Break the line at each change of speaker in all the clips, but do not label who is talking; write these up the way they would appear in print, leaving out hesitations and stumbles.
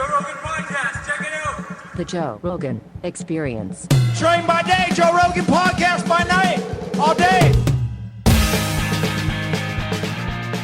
Joe Rogan Podcast. Check it out.
The Joe Rogan Experience.
Train by day, Joe Rogan Podcast by night, all day.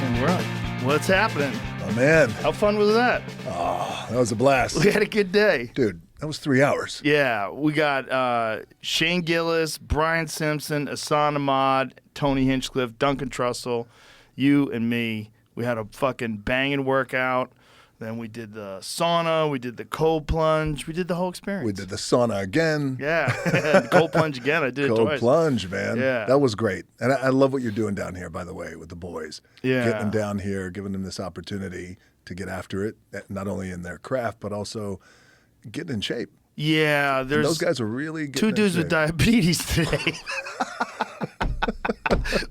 And we're on. What's happening?
Oh, man.
How fun was that?
Oh, that was a blast.
We had a good day.
Dude, that was 3 hours.
Yeah, we got Shane Gillis, Brian Simpson, Asan Ahmad, Tony Hinchcliffe, Duncan Trussell, you and me. We had a fucking banging workout. Then we did the sauna. We did the cold plunge. We did the whole experience.
We did the sauna again.
Yeah, the cold plunge again. I did it
Cold
twice.
plunge, man.
Yeah.
That was great. And I love what you're doing down here, by the way, with the boys.
Yeah.
Getting them down here, giving them this opportunity to get after it, not only in their craft, but also getting in shape.
Yeah,
And
there's
those guys are really getting
two
in
dudes with
shape.
diabetes today.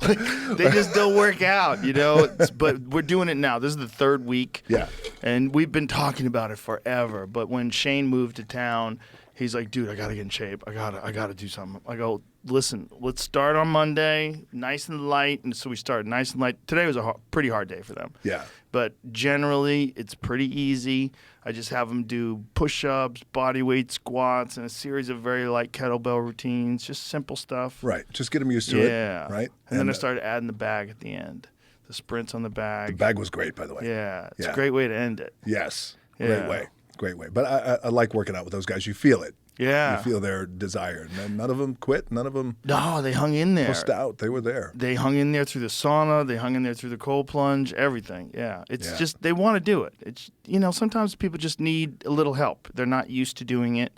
Like, they just don't work out, you know. But we're doing it now. This is the third week.
Yeah.
And we've been talking about it forever. But when Shane moved to town, he's like, dude, I got to get in shape. I gotta do something. I go, listen, let's start on Monday, nice and light. And so we started nice and light. Today was a pretty hard day for them.
Yeah.
But generally, it's pretty easy. I just have them do push-ups, body weight squats, and a series of very light kettlebell routines, just simple stuff.
Right. Just get them used to it.
Yeah.
Right.
And then I started adding the bag at the end, the sprints on the bag.
The bag was great, by the way.
Yeah. It's
Yeah.
a great way to end it.
Yes.
Yeah.
Great way. Great way. But I like working out with those guys. You feel it.
Yeah.
You feel their desire. None of them quit. None of them
No, they hung in there.
pushed out. They were there.
They hung in there through the sauna. They hung in there through the cold plunge. Everything. Yeah. It's
Yeah.
just they want to do it. It's sometimes people just need a little help. They're not used to doing it.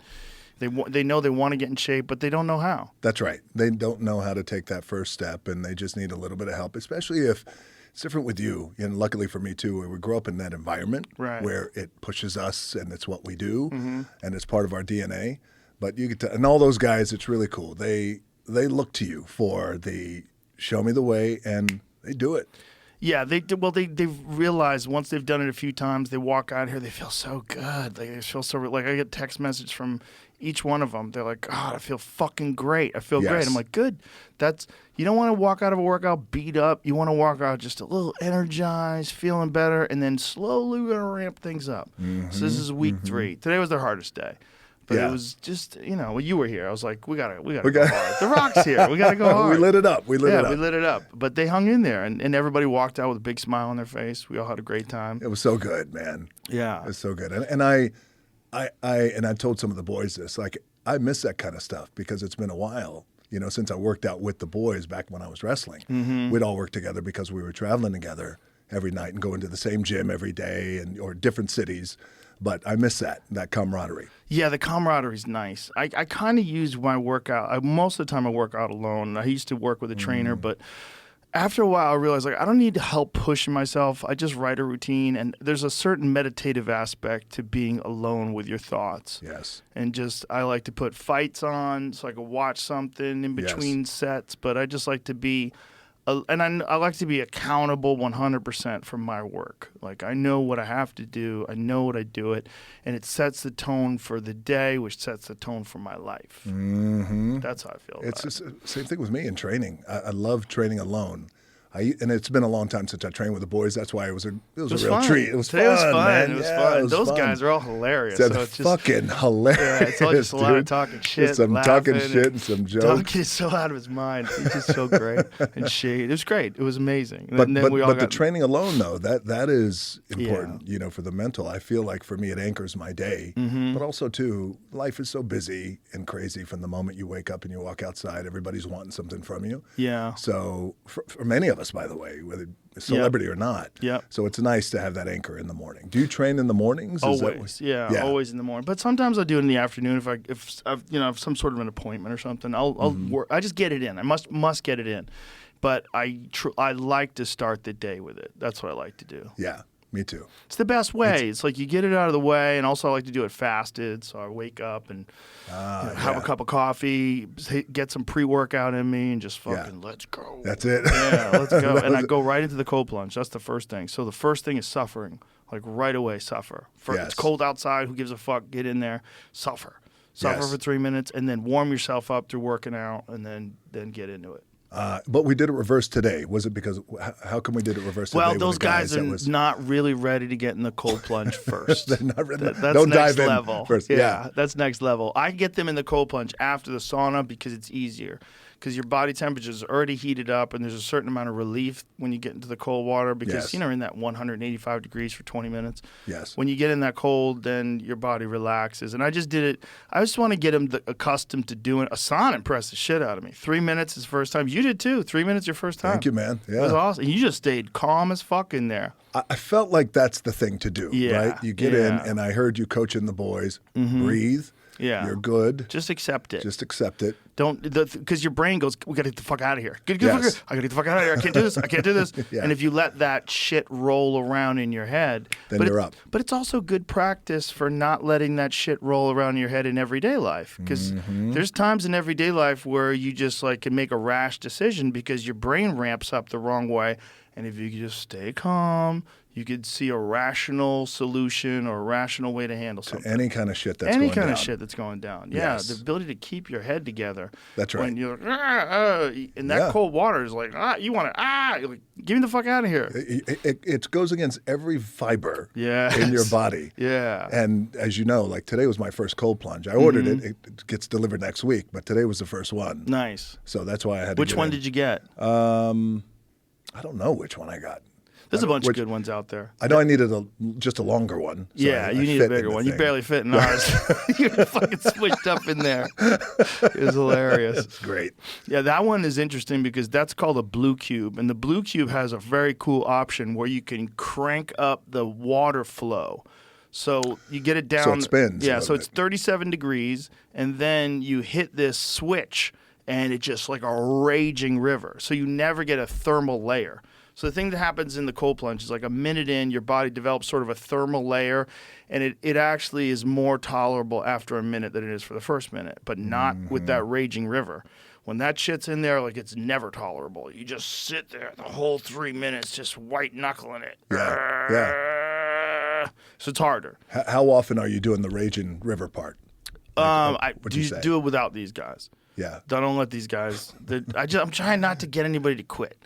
They know they want to get in shape, but they don't know how.
That's right. They don't know how to take that first step, and they just need a little bit of help, especially if it's different with you. And luckily for me, too, we grew up in that environment
Right.
where it pushes us, and it's what we do,
Mm-hmm.
and it's part of our DNA. But you get to, and all those guys, it's really cool. They look to you for the show me the way, and they do it.
Yeah, they've realized once they've done it a few times, they walk out here, they feel so good. They feel so, like, I get text message from each one of them. They're like, God, I feel fucking great. I feel great.
Yes.
I'm like, good. You don't want to walk out of a workout beat up. You want to walk out just a little energized, feeling better, and then slowly we're going to ramp things up. So this is week 3. Today was their hardest day. But
Yeah.
it was just, well, you were here. I was like, we gotta go hard. The Rock's here. We gotta go hard.
We lit it up. We lit
it up. But they hung in there, and everybody walked out with a big smile on their face. We all had a great time.
It was so good, man.
Yeah.
It was so good. And I told some of the boys this, like, I miss that kind of stuff because it's been a while, since I worked out with the boys back when I was wrestling.
Mm-hmm.
We'd all work together because we were traveling together every night and going to the same gym every day or different cities. But I miss that camaraderie.
Yeah, the camaraderie's nice. I kind of use my workout. Most of the time I work out alone. I used to work with a trainer, but after a while I realized, like, I don't need help pushing myself. I just write a routine, and there's a certain meditative aspect to being alone with your thoughts.
Yes.
And I like to put fights on so I can watch something in between sets, but I just like to be and I like to be accountable 100% for my work. Like, I know what I have to do. I know what I do it. And it sets the tone for the day, which sets the tone for my life.
Mm-hmm.
That's how I feel
It's
about it.
the same thing with me in training. I love training alone. And it's been a long time since I trained with the boys. That's why it was a real
fun.
treat. It was
Today
fun,
was fun.
man.
It was
Yeah,
fun.
it was
Those
fun.
guys are all hilarious.
That's
So it's just
fucking hilarious.
Yeah, it's all just a lot of
dude.
talking shit,
Just some
laughing,
talking shit and some jokes.
Duncan is so out of his mind. He's just so great. And Shade. It was great. It was amazing.
But
and then we all
the
got,
training alone, though, that is important, for the mental. I feel like for me it anchors my day.
Mm-hmm.
But also, too, life is so busy and crazy from the moment you wake up and you walk outside. Everybody's wanting something from you.
Yeah.
So for many of us, by the way, whether celebrity or not.
Yep.
So it's nice to have that anchor in the morning. Do you train in the mornings? Is that
Always, always in the morning. But sometimes I do it in the afternoon if I've have some sort of an appointment or something. I'll work. I just get it in. I must get it in. But I like to start the day with it. That's what I like to do.
Yeah, me too.
It's the best way. It's like you get it out of the way, and also I like to do it fasted. So I wake up and have a cup of coffee, get some pre-workout in me, and just fucking let's go.
That's it.
Yeah, let's go. And I go right into the cold plunge. That's the first thing. So the first thing is suffering. Like right away, suffer. It's cold outside. Who gives a fuck? Get in there. Suffer
Yes.
for 3 minutes, and then warm yourself up through working out, and then get into it.
But we did it reverse today. Was it because how come we did it reverse today?
Well,
with
those
the
guys are
that was...
not really ready to get in the cold plunge first.
They're not ready.
That's
Don't
next
dive in
level.
first.
Yeah, that's next level. I get them in the cold plunge after the sauna because it's easier. Because your body temperature is already heated up, and there's a certain amount of relief when you get into the cold water because,
Yes.
you know, in that 185 degrees for 20 minutes.
Yes.
When you get in that cold, then your body relaxes. And I just did it. I just want to get them accustomed to doing a sauna. Impressed the shit out of me. 3 minutes is the first time. You did too. 3 minutes your first time.
Thank you, man. Yeah.
It was awesome. You just stayed calm as fuck in there.
I felt like that's the thing to do,
Yeah,
right? You get in, and I heard you coaching the boys. Breathe.
Yeah.
You're good.
Just accept it.
Just accept it.
Don't, because your brain goes, we got to get the fuck out of here. I got
Yes.
to get the fuck out of here. I can't do this. I can't do this.
Yeah.
And if you let that shit roll around in your head,
Then you're up.
But it's also good practice for not letting that shit roll around in your head in everyday life. Because there's times in everyday life where you just like can make a rash decision because your brain ramps up the wrong way. And if you just stay calm, you could see a rational solution or a rational way to handle something.
Any kind of shit that's
Any
going
kind
down.
of shit that's going down. Yeah,
Yes.
the ability to keep your head together.
That's right.
When you're like, and that
Yeah.
cold water is like, you want to, you're like, give me the fuck out of here.
It goes against every fiber
Yes.
in your body.
Yeah.
And as you know, like today was my first cold plunge. I ordered it. It gets delivered next week, but today was the first one.
Nice.
So that's why I had to
Which
get
one
in.
did you get?
I don't know which one I got.
There's a bunch of good ones out there.
I know I needed just a longer one. So
Yeah,
I
you need
fit
a
in
bigger
the
one. You
thing.
barely fit in ours. You're fucking squished up in there. It was hilarious.
It's great.
Yeah, that one is interesting because that's called a blue cube. And the blue cube has a very cool option where you can crank up the water flow. So you get it down.
So it spins a
Yeah,
little
so it's
bit.
37 degrees, and then you hit this switch, and it's just like a raging river. So you never get a thermal layer. So the thing that happens in the cold plunge is like a minute in, your body develops sort of a thermal layer, and it actually is more tolerable after a minute than it is for the first minute, but not with that raging river. When that shit's in there, like it's never tolerable. You just sit there the whole 3 minutes just white knuckling it.
Yeah.
So it's harder.
How often are you doing the raging river part?
I
what'd you say?
do it without these guys.
Yeah.
Don't let these guys. I'm trying not to get anybody to quit.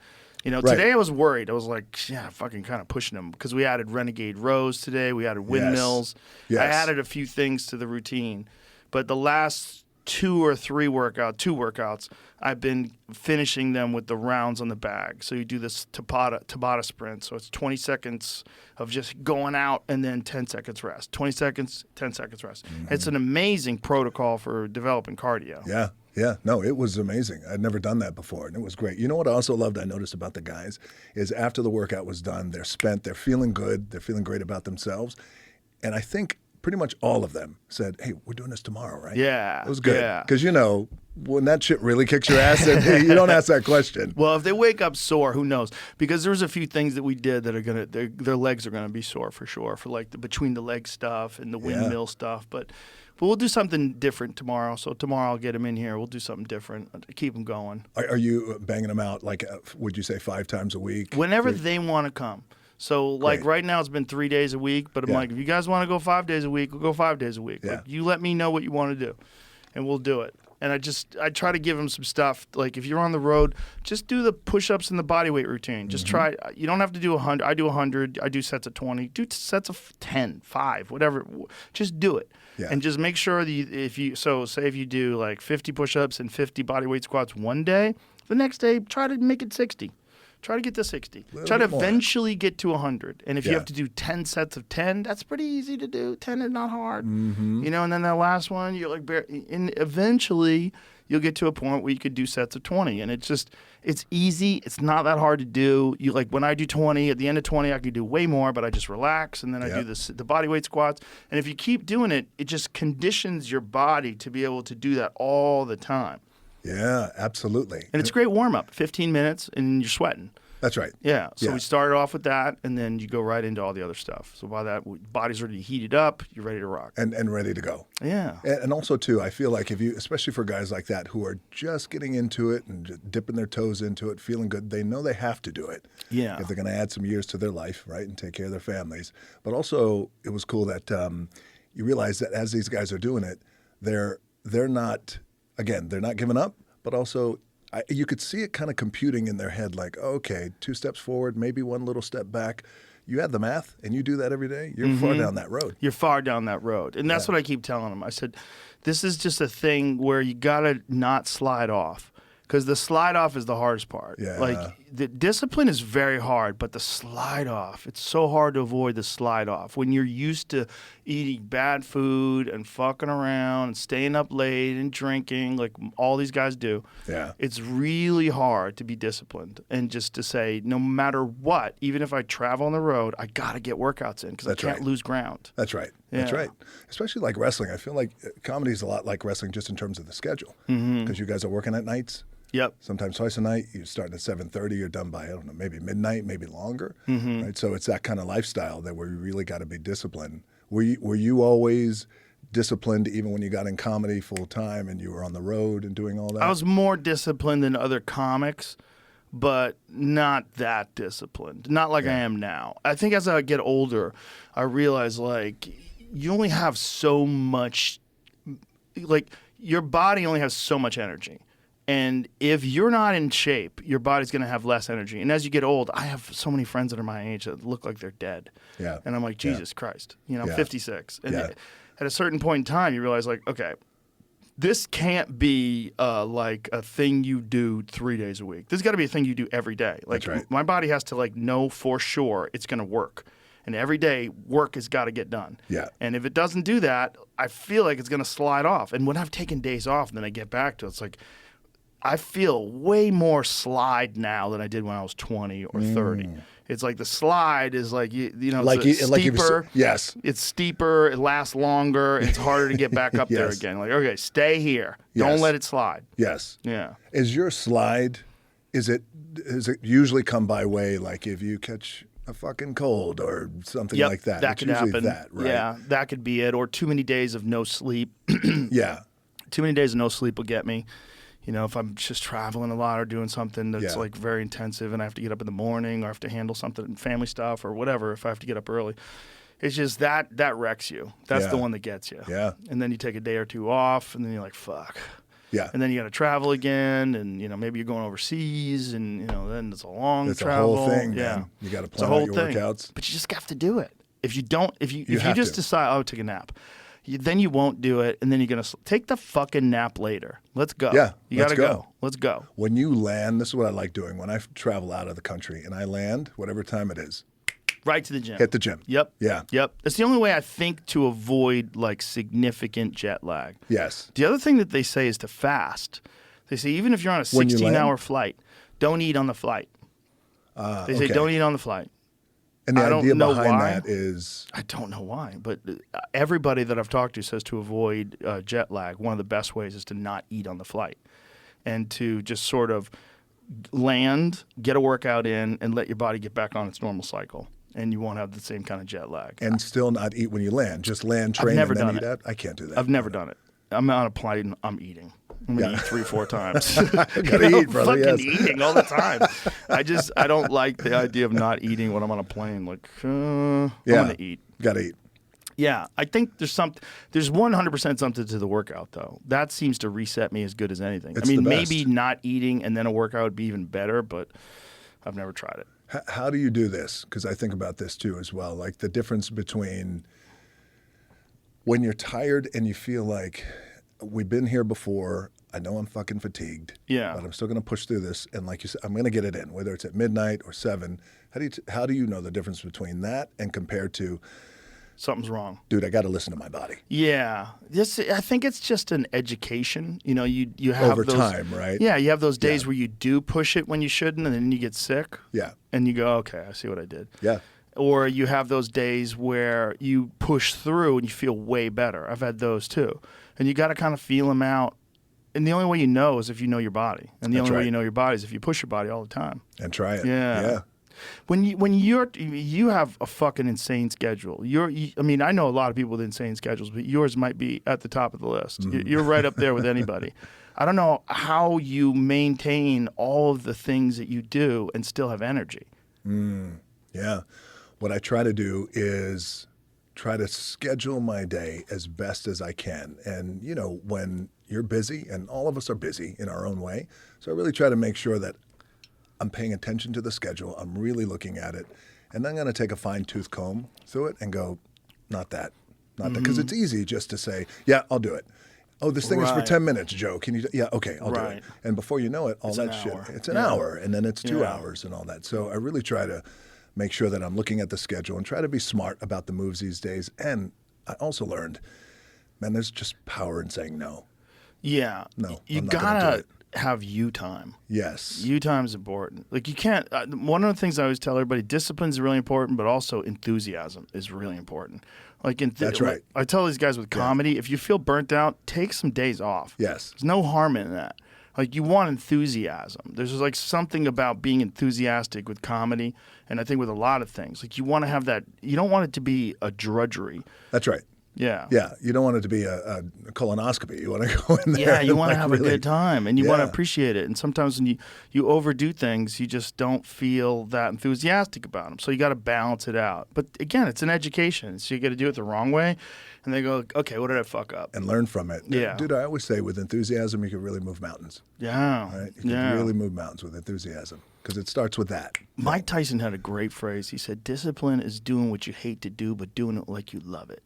You know,
Right.
today I was worried. I was like, yeah, fucking kind of pushing them because we added Renegade Rows today. We added windmills.
Yes.
I added a few things to the routine. But the last two workouts, I've been finishing them with the rounds on the bag. So you do this Tabata sprint. So it's 20 seconds of just going out and then 10 seconds rest. 20 seconds, 10 seconds rest. It's an amazing protocol for developing cardio.
Yeah. Yeah. No, it was amazing. I'd never done that before, and it was great. You know what I also loved, I noticed about the guys, is after the workout was done, they're spent, they're feeling good, they're feeling great about themselves. And I think pretty much all of them said, hey, we're doing this tomorrow, right?
Yeah.
It was good.
Yeah.
Because, you know, when that shit really kicks your ass, then you don't ask that question.
Well, if they wake up sore, who knows? Because there's a few things that we did that are gonna, their legs are gonna be sore for sure, for like the between the leg stuff and the windmill stuff. But we'll do something different tomorrow. So tomorrow I'll get them in here. We'll do something different to keep them going.
Are you banging them out, like, would you say 5 times a week?
Whenever they want to come. So like
Great.
right now it's been 3 days a week, but I'm
Yeah.
like, if you guys want to go 5 days a week, we'll go 5 days a week.
Yeah.
Like, you let me know what you want to do, and we'll do it. And I try to give them some stuff. Like if you're on the road, just do the push-ups and the body weight routine. Just try. You don't have to do 100. I do 100. I do sets of 20. Do sets of 10, 5, whatever. Just do it.
Yeah.
And just make sure that say if you do like 50 push-ups and 50 body weight squats one day, the next day try to make it 60. Try to get to 60. Try to
bit more.
eventually get to 100. And if you
Yeah.
have to do 10 sets of 10, that's pretty easy to do. 10 is not hard. You know, and then that last one, you're like, and eventually you'll get to a point where you could do sets of 20. And it's easy. It's not that hard to do. You like when I do 20, at the end of 20, I could do way more, but I just relax. And then I do the body weight squats. And if you keep doing it, it just conditions your body to be able to do that all the time.
Yeah, absolutely.
And it's a great warm up, 15 minutes, and you're sweating.
That's right.
Yeah. So
Yeah.
we started off with that, and then you go right into all the other stuff. So by that, body's already heated up. You're ready to rock.
And ready to go.
Yeah.
And also, too, I feel like if you, especially for guys like that who are just getting into it and just dipping their toes into it, feeling good, they know they have to do it.
Yeah.
If they're going to add some years to their life, right, and take care of their families. But also, it was cool that you realize that as these guys are doing it, they're not, again, they're not giving up, but also you could see it kind of computing in their head, like, okay, 2 steps forward, maybe 1 little step back. You add the math and you do that every day, you're far down that road.
You're far down that road. And that's what I keep telling them. I said, this is just a thing where you got to not slide off. Because the slide off is the hardest part.
Yeah.
Like, the discipline is very hard, but the slide off, it's so hard to avoid the slide off. When you're used to eating bad food and fucking around and staying up late and drinking, like all these guys do, it's really hard to be disciplined and just to say, no matter what, even if I travel on the road, I got to get workouts in because I can't lose ground.
That's right. That's right. Especially like wrestling. I feel like comedy is a lot like wrestling just in terms of the schedule because you guys are working at nights.
Yep.
Sometimes twice a night. You start at 7:30. You're done by, I don't know, maybe midnight, maybe longer. Right. So it's that kind of lifestyle that where you really got to be disciplined. Were you always disciplined even when you got in comedy full time and you were on the road and doing all that?
I was more disciplined than other comics, but not that disciplined. Not like I am now. I think as I get older, I realize like you only have so much, like your body only has so much energy. And if you're not in shape, your body's going to have less energy. And as you get old, I have so many friends that are my age that look like they're dead. Yeah. And I'm like, Jesus Christ. You know, I'm 56. And at a certain point in time, you realize, like, okay, this can't be like a thing you do 3 days a week. This has got to be a thing you do every day. Like, my body has to, like, know for sure it's going to work. And every day, work has got to get done. Yeah. And if it doesn't do that, I feel like it's going to slide off. And when I've taken days off and then I get back to it, it's like, I feel way more slide now than I did when I was 20 or 30. It's like the slide is like, you know, like it's steeper.
Yes.
It's steeper. It lasts longer. It's harder to get back up there again. Like, okay, stay here. Don't let it slide.
Yes.
Yeah.
Is your slide, is it usually come by way, like if you catch a fucking cold or something like that?
That
it's
could
usually
happen.
That, right?
Yeah, that could be it. Or too many days of no sleep.
Yeah.
Too many days of no sleep will get me. You know, if I'm just traveling a lot or doing something that's like very intensive and I have to get up in the morning or I have to handle something, family stuff or whatever, if I have to get up early, it's just that wrecks you. That's the one that gets you.
Yeah.
And then you take a day or two off and then you're like, fuck.
Yeah.
And then you got to travel again and, you know, maybe you're going overseas and, you know, then it's a long travel.
It's a whole thing,
yeah.
man. You got to plan out your workouts.
But you just have to do it. If you don't, if you just decide, oh, take a nap. Then you won't do it, and then you're going to take the fucking nap later. Let's go.
Yeah,
you got to go. Let's go.
When you land, this is what I like doing. When I travel out of the country and I land, whatever time it is.
Right to the gym.
Hit the gym.
Yep.
Yeah.
Yep. It's the only way I think to avoid like significant jet lag.
Yes.
The other thing that they say is to fast. They say even if you're on a 16-hour flight, don't eat on the flight. They say don't eat on the flight.
And the idea behind that is?
I don't know why, but everybody that I've talked to says to avoid jet lag, one of the best ways is to not eat on the flight and to just sort of land, get a workout in, and let your body get back on its normal cycle. And you won't have the same kind of jet lag.
And still not eat when you land. Just land, train, and then eat out? I can't do that.
I've never done it. I'm on a plane and I'm eating. I'm going to eat 3-4 times.
Gotta eat, brother.
Fucking eating all the time. I don't like the idea of not eating when I'm on a plane. Like, I'm going to eat.
Gotta eat.
Yeah, I think there's 100% something to the workout, though. That seems to reset me as good as anything.
It's
maybe not eating and then a workout would be even better, but I've never tried it.
How do you do this? Because I think about this, too, as well. Like the difference between when you're tired and you feel like, we've been here before. I know I'm fucking fatigued.
Yeah.
But I'm still going to push through this. And like you said, I'm going to get it in, whether it's at midnight or 7. How do you know the difference between that and compared to
something's wrong?
Dude, I got to listen to my body.
Yeah. I think it's just an education. You know, you have
over
those,
time, right?
Yeah, you have those days where you do push it when you shouldn't and then you get sick.
Yeah.
And you go, okay, I see what I did.
Yeah.
Or you have those days where you push through and you feel way better. I've had those too. And you got to kind of feel them out. And the only way you know is if you know your body. And the only way you know your body is if you push your body all the time.
And try it.
Yeah. When you have a fucking insane schedule. I know a lot of people with insane schedules, but yours might be at the top of the list. Mm-hmm. You're right up there with anybody. I don't know how you maintain all of the things that you do and still have energy.
Yeah. What I try to do is try to schedule my day as best as I can. And, you know, when you're busy, and all of us are busy in our own way, so I really try to make sure that I'm paying attention to the schedule. I'm really looking at it. And then I'm going to take a fine-tooth comb through it and go, not that. Not that. Because it's easy just to say, yeah, I'll do it. Oh, this thing is for 10 minutes, Joe. Can you? Yeah, okay, I'll do it. And before you know it, all that shit. It's an hour, and then it's 2 hours and all that. So I really try to make sure that I'm looking at the schedule and try to be smart about the moves these days. And I also learned, man, there's just power in saying no.
Yeah.
No,
you
I'm not gonna do
gotta
it.
have you time.
Yes.
You time is important. Like you can't. One of the things I always tell everybody: discipline is really important, but also enthusiasm is really important. Like
That's right.
I tell these guys with comedy: if you feel burnt out, take some days off.
Yes.
There's no harm in that. Like you want enthusiasm. There's like something about being enthusiastic with comedy, and I think with a lot of things. Like you want to have that. You don't want it to be a drudgery.
That's right.
Yeah.
Yeah, you don't want it to be a colonoscopy. You want to go in there.
Yeah, you want to
like
have
really,
a good time, and you want to
Yeah.
appreciate it. And sometimes when you overdo things, you just don't feel that enthusiastic about them. So you got to balance it out. But again, it's an education, so you got to do it the wrong way, and they go, okay, what did I fuck up?
and learn from it.
Yeah.
Dude, I always say with enthusiasm, you can really move mountains.
Yeah,
Right? You can really move mountains with enthusiasm because it starts with that.
Mike Tyson had a great phrase. He said, "Discipline is doing what you hate to do, but doing it like you love it."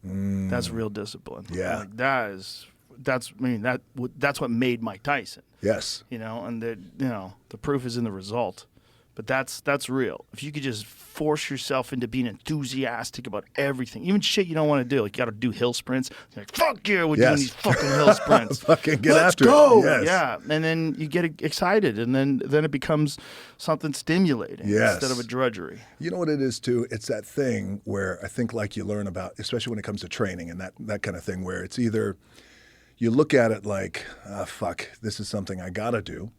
That's real discipline.
Yeah.
Like that's what made Mike Tyson.
Yes.
You know, and the proof is in the result. But that's real. If you could just force yourself into being enthusiastic about everything, even shit you don't want to do, like you got to do hill sprints. You're like, fuck yeah, we're doing these fucking hill sprints.
Fucking get
Let's
after
go.
it. Yes.
Yeah, and then you get excited, and then it becomes something stimulating instead of a drudgery.
You know what it is too? It's that thing where I think like you learn about, especially when it comes to training and that kind of thing, where it's either you look at it like, fuck, this is something I gotta do,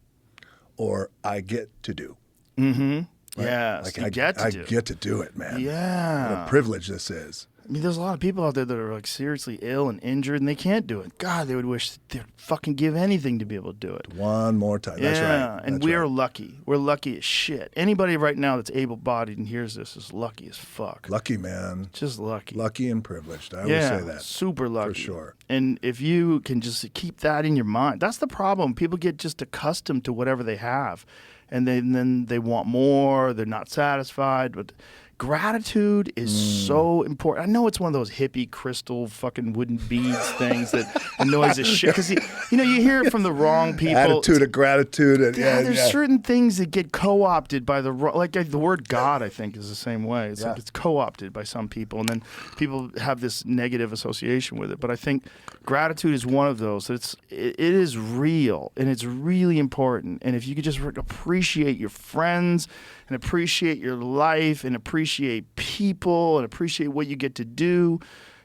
or I get to do.
Mm-hmm.
Right?
Yes,
Like
you
I
get to
do it, man.
Yeah.
What a privilege this is.
I mean, there's a lot of people out there that are like seriously ill and injured, and they can't do it. God, they would wish they'd fucking give anything to be able to do it.
One more time. That's right.
And
That's
we're
right.
lucky. We're lucky as shit. Anybody right now that's able-bodied and hears this is lucky as fuck.
Lucky, man.
Just lucky.
Lucky and privileged. I always say that.
Super lucky.
For sure.
And if you can just keep that in your mind, that's the problem. People get just accustomed to whatever they have, and then they want more. They're not satisfied. But gratitude is so important. I know it's one of those hippie crystal fucking wooden beads things that annoys the shit. Because, you hear it from the wrong people.
Attitude of gratitude. And,
There's certain things that get co-opted by the word God, I think, is the same way. It's like it's co-opted by some people, and then people have this negative association with it. But I think gratitude is one of those. It is real, and it's really important. And if you could just appreciate your friends and appreciate your life and appreciate people and appreciate what you get to do,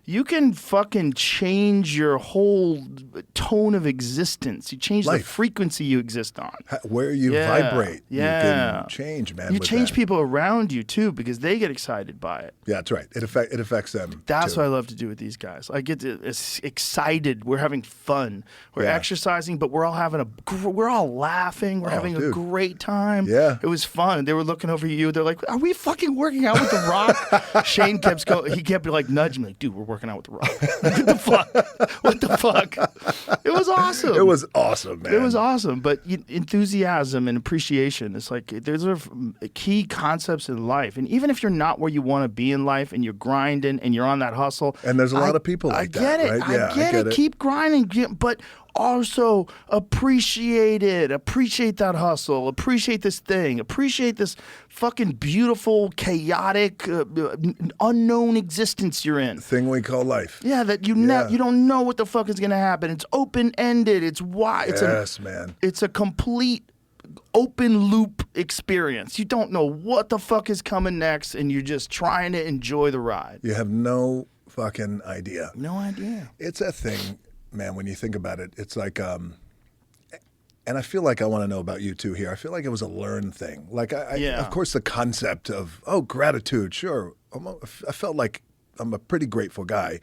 you can fucking change your whole tone of existence. You change the frequency you exist on.
Where you vibrate, you
Yeah.
can change, man.
You
with
change
that.
people around you, too, because they get excited by it.
Yeah, that's right. It affects them.
That's
too.
what I love to do with these guys. I get excited. We're having fun. We're exercising, but we're all laughing. We're having a great time.
Yeah.
It was fun. They were looking over you. They're like, "Are we fucking working out with The Rock?" Shane kept like nudging me, like, "Dude, we're working out with The Rock." What the fuck? What the fuck? It was awesome.
It was awesome, man.
It was awesome. But enthusiasm and appreciation, it's like those are key concepts in life. And even if you're not where you want to be in life and you're grinding and you're on that hustle.
And there's a lot of people like that,
I get it.
right? Yeah,
I get it. Keep grinding. But also appreciate it. Appreciate that hustle. Appreciate this thing. Appreciate this fucking beautiful, chaotic, unknown existence you're in.
Thing we call life.
Yeah, that you don't know what the fuck is gonna happen. It's open ended. It's wide.
Yes, man.
It's a complete open loop experience. You don't know what the fuck is coming next, and you're just trying to enjoy the ride.
You have no fucking idea.
No idea.
It's a thing, man, when you think about it. It's like, and I feel like I want to know about you too here. I feel like it was a learned thing. Like, of course, the concept of, gratitude, sure. I felt like I'm a pretty grateful guy.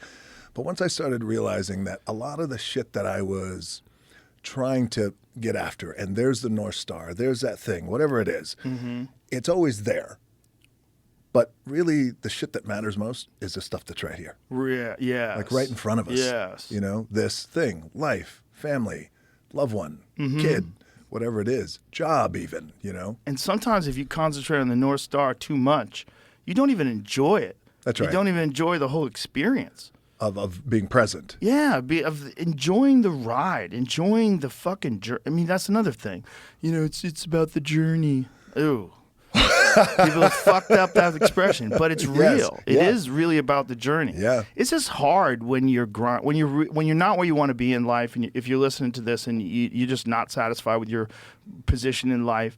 But once I started realizing that a lot of the shit that I was trying to get after, and there's the North Star, there's that thing, whatever it is, it's always there. But really, the shit that matters most is the stuff that's right here.
Yeah.
Like right in front of us.
Yes.
You know, this thing, life, family, loved one, kid, whatever it is, job even, you know.
And sometimes if you concentrate on the North Star too much, you don't even enjoy it.
That's right.
You don't even enjoy the whole experience.
Of being present.
Yeah, of enjoying the ride, enjoying the fucking journey. I mean, that's another thing. You know, it's about the journey. Ooh. People have fucked up that expression, but it's real. It is really about the journey.
Yeah.
It's just hard when you're when you're not where you want to be in life, and if you're listening to this and you're just not satisfied with your position in life.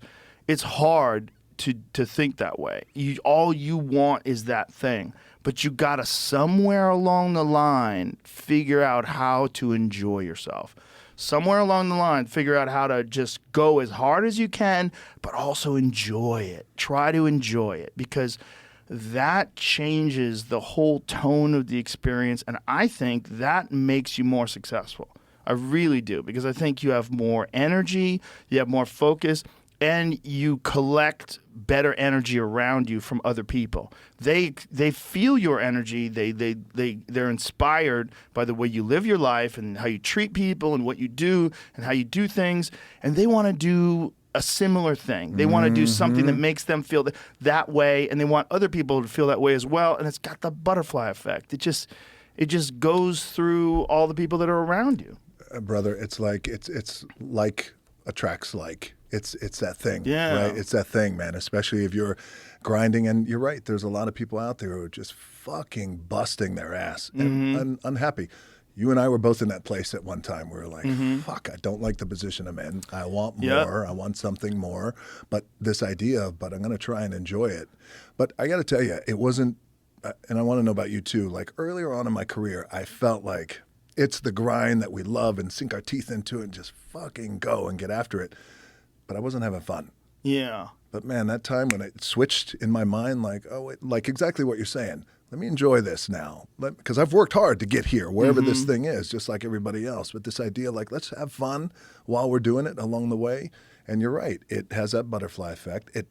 It's hard to think that way. All you want is that thing, but you gotta somewhere along the line figure out how to enjoy yourself. Somewhere along the line, figure out how to just go as hard as you can, but also enjoy it. Try to enjoy it, because that changes the whole tone of the experience, and I think that makes you more successful. I really do, because I think you have more energy, you have more focus, and you collect better energy around you from other people. They feel your energy. They're inspired by the way you live your life and how you treat people and what you do and how you do things, and they want to do a similar thing. They want to do something that makes them feel that way, and they want other people to feel that way as well. And it's got the butterfly effect. It just goes through all the people that are around you.
Brother, it's like attracts like. It's that thing,
yeah.
Right? It's that thing, man, especially if you're grinding. And you're right, there's a lot of people out there who are just fucking busting their ass and unhappy. You and I were both in that place at one time. We were like, fuck, I don't like the position I'm in. I want more. I want something more. But this idea of, I'm going to try and enjoy it. But I got to tell you, it wasn't, and I want to know about you too, like earlier on in my career, I felt like it's the grind that we love and sink our teeth into and just fucking go and get after it. But I wasn't having fun.
Yeah.
But man, that time when it switched in my mind, like, oh, wait, like exactly what you're saying. Let me enjoy this now. Because I've worked hard to get here, wherever this thing is, just like everybody else. But this idea, like, let's have fun while we're doing it along the way. And you're right. It has that butterfly effect. It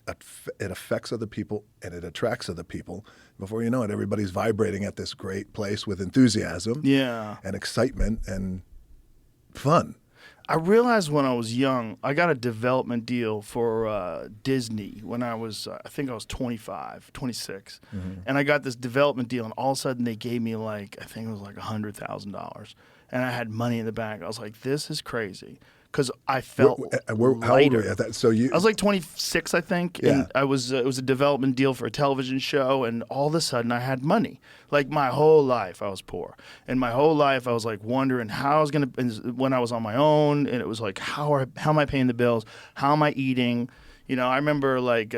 affects other people and it attracts other people. Before you know it, everybody's vibrating at this great place with enthusiasm and excitement and fun.
I realized when I was young, I got a development deal for Disney when I was, I think I was 25, 26. And I got this development deal, and all of a sudden they gave me like, I think it was like $100,000. And I had money in the bank. I was like, this is crazy. Because I felt
how old were you at that? I
was like 26, I think, and it was a development deal for a television show, and all of a sudden I had money. Like my whole life I was poor, and my whole life I was like wondering how I was gonna. When I was on my own, and it was like how am I paying the bills? How am I eating? You know, I remember like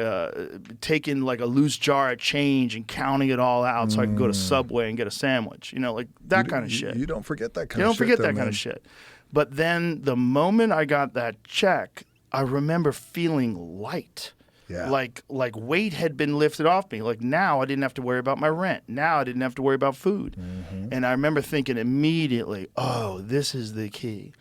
taking like a loose jar of change and counting it all out so I could go to Subway and get a sandwich. You know, like that kind of shit.
You don't forget that kind of shit.
You don't forget that kind of shit. But then the moment I got that check, I remember feeling light.
Yeah.
Like weight had been lifted off me. Like now I didn't have to worry about my rent. Now I didn't have to worry about food. And I remember thinking immediately, oh, this is the key.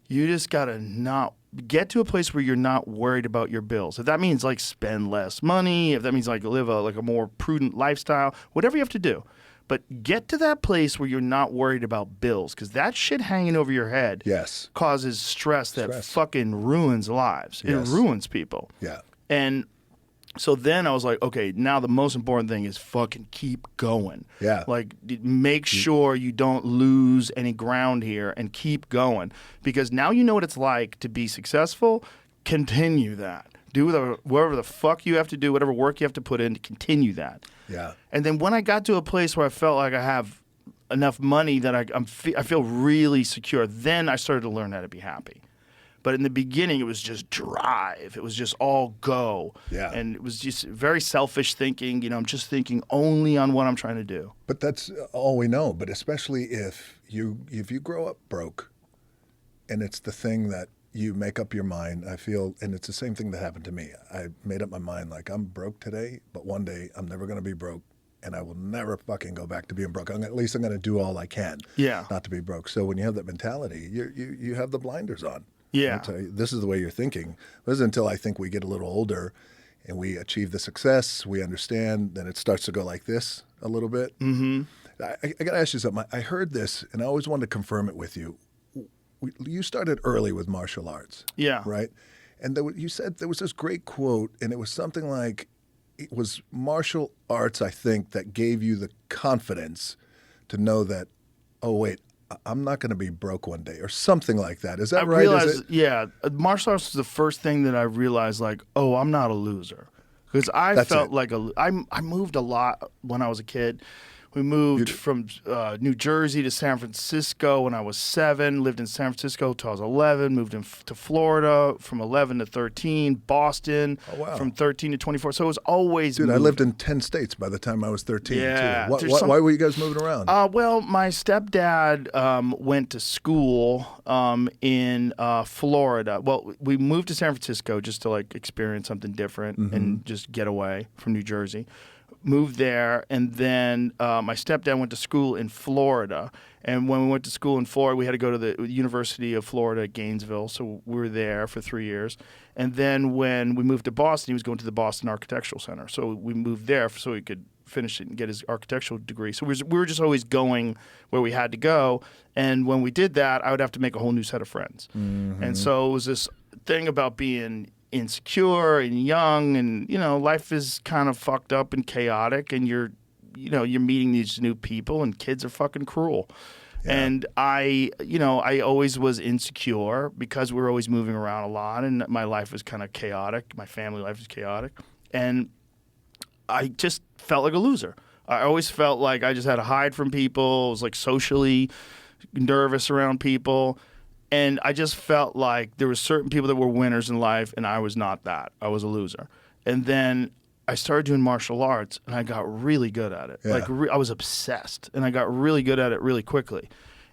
You just got to not get to a place where you're not worried about your bills. If that means like spend less money, if that means like live a more prudent lifestyle, whatever you have to do. But get to that place where you're not worried about bills, because that shit hanging over your head causes stress that fucking ruins lives. It ruins people.
Yeah.
And so then I was like, okay, now the most important thing is fucking keep going.
Yeah.
Like make sure you don't lose any ground here and keep going, because now you know what it's like to be successful. Continue that. Do whatever the fuck you have to do, whatever work you have to put in to continue that.
Yeah.
And then when I got to a place where I felt like I have enough money that I feel really secure, then I started to learn how to be happy. But in the beginning, it was just drive. It was just all go.
Yeah.
And it was just very selfish thinking. You know, I'm just thinking only on what I'm trying to do.
But that's all we know. But especially if you grow up broke, and it's the thing that you make up your mind, I feel, and it's the same thing that happened to me. I made up my mind, like, I'm broke today, but one day I'm never going to be broke, and I will never fucking go back to being broke. At least I'm going to do all I can not to be broke. So when you have that mentality, you have the blinders on.
Yeah.
I'll tell you, this is the way you're thinking. This is until I think we get a little older and we achieve the success, we understand, then it starts to go like this a little bit. Mm-hmm. I got to ask you something. I heard this, and I always wanted to confirm it with you. You started early with martial arts.
Yeah.
Right? And you said there was this great quote, and it was something like, it was martial arts, I think, that gave you the confidence to know that, oh, wait, I'm not going to be broke one day, or something like that. Is that right?
Yeah. Martial arts was the first thing that I realized, like, oh, I'm not a loser. Because I felt like I moved a lot when I was a kid. We moved from New Jersey to San Francisco when I was 7, lived in San Francisco till I was 11, moved to Florida from 11 to 13, Boston from 13 to 24. So it was always moving.
I lived in 10 states by the time I was 13,
yeah,
too. Why were you guys moving around?
Well, my stepdad went to school in Florida. Well, we moved to San Francisco just to, like, experience something different and just get away from New Jersey. Moved there, and then my stepdad went to school in Florida. And when we went to school in Florida, we had to go to the University of Florida at Gainesville, so we were there for 3 years. And then when we moved to Boston, he was going to the Boston Architectural Center. So we moved there so he could finish it and get his architectural degree. So we were just always going where we had to go. And when we did that, I would have to make a whole new set of friends. And so it was this thing about being insecure and young, and life is kind of fucked up and chaotic, and you're meeting these new people, and kids are fucking cruel. And I always was insecure because we were always moving around a lot, and my life was kind of chaotic. My family life was chaotic, and I just felt like a loser. I always felt like I just had to hide from people. I was like socially nervous around people. And I just felt like there were certain people that were winners in life, and I was not that. I was a loser. And then I started doing martial arts, and I got really good at it.
Yeah.
I was obsessed, and I got really good at it really quickly.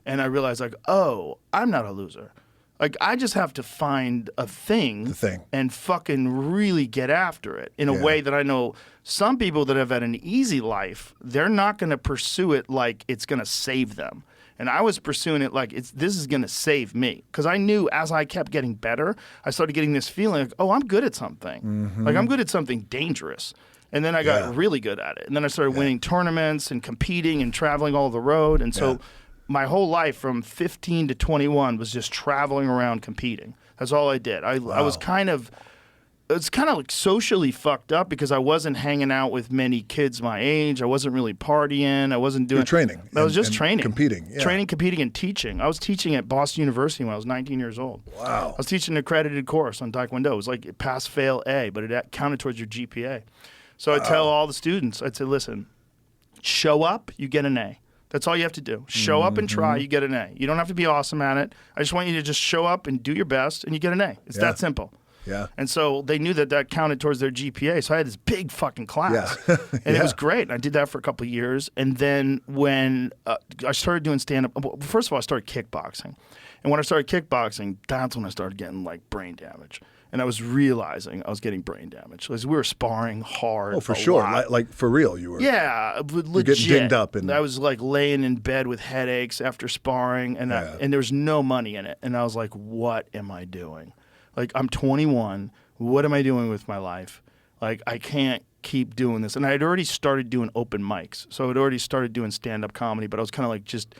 And I realized, like, oh, I'm not a loser. Like, I just have to find a thing, and fucking really get after it in a way that I know some people that have had an easy life, they're not going to pursue it like it's going to save them. And I was pursuing it like this is going to save me. Because I knew as I kept getting better, I started getting this feeling like, oh, I'm good at something. Like, I'm good at something dangerous. And then I got really good at it. And then I started winning tournaments and competing and traveling all over the road. And so my whole life from 15 to 21 was just traveling around competing. That's all I did. I was kind of... It's kind of like socially fucked up because I wasn't hanging out with many kids my age. I wasn't really partying. I wasn't doing...
You're training.
I was just training.
Competing. Yeah.
Training, competing, and teaching. I was teaching at Boston University when I was 19 years old.
Wow.
I was teaching an accredited course on Taekwondo. It was like pass, fail, A, but it counted towards your GPA. So I tell all the students, I'd say, listen, show up, you get an A. That's all you have to do. Show up and try, you get an A. You don't have to be awesome at it. I just want you to just show up and do your best, and you get an A. It's that simple.
Yeah.
And so they knew that counted towards their GPA. So I had this big fucking class.
Yeah.
And it was great. And I did that for a couple of years. And then when I started doing stand-up, first of all, I started kickboxing. And when I started kickboxing, that's when I started getting, like, brain damage. And I was realizing I was getting brain damage. Like, we were sparring hard.
Oh, for sure. Like, for real, you were.
Yeah, legit.
You're getting dinged up. And
I was, like, laying in bed with headaches after sparring. And there was no money in it. And I was like, what am I doing? Like, I'm 21. What am I doing with my life? Like, I can't keep doing this. And I had already started doing open mics. So I'd already started doing stand-up comedy, but I was kind of like just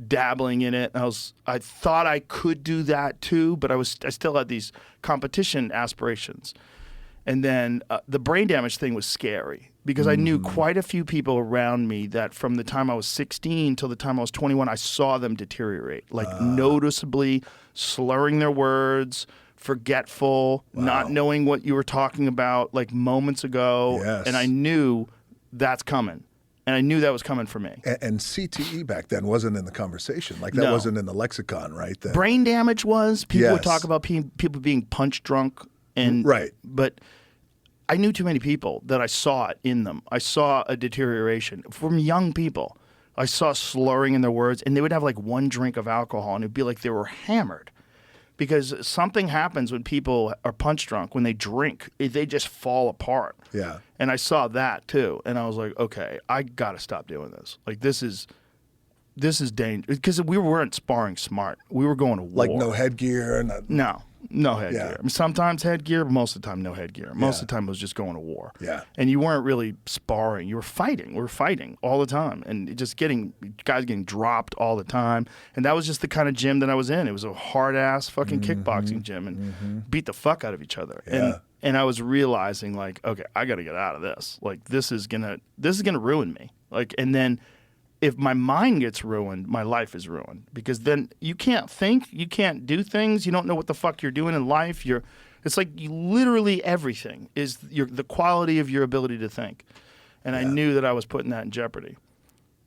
dabbling in it. And I thought I could do that too, but I still had these competition aspirations. And then the brain damage thing was scary because I knew quite a few people around me that from the time I was 16 till the time I was 21, I saw them deteriorate, like noticeably slurring their words, forgetful, not knowing what you were talking about like moments ago.
Yes.
And I knew that's coming. And I knew that was coming for me.
And CTE back then wasn't in the conversation. Like, that wasn't in the lexicon, right?
Brain damage was. People would talk about people being punch drunk. But I knew too many people that I saw it in them. I saw a deterioration from young people. I saw slurring in their words, and they would have like one drink of alcohol, and it'd be like they were hammered. Because something happens when people are punch drunk. When they drink, they just fall apart.
Yeah.
And I saw that too. And I was like, okay, I got to stop doing this. Like, this is dangerous. Because we weren't sparring smart. We were going to war.
Like, no headgear?
No. No headgear.
Yeah.
I mean, sometimes headgear, but most of the time no headgear. Most of the time it was just going to war.
Yeah.
And you weren't really sparring. You were fighting. We were fighting all the time. And just guys getting dropped all the time. And that was just the kind of gym that I was in. It was a hard-ass fucking kickboxing gym and beat the fuck out of each other.
Yeah.
And I was realizing, like, okay, I got to get out of this. Like, this is gonna ruin me. Like, and then if my mind gets ruined, my life is ruined, because then you can't think, you can't do things, you don't know what the fuck you're doing in life. It's like literally everything is the quality of your ability to think. And I knew that I was putting that in jeopardy.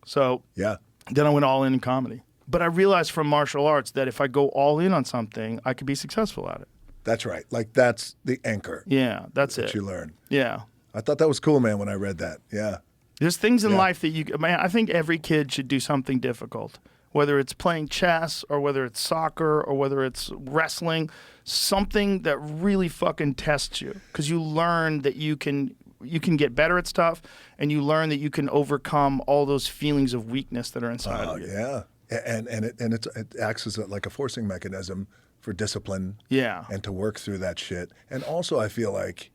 So then I went all in comedy. But I realized from martial arts that if I go all in on something, I could be successful at it.
That's right. Like, that's the anchor.
Yeah, that's
that
it.
you learn.
Yeah.
I thought that was cool, man, when I read that. Yeah.
There's things in life that I think every kid should do something difficult, whether it's playing chess or whether it's soccer or whether it's wrestling, something that really fucking tests you, because you learn that you can get better at stuff, and you learn that you can overcome all those feelings of weakness that are inside of you.
Yeah. And it acts as like a forcing mechanism for discipline.
Yeah.
And to work through that shit. And also, I feel like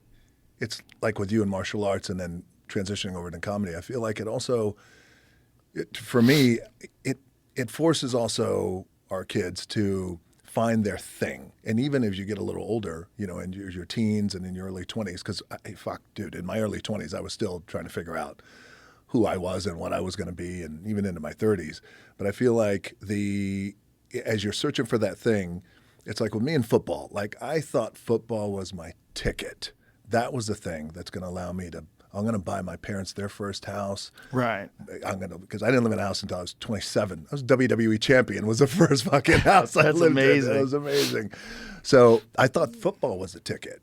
it's like with you in martial arts and then transitioning over to comedy, I feel like it also, for me, it forces also our kids to find their thing. And even as you get a little older, you know, in your teens and in your early 20s, because, dude, in my early 20s, I was still trying to figure out who I was and what I was going to be, and even into my 30s. But I feel like as you're searching for that thing, it's like with me in football. Like, I thought football was my ticket. That was the thing that's going to allow me to, I'm going to buy my parents their first house.
Right.
Because I didn't live in a house until I was 27. I was WWE champion, was the first fucking house I lived
amazing.
in. It was amazing. So I thought football was the ticket.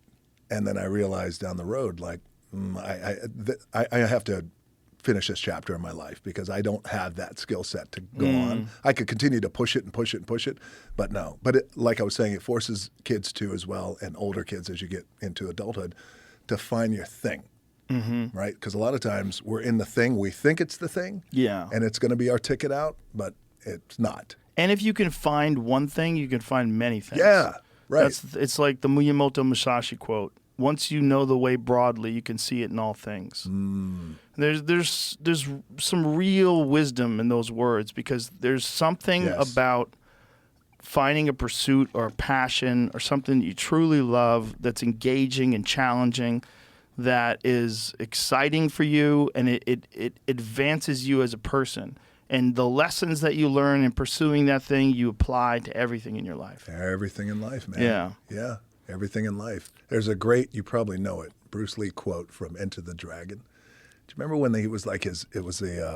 And then I realized down the road, like, I have to finish this chapter in my life because I don't have that skill set to go on. I could continue to push it and push it and push it, but no. But like I was saying, it forces kids to as well, and older kids as you get into adulthood, to find your thing, right? Because a lot of times we're in the thing, we think it's the thing, and it's going to be our ticket out, but it's not. And
if you can find one thing, you can find many things.
Yeah, right.
It's like the Miyamoto Musashi quote. Once you know the way broadly, you can see it in all things. There's some real wisdom in those words, because there's something about finding a pursuit or a passion or something that you truly love that's engaging and challenging, that is exciting for you, and it advances you as a person. And the lessons that you learn in pursuing that thing, you apply to everything in your life.
Everything in life, man.
Yeah.
Everything in life. There's a great, you probably know it, Bruce Lee quote from Enter the Dragon. Do you remember when he was like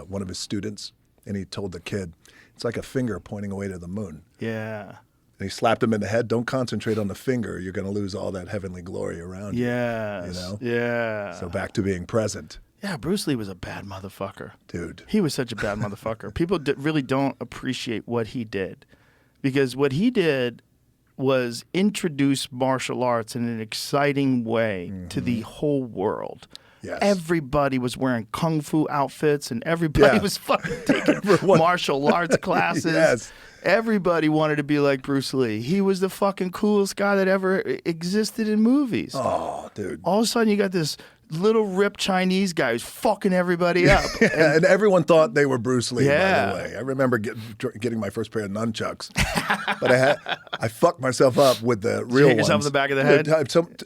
one of his students, and he told the kid, it's like a finger pointing away to the moon.
Yeah.
And he slapped him in the head. Don't concentrate on the finger. You're going to lose all that heavenly glory around you.
Yes.
You know?
Yeah.
So back to being present.
Yeah, Bruce Lee was a bad motherfucker.
Dude.
He was such a bad motherfucker. People really don't appreciate what he did, because what he did was introduce martial arts in an exciting way to the whole world.
Yes.
Everybody was wearing kung fu outfits, and everybody was fucking taking martial arts classes.
Yes.
Everybody wanted to be like Bruce Lee. He was the fucking coolest guy that ever existed in movies.
Oh, dude.
All of a sudden, you got this little ripped Chinese guy who's fucking everybody up.
And everyone thought they were Bruce Lee, by the way. I remember getting my first pair of nunchucks. But I fucked myself up with the real ones.
Hit yourself in the back of the head?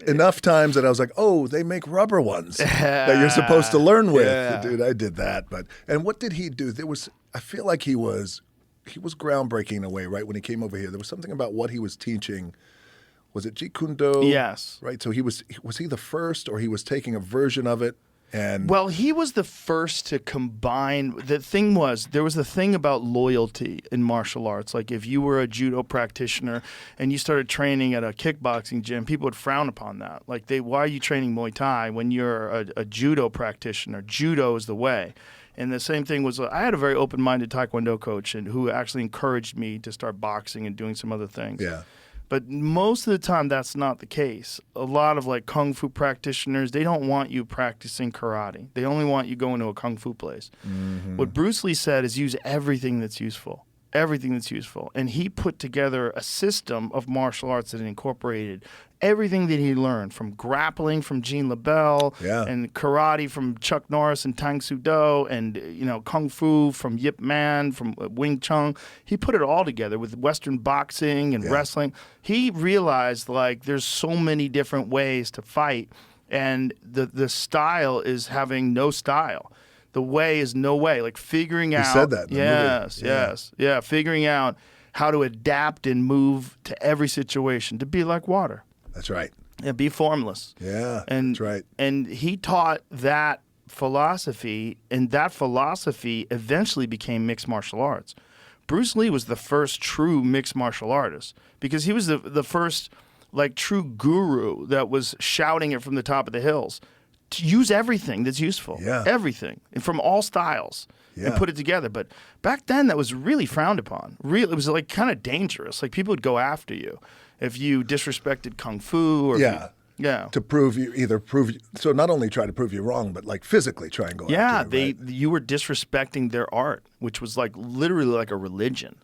Enough times that I was like, oh, they make rubber ones that you're supposed to learn with.
Yeah.
Dude, I did that. And what did he do? I feel like he was groundbreaking in a way, right? When he came over here, there was something about what he was teaching. Was it Jeet Kune Do?
Yes.
Right. So was he the first, or he was taking a version of it? And
well, he was the first to combine. There was the thing about loyalty in martial arts. Like, if you were a judo practitioner and you started training at a kickboxing gym, people would frown upon that. Like, why are you training Muay Thai when you're a judo practitioner? Judo is the way. And the same thing was, I had a very open-minded Taekwondo coach who actually encouraged me to start boxing and doing some other things.
Yeah.
But most of the time, that's not the case. A lot of like kung fu practitioners, they don't want you practicing karate. They only want you going to a kung fu place. What Bruce Lee said is use everything that's useful. everything that's useful. And he put together a system of martial arts that incorporated everything that he learned, from grappling from Gene LaBelle, and karate from Chuck Norris and Tang Soo Do, and kung fu from Yip Man, from Wing Chun. He put it all together with Western boxing and wrestling. He realized like there's so many different ways to fight, and the style is having no style. The way is no way. Like figuring out.
He said that in the movie.
Yeah. Figuring out how to adapt and move to every situation, to be like water.
That's right.
Yeah, be formless.
Yeah,
and,
that's right.
And he taught that philosophy, and that philosophy eventually became mixed martial arts. Bruce Lee was the first true mixed martial artist because he was the first like true guru that was shouting it from the top of the hills to use everything that's useful. Everything, and from all styles. And put it together. But back then, that was really frowned upon. It was like kind of dangerous. Like people would go after you if you disrespected kung fu. Or to
prove so not only try to prove you wrong, but like physically try and go after you.
You were disrespecting their art, which was like literally like a religion.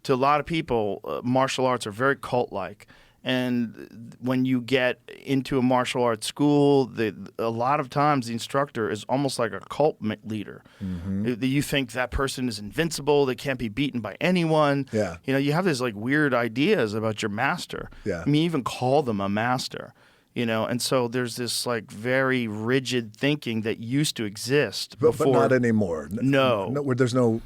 To a lot of people, martial arts are very cult-like. And when you get into a martial arts school, a lot of times the instructor is almost like a cult leader. You think that person is invincible; they can't be beaten by anyone. You have these like weird ideas about your master. I mean, you even call them a master. And so there's this like very rigid thinking that used to exist before,
but not anymore.
No,
where there's no.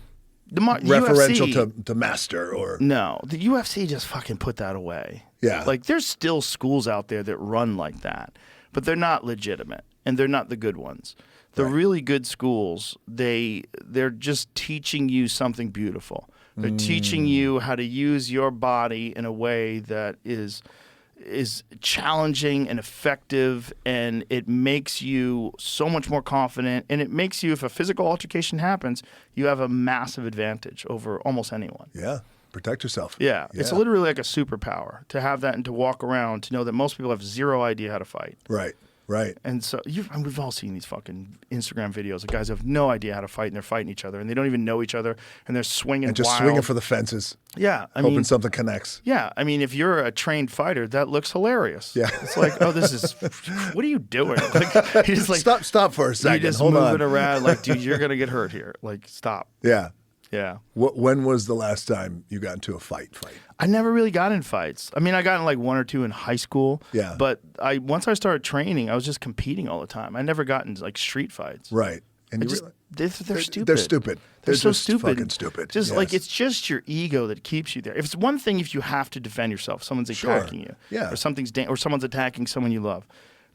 referential
UFC, to master or
no, the UFC just fucking put that away. Like there's still schools out there that run like that, but they're not legitimate and they're not the good ones. The really good schools, they're just teaching you something beautiful. They're teaching you how to use your body in a way that is challenging and effective, and it makes you so much more confident, and it makes you, if a physical altercation happens, you have a massive advantage over almost anyone.
Protect yourself.
It's literally like a superpower to have that and to walk around, to know that most people have zero idea how to fight.
Right.
And so we've all seen these fucking Instagram videos of guys who have no idea how to fight, and they're fighting each other, and they don't even know each other, and they're swinging
and just
wild.
swinging for the fences. Hoping something connects.
I mean, if you're a trained fighter, that looks hilarious. It's like, oh, this is what are you doing? Like, you just like
stop for a second.
You just
Hold
moving
on.
around like, dude, you're gonna get hurt here. Like, stop. Yeah.
When was the last time you got into a fight?
I never really got in fights. I mean, I got in like one or two in high school. But once I started training, I was just competing all the time. I never got into like street fights.
Right. And
they're stupid.
They're stupid.
They're so
just
stupid.
Fucking stupid.
Just like it's just your ego that keeps you there. If it's one thing, if you have to defend yourself, someone's attacking you, or or someone's attacking someone you love,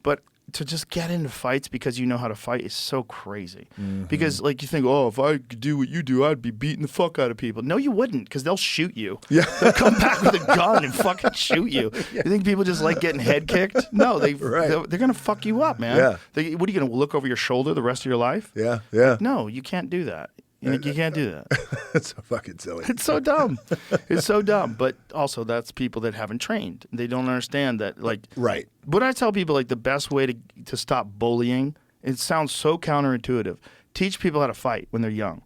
but to just get into fights because you know how to fight is so crazy. Because like you think, oh, if I could do what you do, I'd be beating the fuck out of people. No, you wouldn't, because they'll shoot you. They'll come back with a gun and fucking shoot you. You think people just like getting head kicked? No, they're gonna fuck you up, man. What are you gonna look over your shoulder the rest of your life? No, you can't do that. You can't do that.
It's so fucking silly.
It's so dumb. It's so dumb. But also, that's people that haven't trained. They don't understand that. Like, What I tell people, like, the best way to stop bullying, it sounds so counterintuitive. Teach people how to fight when they're young.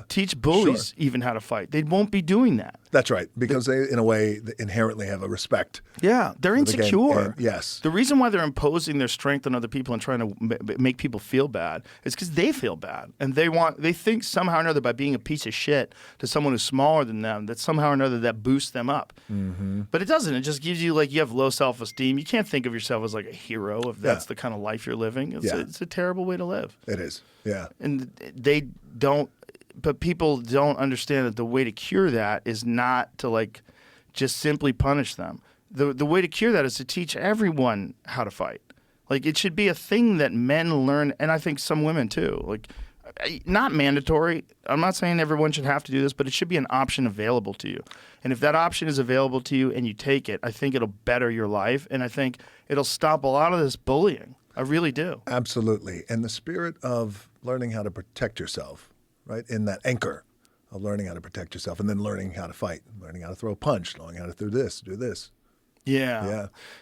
Teach bullies even how to fight. They won't be doing that.
That's right, because they, in a way, inherently have a respect.
They're insecure.
Yes.
The reason why they're imposing their strength on other people and trying to make people feel bad is because they feel bad, and they think somehow or another by being a piece of shit to someone who's smaller than them that somehow or another that boosts them up. But it doesn't. It just gives you like you have low self-esteem. You can't think of yourself as like a hero if that's the kind of life you're living. It's a terrible way to live.
It is.
And they don't. But people don't understand that the way to cure that is not to like just simply punish them. The way to cure that is to teach everyone how to fight. Like it should be a thing that men learn, and I think some women too. Like not mandatory. I'm not saying everyone should have to do this, but it should be an option available to you. And if that option is available to you and you take it, I think it'll better your life, and I think it'll stop a lot of this bullying. I really do.
Absolutely. And the spirit of learning how to protect yourself. Right, in that anchor of learning how to protect yourself, and then learning how to fight, learning how to throw a punch, learning how to do this.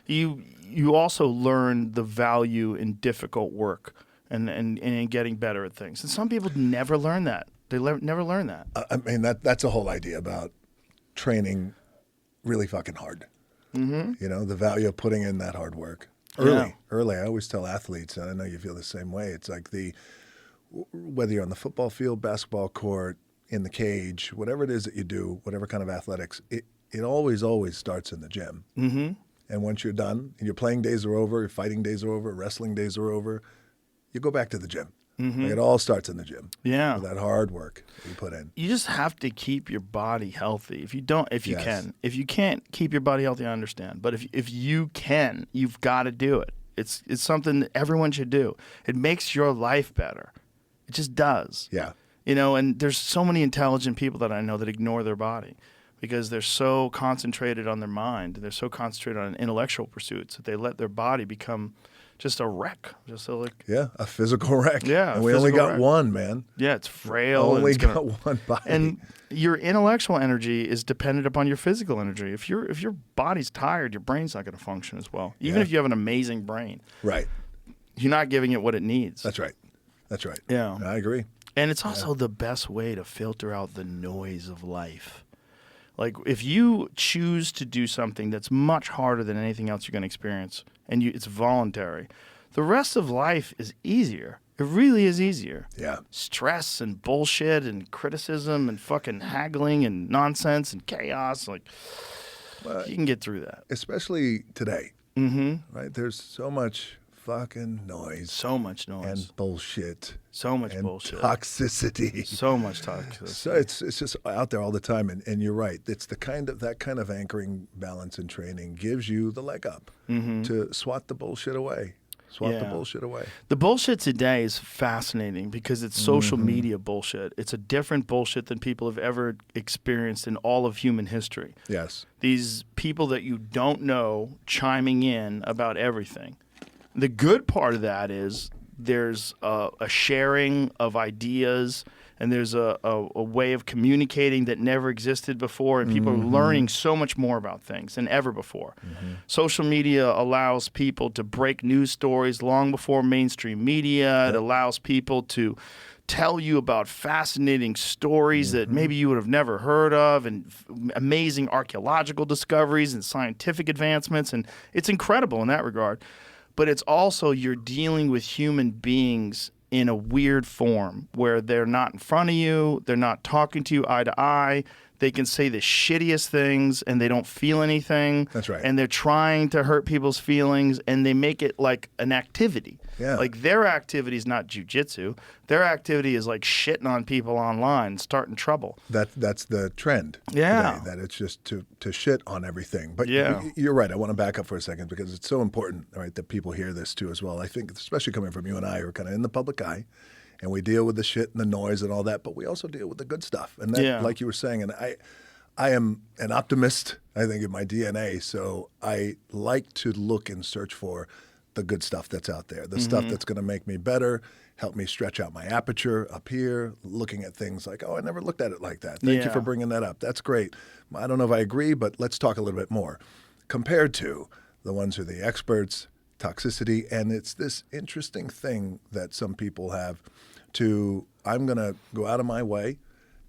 You also learn the value in difficult work and in getting better at things. And some people never learn that. They never learn that.
I mean, that's a whole idea about training really fucking hard. Mm-hmm. You know, the value of putting in that hard work early. I always tell athletes, and I know you feel the same way. It's like whether you're on the football field, basketball court, in the cage, whatever it is that you do, whatever kind of athletics, it always starts in the gym. Mm-hmm. And once you're done, and your playing days are over, your fighting days are over, wrestling days are over, you go back to the gym. Mm-hmm. Like it all starts in the gym.
Yeah.
With that hard work that you put in.
You just have to keep your body healthy. If you
Yes.
can. If you can't keep your body healthy, I understand. But if you can, you've got to do it. It's something that everyone should do. It makes your life better. It just does.
Yeah.
You know, and there's so many intelligent people that I know that ignore their body because they're so concentrated on their mind. They're so concentrated on intellectual pursuits that they let their body become just a wreck.
A physical wreck.
Yeah,
and we only got
wreck.
one, man.
Yeah, it's frail.
Only
and it's
got one body.
And your intellectual energy is dependent upon your physical energy. If your body's tired, your brain's not going to function as well. Even if you have an amazing brain.
Right.
You're not giving it what it needs.
That's right.
Yeah.
I agree.
And it's also the best way to filter out the noise of life. Like if you choose to do something that's much harder than anything else you're going to experience, and it's voluntary, the rest of life is easier. It really is easier.
Yeah.
Stress and bullshit and criticism and fucking haggling and nonsense and chaos, like you can get through that.
Especially today. Mm-hmm. Right? There's so much fucking noise.
So much noise.
And bullshit.
So much
and
bullshit.
Toxicity.
So much toxicity.
So it's just out there all the time, and you're right. It's that kind of anchoring balance and training gives you the leg up to swat the bullshit away. The bullshit away.
The bullshit today is fascinating because it's social media bullshit. It's a different bullshit than people have ever experienced in all of human history.
Yes.
These people that you don't know chiming in about everything. The good part of that is there's a sharing of ideas, and there's a way of communicating that never existed before, and people are learning so much more about things than ever before. Social media allows people to break news stories long before mainstream media. It allows people to tell you about fascinating stories that maybe you would have never heard of, and amazing archaeological discoveries and scientific advancements, and it's incredible in that regard. But it's also you're dealing with human beings in a weird form where they're not in front of you, they're not talking to you eye to eye, they can say the shittiest things and they don't feel anything.
That's right.
And they're trying to hurt people's feelings, and they make it like an activity.
Yeah.
Like their activity is not jujitsu. Their activity is like shitting on people online, starting trouble.
That's the trend.
Yeah.
Today, that it's just to shit on everything. But
Yeah.
you're right. I want to back up for a second because it's so important, right, that people hear this too as well. I think especially coming from you and I, who are kind of in the public eye, and we deal with the shit and the noise and all that, but we also deal with the good stuff. And that, like you were saying, and I am an optimist, I think, in my DNA. So I like to look and search for the good stuff that's out there, the stuff that's going to make me better, help me stretch out my aperture up here, looking at things like, oh, I never looked at it like that. Thank you for bringing that up. That's great. I don't know if I agree, but let's talk a little bit more. Compared to the ones who are the experts, toxicity, and it's this interesting thing that some people have to, I'm going to go out of my way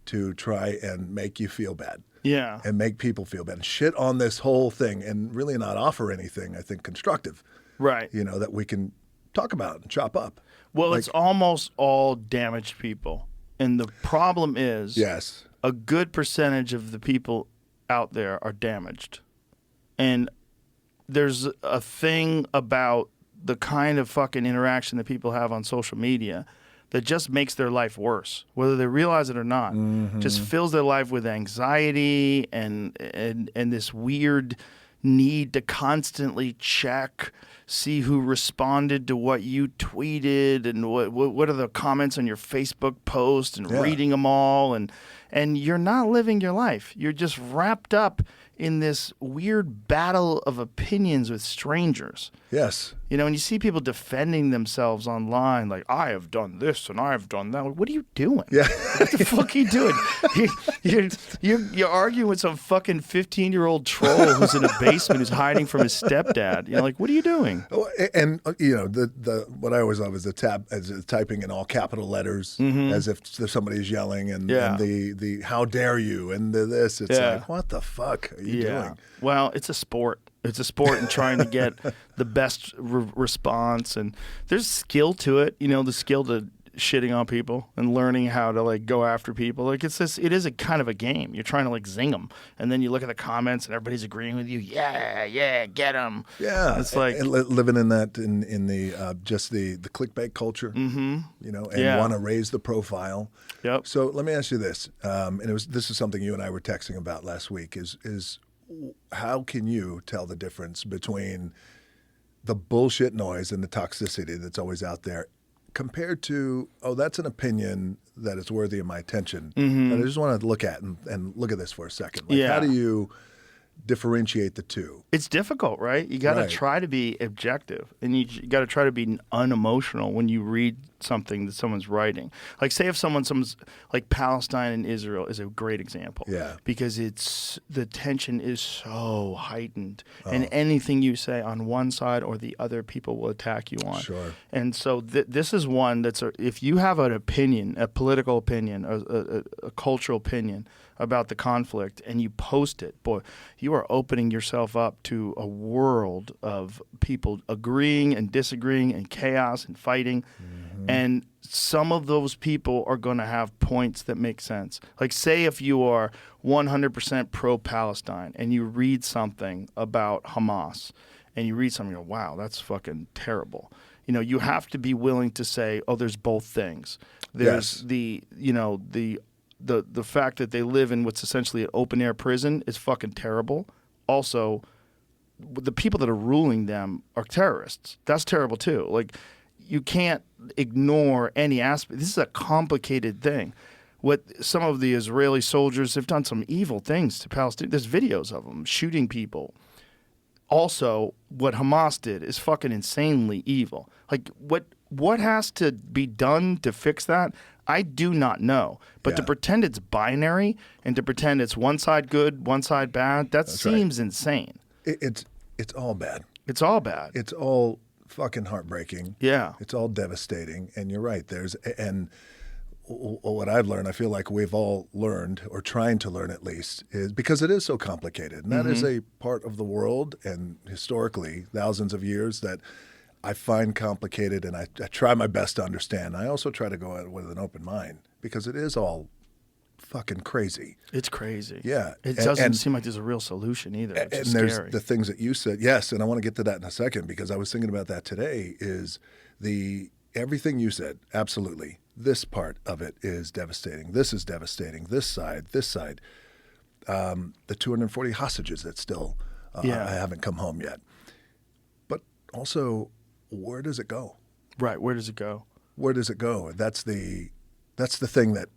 to try and make you feel bad.
Yeah.
And make people feel bad. And shit on this whole thing and really not offer anything, I think, constructive.
Right.
You know, that we can talk about and chop up.
Well, it's almost all damaged people. And the problem is
Yes.
a good percentage of the people out there are damaged. And there's a thing about the kind of fucking interaction that people have on social media that just makes their life worse, whether they realize it or not. Just fills their life with anxiety and this weird need to constantly check, see who responded to what you tweeted, and what are the comments on your Facebook post, and reading them all, and you're not living your life. You're just wrapped up in this weird battle of opinions with strangers.
Yes.
You know, when you see people defending themselves online, like, I have done this and I have done that. What are you doing?
Yeah.
What the fuck are you doing? You're arguing with some fucking 15-year-old troll who's in a basement who's hiding from his stepdad. You're like, what are you doing? thing.
And the what I always love is the typing in all capital letters as if somebody is yelling, and the how dare you and the this. It's like, what the fuck are you doing?
Well, it's a sport. It's a sport in trying to get the best response, and there's skill to it. The skill to shitting on people and learning how to like go after people. Like it is a kind of a game. You're trying to like zing them, and then you look at the comments and everybody's agreeing with you. Yeah, get them.
Yeah,
it's like
living in that in the just the clickbait culture. And want to raise the profile.
Yep.
So let me ask you this, and this is something you and I were texting about last week. Is how can you tell the difference between the bullshit noise and the toxicity that's always out there, compared to, that's an opinion that is worthy of my attention. But I just want to look at and look at this for a second. Like, how do you differentiate the two?
It's difficult, right? You got to try to be objective, and you got to try to be unemotional when you read something that someone's writing. Like, say if someone's like Palestine and Israel is a great example. Yeah. Because the tension is so heightened, and anything you say on one side or the other, people will attack you on. Sure. And so this is one that's if you have an opinion, a political opinion, a cultural opinion about the conflict, and you post it, boy, you are opening yourself up to a world of people agreeing and disagreeing and chaos and fighting. And some of those people are going to have points that make sense. Like, say if you are 100% pro-Palestine and you read something about Hamas and you read something and go, wow, that's fucking terrible. You have to be willing to say, there's both things. There's the fact that they live in what's essentially an open-air prison is fucking terrible. Also, the people that are ruling them are terrorists. That's terrible too. Like, you can't ignore any aspect. This is a complicated thing. What some of the Israeli soldiers have done, some evil things to Palestine. There's videos of them shooting people. Also, what Hamas did is fucking insanely evil. Like, what has to be done to fix that? I do not know. But to pretend it's binary and to pretend it's one side good, one side bad, that seems insane.
It's all bad.
It's all bad.
It's all fucking heartbreaking.
Yeah.
It's all devastating. And you're right. And what I've learned, I feel like we've all learned, or trying to learn at least, is because it is so complicated. And that is a part of the world, and historically, thousands of years, that I find complicated, and I try my best to understand. I also try to go at it with an open mind, because it is all fucking crazy.
It's crazy.
Yeah.
It doesn't seem like there's a real solution either. It's
there's
scary.
The things that you said. Yes, and I want to get to that in a second, because I was thinking about that today, is everything you said, absolutely. This part of it is devastating. This is devastating. This side. The 240 hostages that still haven't come home yet. But also, where does it go?
Right. Where does it go?
Where does it go? That's the thing that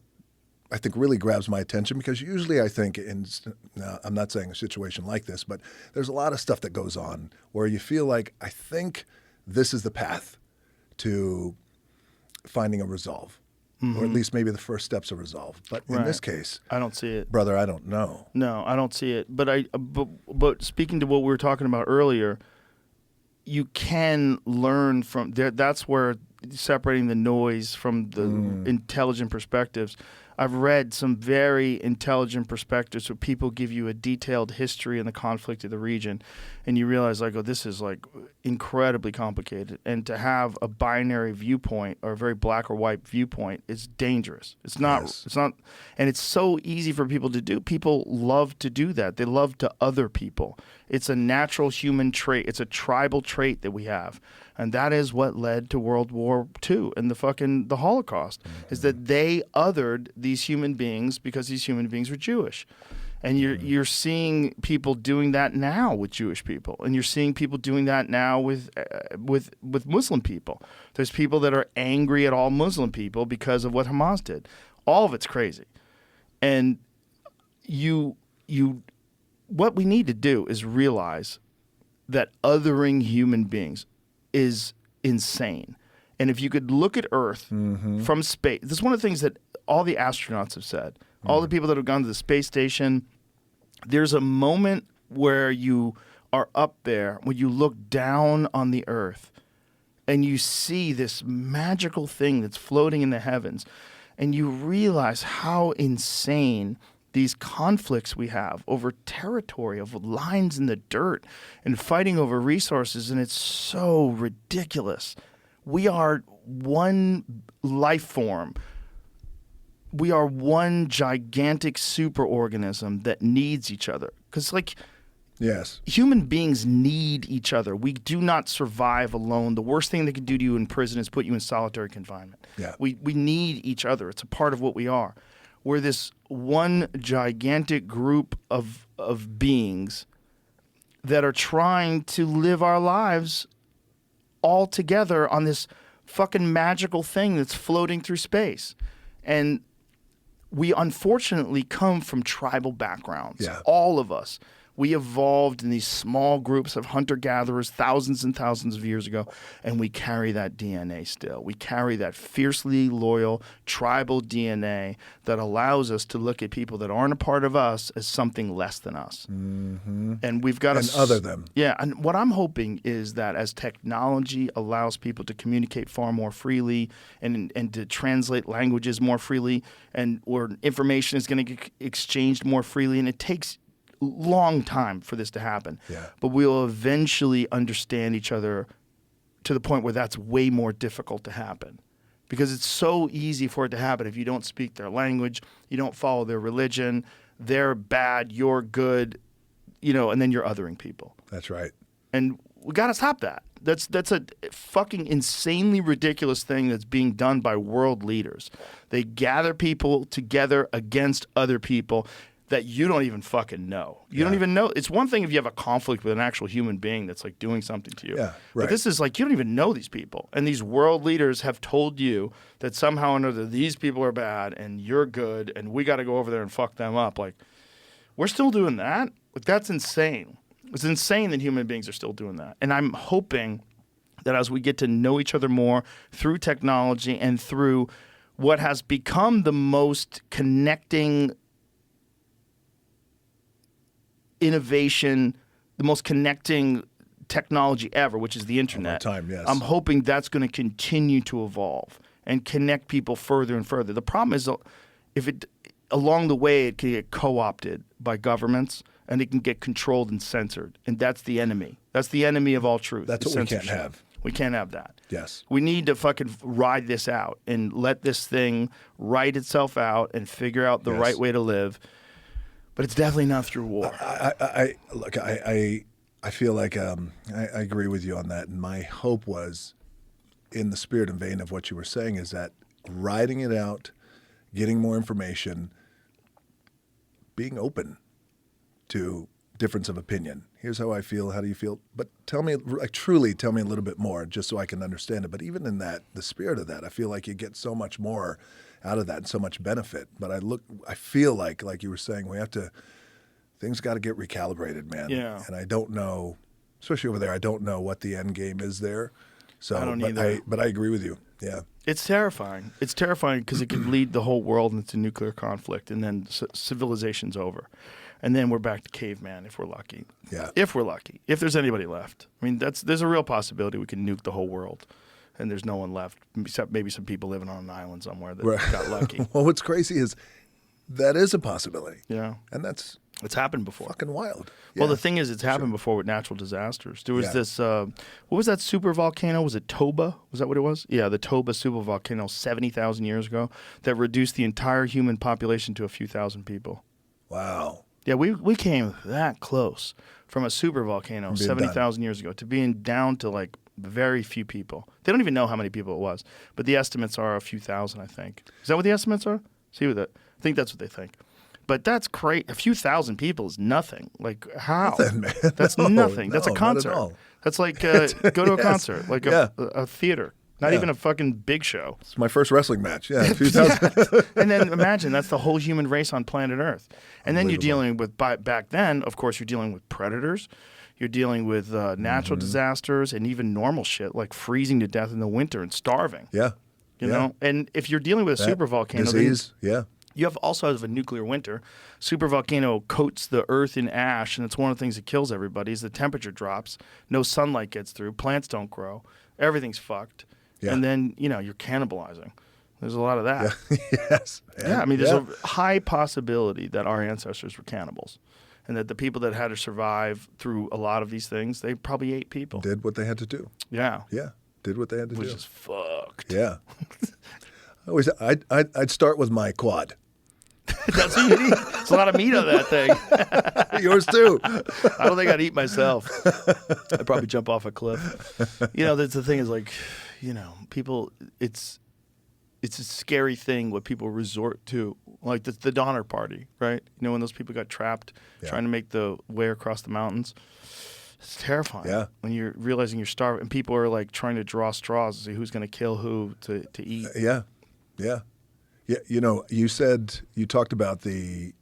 I think really grabs my attention, because usually I think I'm not saying a situation like this, but there's a lot of stuff that goes on where you feel like, I think this is the path to finding a resolve, or at least maybe the first steps of resolve. But in this case,
I don't see it,
brother. I don't know.
No, I don't see it. But speaking to what we were talking about earlier, you can learn from there. That's where separating the noise from the intelligent perspectives. I've read some very intelligent perspectives where people give you a detailed history in the conflict of the region, and you realize, like, this is like incredibly complicated. And to have a binary viewpoint or a very black or white viewpoint is dangerous. It's not. Yes. It's not, and it's so easy for people to do. People love to do that. They love to other people. It's a natural human trait. It's a tribal trait that we have. And that is what led to World War II and the Holocaust, is that they othered these human beings because these human beings were Jewish. And you're seeing people doing that now with Jewish people, and you're seeing people doing that now with Muslim people. There's people that are angry at all Muslim people because of what Hamas did. All of it's crazy. And what we need to do is realize that othering human beings is insane. And if you could look at Earth from space, this is one of the things that all the astronauts have said, all the people that have gone to the space station, there's a moment where you are up there, when you look down on the earth and you see this magical thing that's floating in the heavens, and you realize how insane these conflicts we have over territory, of lines in the dirt, and fighting over resources, and it's so ridiculous. We are one life form. We are one gigantic superorganism that needs each other. Because, like,
Yes.
human beings need each other. We do not survive alone. The worst thing they can do to you in prison is put you in solitary confinement.
Yeah.
We need each other. It's a part of what we are. We're this one gigantic group of beings that are trying to live our lives all together on this fucking magical thing that's floating through space. And we unfortunately come from tribal backgrounds.
Yeah.
All of us. We evolved in these small groups of hunter-gatherers thousands and thousands of years ago, and we carry that DNA still. We carry that fiercely loyal tribal DNA that allows us to look at people that aren't a part of us as something less than us. Mm-hmm. And we've got to...
other them.
Yeah, and what I'm hoping is that as technology allows people to communicate far more freely and to translate languages more freely, and where information is going to get exchanged more freely, and it takes long time for this to happen.
Yeah.
But we'll eventually understand each other to the point where that's way more difficult to happen. Because it's so easy for it to happen if you don't speak their language, you don't follow their religion, they're bad, you're good, and then you're othering people.
That's right.
And we got to stop that. That's a fucking insanely ridiculous thing that's being done by world leaders. They gather people together against other people that you don't even fucking know. You don't even know. It's one thing if you have a conflict with an actual human being that's like doing something to you.
Yeah, right.
But this is like you don't even know these people. And these world leaders have told you that somehow or another these people are bad and you're good and we got to go over there and fuck them up. Like, we're still doing that? Like, that's insane. It's insane that human beings are still doing that. And I'm hoping that as we get to know each other more through technology and through what has become the most connecting innovation, the most connecting technology ever, which is the internet.
Time, yes.
I'm hoping that's going to continue to evolve and connect people further and further. The problem is if it along the way it can get co-opted by governments and it can get controlled and censored, and that's the enemy. That's the enemy of all truth.
That's what we can't have.
We can't have that.
Yes.
We need to fucking ride this out and let this thing write itself out and figure out the right way to live. But it's definitely not through war.
I feel like I agree with you on that. And my hope was, in the spirit and vein of what you were saying, is that riding it out, getting more information, being open to difference of opinion. Here's how I feel. How do you feel? But truly tell me a little bit more, just so I can understand it. But even in that, the spirit of that, I feel like you get so much more out of that and so much benefit. But I feel like you were saying, things got to get recalibrated, man.
Yeah.
And I don't know, especially over there, I don't know what the end game is there. So
I don't either.
But I agree with you. Yeah.
It's terrifying. It's terrifying because it could lead the whole world into nuclear conflict, and then civilization's over. And then we're back to caveman if we're lucky.
Yeah.
If we're lucky. If there's anybody left. I mean, there's a real possibility we can nuke the whole world and there's no one left except maybe some people living on an island somewhere that got lucky.
Well, what's crazy is that is a possibility.
Yeah.
And it's
happened before.
Fucking wild.
Well,
Yeah.
the thing is, it's happened before with natural disasters. There was
Yeah.
this, what was that super volcano? Was it Toba? Was that what it was? Yeah, the Toba super volcano 70,000 years ago that reduced the entire human population to a few thousand people.
Wow.
Yeah, we came that close from a super volcano
Being
70,000 years ago to being down to like very few people. They don't even know how many people it was, but the estimates are a few thousand, I think. Is that what the estimates are? I think that's what they think. But that's great. A few thousand people is nothing. Like, how?
Nothing, man.
That's
No,
nothing. That's a
no, not
concert.
at all.
That's like go to a
Yes.
concert, like a theater. Not even a fucking big show.
It's my first wrestling match. Yeah, a few thousand.
And then imagine that's the whole human race on planet Earth. And then you're dealing with, back then, of course, you're dealing with predators. You're dealing with natural disasters and even normal shit like freezing to death in the winter and starving.
Yeah.
You know? And if you're dealing with a super volcano,
disease. Yeah.
You also have a nuclear winter. Supervolcano coats the earth in ash, and it's one of the things that kills everybody is the temperature drops. No sunlight gets through. Plants don't grow. Everything's fucked.
Yeah.
And then, you're cannibalizing. There's a lot of that.
Yeah. Yes.
Yeah, I mean, there's a high possibility that our ancestors were cannibals. And that the people that had to survive through a lot of these things, they probably ate people.
Did what they had to do.
Yeah.
Yeah. Did what they had to do.
Which is fucked.
Yeah. I'd start with my quad.
That's what you need. There's a lot of meat on that thing.
Yours too.
I don't think I'd eat myself. I'd probably jump off a cliff. That's the thing is like, people, it's a scary thing what people resort to. Like the Donner Party, right? When those people got trapped trying to make the way across the mountains. It's terrifying. Yeah. When you're realizing you're starving and people are like trying to draw straws to see who's going to kill who to eat.
Yeah. Yeah. Yeah. You talked about the,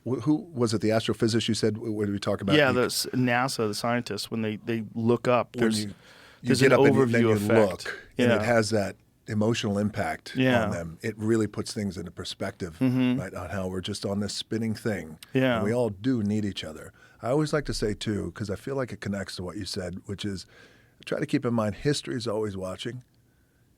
who was it? The astrophysicist you said, what did we talk about?
Yeah. The NASA, the scientists, when they look up, there's
you
an
get up
overview
and you
effect.
Look, and it has that emotional impact on them. It really puts things into perspective, right? On how we're just on this spinning thing.
Yeah.
And we all do need each other. I always like to say too, because I feel like it connects to what you said, which is try to keep in mind history is always watching.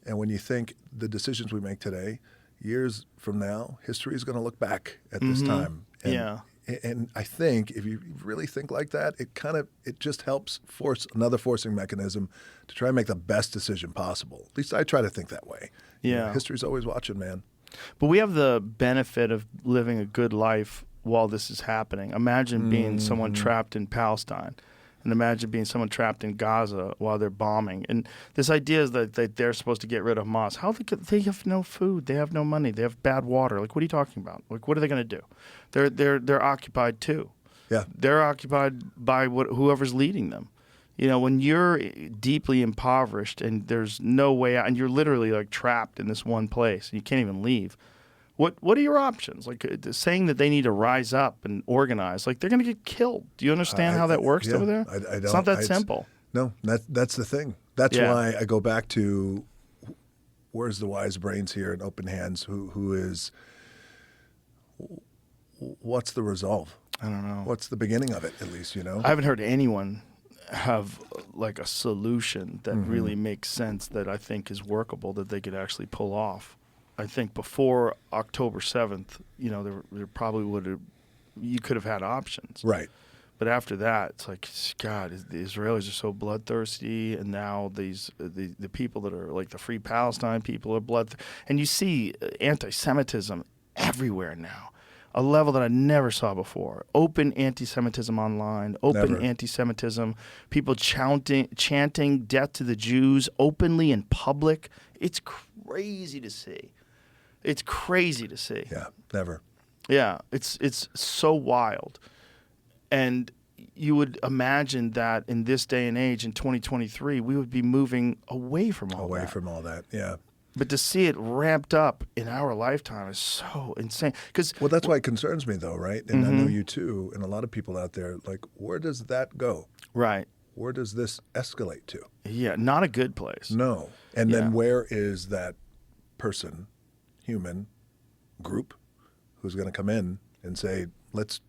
And when you think the decisions we make today, years from now, history is going to look back at this time. And, and I think if you really think like that, it just helps force another forcing mechanism to try and make the best decision possible. At least I try to think that way.
Yeah.
History's always watching, man.
But we have the benefit of living a good life while this is happening. Imagine being someone trapped in Palestine. And imagine being someone trapped in Gaza while they're bombing. And this idea is that they're supposed to get rid of Hamas. They have no food. They have no money. They have bad water. Like, what are you talking about? Like, what are they going to do? They're occupied too.
Yeah.
They're occupied by whoever's leading them. When you're deeply impoverished and there's no way out, and you're literally like trapped in this one place, and you can't even leave. What are your options? Like saying that they need to rise up and organize, like they're going to get killed. Do you understand how that works over there?
I don't.
It's not that simple.
No, that's the thing. That's why I go back to where's the wise brains here and open hands. What's the resolve?
I don't know.
What's the beginning of it? At least
I haven't heard anyone have like a solution that really makes sense that I think is workable that they could actually pull off. I think before October 7th, there probably you could have had options.
Right.
But after that, it's like, God, the Israelis are so bloodthirsty, and now the people that are like the Free Palestine people are bloodthirsty. And you see anti-Semitism everywhere now, a level that I never saw before. Open anti-Semitism online, open anti-Semitism, people chanting death to the Jews openly in public. It's crazy to see. It's crazy to see.
Yeah, never.
Yeah, it's so wild. And you would imagine that in this day and age, in 2023, we would be moving away from all that.
Away from all that, yeah.
But to see it ramped up in our lifetime is so insane.
Well, that's why it concerns me, though, right? And I know you too, and a lot of people out there, like, where does that go?
Right.
Where does this escalate to?
Yeah, not a good place.
No. And then where is that person, human, group, who's going to come in and say, let's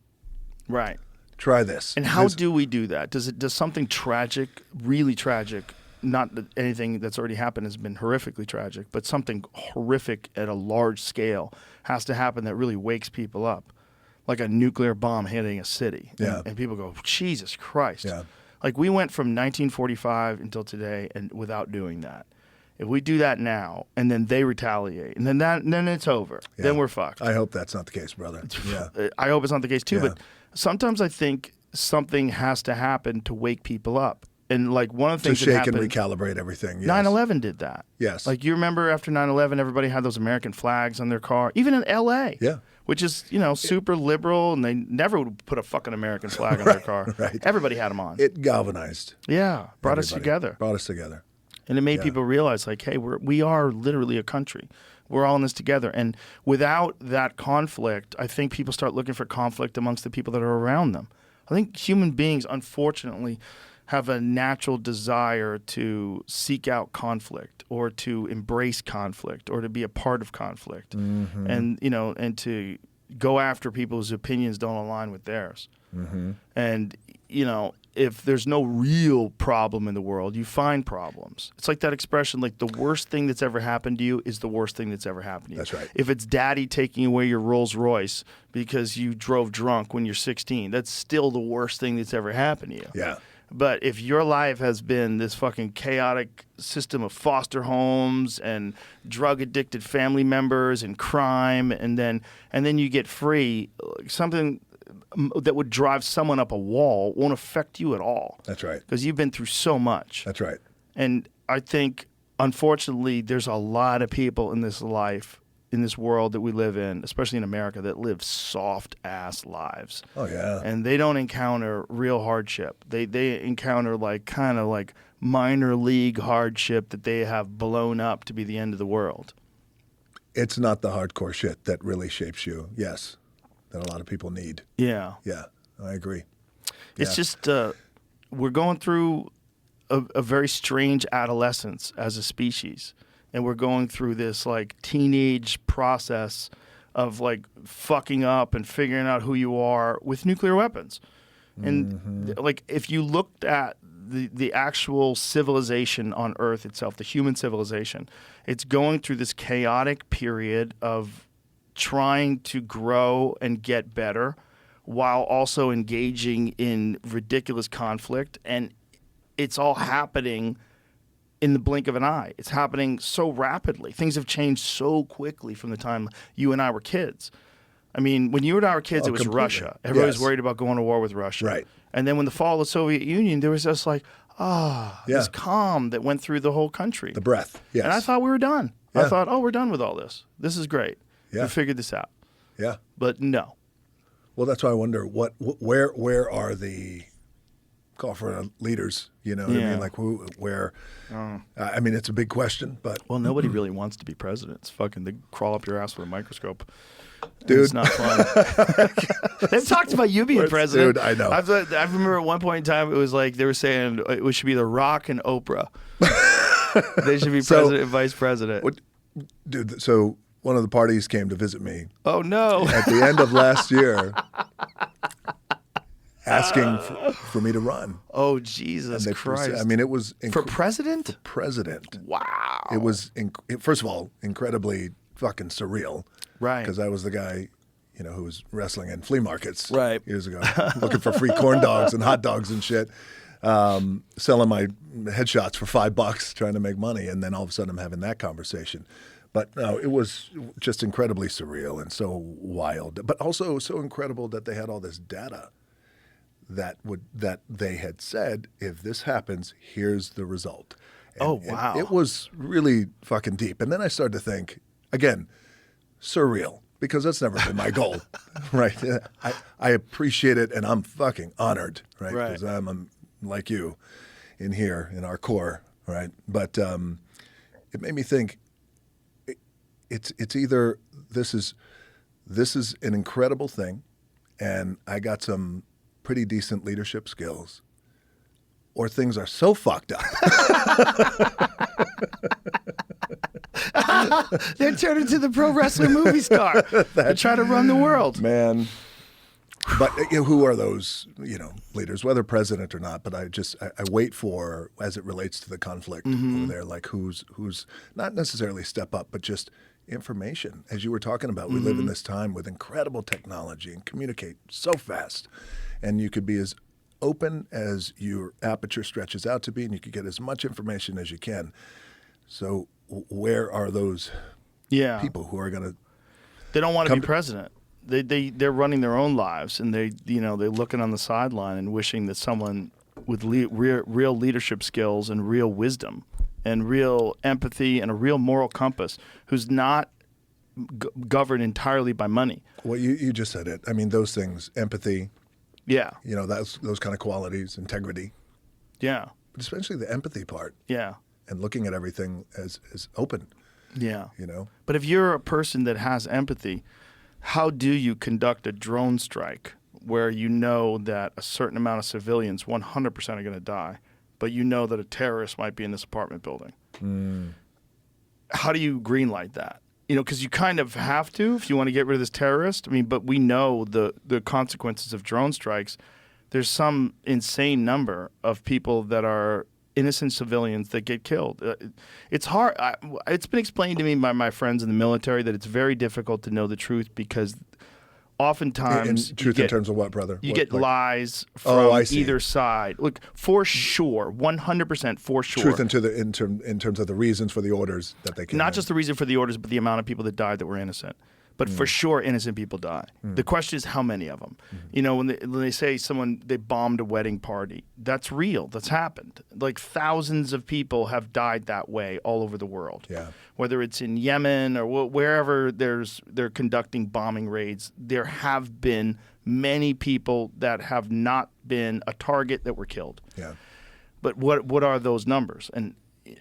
try this?
And how do we do that? Does something tragic, really tragic, not that anything that's already happened has been horrifically tragic, but something horrific at a large scale has to happen that really wakes people up, like a nuclear bomb hitting a city.
Yeah.
And people go, Jesus Christ.
Yeah.
Like we went from 1945 until today and without doing that. If we do that now and then they retaliate and then it's over.
Yeah.
Then we're fucked.
I hope that's not the case, brother. Yeah.
I hope it's not the case too,
Yeah.
but sometimes I think something has to happen to wake people up. And like one of the things
to
that
shake and
happened,
recalibrate everything. Yes.
9/11 did that.
Yes.
Like you remember after 9/11, everybody had those American flags on their car, even in L.A.
Yeah.
Which is, super liberal, and they never would put a fucking American flag on their car.
Right.
Everybody had them on.
It galvanized.
Yeah, brought us
everybody.
together.
Brought us together.
And it made people realize, like, hey, we are literally a country. We're all in this together. And without that conflict, I think people start looking for conflict amongst the people that are around them. I think human beings, unfortunately, have a natural desire to seek out conflict or to embrace conflict or to be a part of conflict, and and to go after people whose opinions don't align with theirs. And if there's no real problem in the world, you find problems. It's like that expression, like the worst thing that's ever happened to you is the worst thing that's ever happened to you.
That's right.
If it's daddy taking away your Rolls Royce because you drove drunk when you're 16, that's still the worst thing that's ever happened to you.
Yeah.
But if your life has been this fucking chaotic system of foster homes and drug-addicted family members and crime, and then you get free, something that would drive someone up a wall won't affect you at all.
That's right.
Because you've been through so much.
That's right.
And I think, unfortunately, there's a lot of people in this life, in this world that we live in, especially in America, that live soft-ass lives.
Oh, yeah.
And they don't encounter real hardship. They encounter kind of like minor league hardship that they have blown up to be the end of the world.
It's not the hardcore shit that really shapes you. Yes. That a lot of people need.
Yeah.
Yeah, I agree.
It's just we're going through a very strange adolescence as a species. And we're going through this like teenage process of like fucking up and figuring out who you are with nuclear weapons. And like if you looked at the actual civilization on Earth itself, the human civilization, it's going through this chaotic period of trying to grow and get better while also engaging in ridiculous conflict. And it's all happening in the blink of an eye. It's happening so rapidly. Things have changed so quickly from the time you and I were kids. I mean, when you and I were kids, it was
completely.
Russia. Everybody was
Yes.
worried about going to war with Russia.
Right.
And then when the fall of the Soviet Union, there was just like,
Yeah.
this calm that went through the whole country.
The breath. Yes.
And I thought we were done.
Yeah.
I thought, we're done with all this. This is great.
Yeah.
We figured this out.
Yeah.
But no.
Well, that's why I wonder where are the call for leaders? You know what I
Yeah.
mean? Like where? I mean, it's a big question, but
Well, nobody really wants to be president. It's fucking, they crawl up your ass with a microscope. And
Dude.
it's not fun. They've talked about you being president.
Dude, I know.
I remember at one point in time, it was like they were saying it should be The Rock and Oprah. They should be president and vice president.
dude. So one of the parties came to visit me
Oh, no.
at the end of last year, asking for me to run.
Oh, Jesus
They
Christ.
I mean, it was
for president?
president.
Wow.
It was first of all incredibly fucking surreal.
Right.
Because I was the guy, who was wrestling in flea markets
Right.
years ago, looking for free corn dogs and hot dogs and shit, selling my headshots for $5, trying to make money, and then all of a sudden I'm having that conversation. But no, it was just incredibly surreal and so wild, but also so incredible that they had all this data that they had said, if this happens, here's the result. And
wow.
it was really fucking deep. And then I started to think, again, surreal, because that's never been my goal, right? I appreciate it, and I'm fucking honored, right?
Right.
Because I'm like you in here, in our core, right? But it made me think, it's either this is an incredible thing, and I got some pretty decent leadership skills, or things are so fucked up.
They're turning into the pro wrestling movie star. They're trying to run the world.
Man. But who are those, leaders, whether president or not? But I wait for, as it relates to the conflict over there, like who's not necessarily step up, but just information. As you were talking about, we live in this time with incredible technology and communicate so fast. And you could be as open as your aperture stretches out to be, and you could get as much information as you can. So where are those people who are going to...
They don't want to be president. They're running their own lives, and they're looking on the sideline and wishing that someone with real leadership skills and real wisdom and real empathy and a real moral compass, who's not governed entirely by money.
Well, you just said it. I mean, those things, empathy,
Yeah.
those kind of qualities, integrity,
Yeah.
but especially the empathy part
Yeah.
and looking at everything as open,
Yeah. But if you're a person that has empathy, how do you conduct a drone strike where you know that a certain amount of civilians, 100%, are going to die, but you know that a terrorist might be in this apartment building. How do you greenlight that? Because you kind of have to if you want to get rid of this terrorist. I mean, but we know the consequences of drone strikes. There's some insane number of people that are innocent civilians that get killed. It's hard. It's been explained to me by my friends in the military that it's very difficult to know the truth because oftentimes
in terms of what, brother?
You get lies from either side. Look, for sure, 100% for sure.
Truth in terms of the reasons for the orders that they came.
Not just the reason for the orders, but the amount of people that died that were innocent. But for sure, innocent people die. The question is how many of them. When they say they bombed a wedding party, that's real. That's happened. Like thousands of people have died that way all over the world.
Yeah.
Whether it's in Yemen or wherever they're conducting bombing raids, there have been many people that have not been a target that were killed.
Yeah.
But what are those numbers? And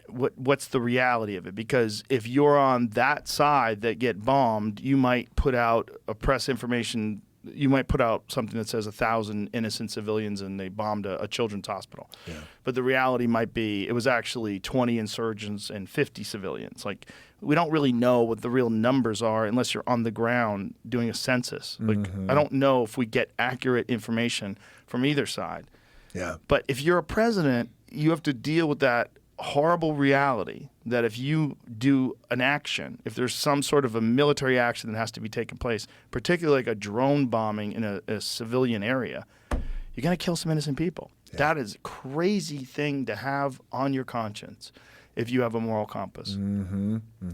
what's the reality of it? Because if you're on that side that get bombed, you might put out a press information. You might put out something that says 1,000 innocent civilians and they bombed a children's hospital.
Yeah.
But the reality might be it was actually 20 insurgents and 50 civilians. Like we don't really know what the real numbers are unless you're on the ground doing a census. Like I don't know if we get accurate information from either side.
Yeah.
But if you're a president, you have to deal with that horrible reality that if you do an action, if there's some sort of a military action that has to be taken place, particularly like a drone bombing in a civilian area, you're going to kill some innocent people. Yeah. That is a crazy thing to have on your conscience if you have a moral compass.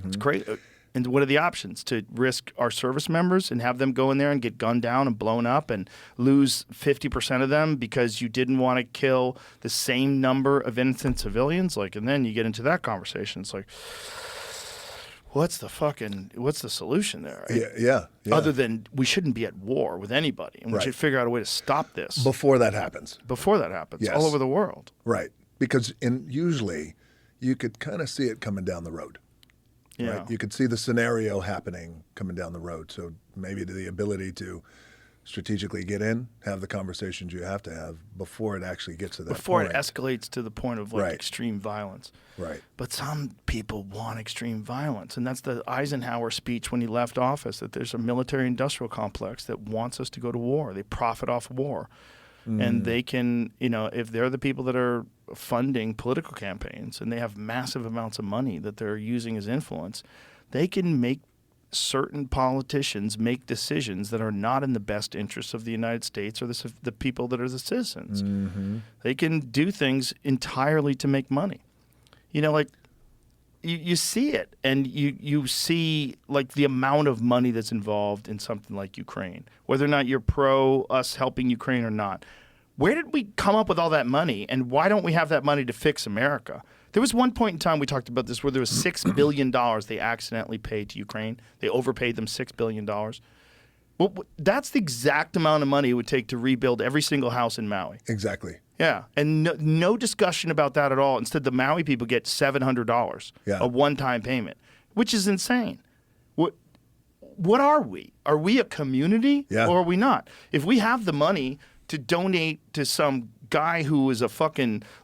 It's crazy. And what are the options? To risk our service members and have them go in there and get gunned down and blown up and lose 50% of them because you didn't want to kill the same number of innocent civilians? And then you get into that conversation. It's like, what's the solution there?
Yeah.
Other than we shouldn't be at war with anybody and we should figure out a way to stop this.
Before that happens.
Yes. All over the world.
Right. Because usually you could kind of see it coming down the road.
Yeah.
Right? You could see the scenario happening coming down the road. So maybe the ability to strategically get in, have the conversations you have to have before it actually gets to that point.
Before it escalates to the point of extreme violence.
Right.
But some people want extreme violence. And that's the Eisenhower speech when he left office, that there's a military-industrial complex that wants us to go to war. They profit off war. And they can, if they're the people that are funding political campaigns and they have massive amounts of money that they're using as influence, they can make certain politicians make decisions that are not in the best interests of the United States or the people that are the citizens. They can do things entirely to make money. You see it, and you see the amount of money that's involved in something like Ukraine, whether or not you're pro us helping Ukraine or not. Where did we come up with all that money, and why don't we have that money to fix America? There was one point in time we talked about this where there was $6 billion they accidentally paid to Ukraine. They overpaid them $6 billion. Well, that's the exact amount of money it would take to rebuild every single house in Maui.
Exactly.
Yeah, and no discussion about that at all. Instead, the Maui people get $700, a one-time payment, which is insane. What are we? Are we a community or are we not? If we have the money to donate to some guy who is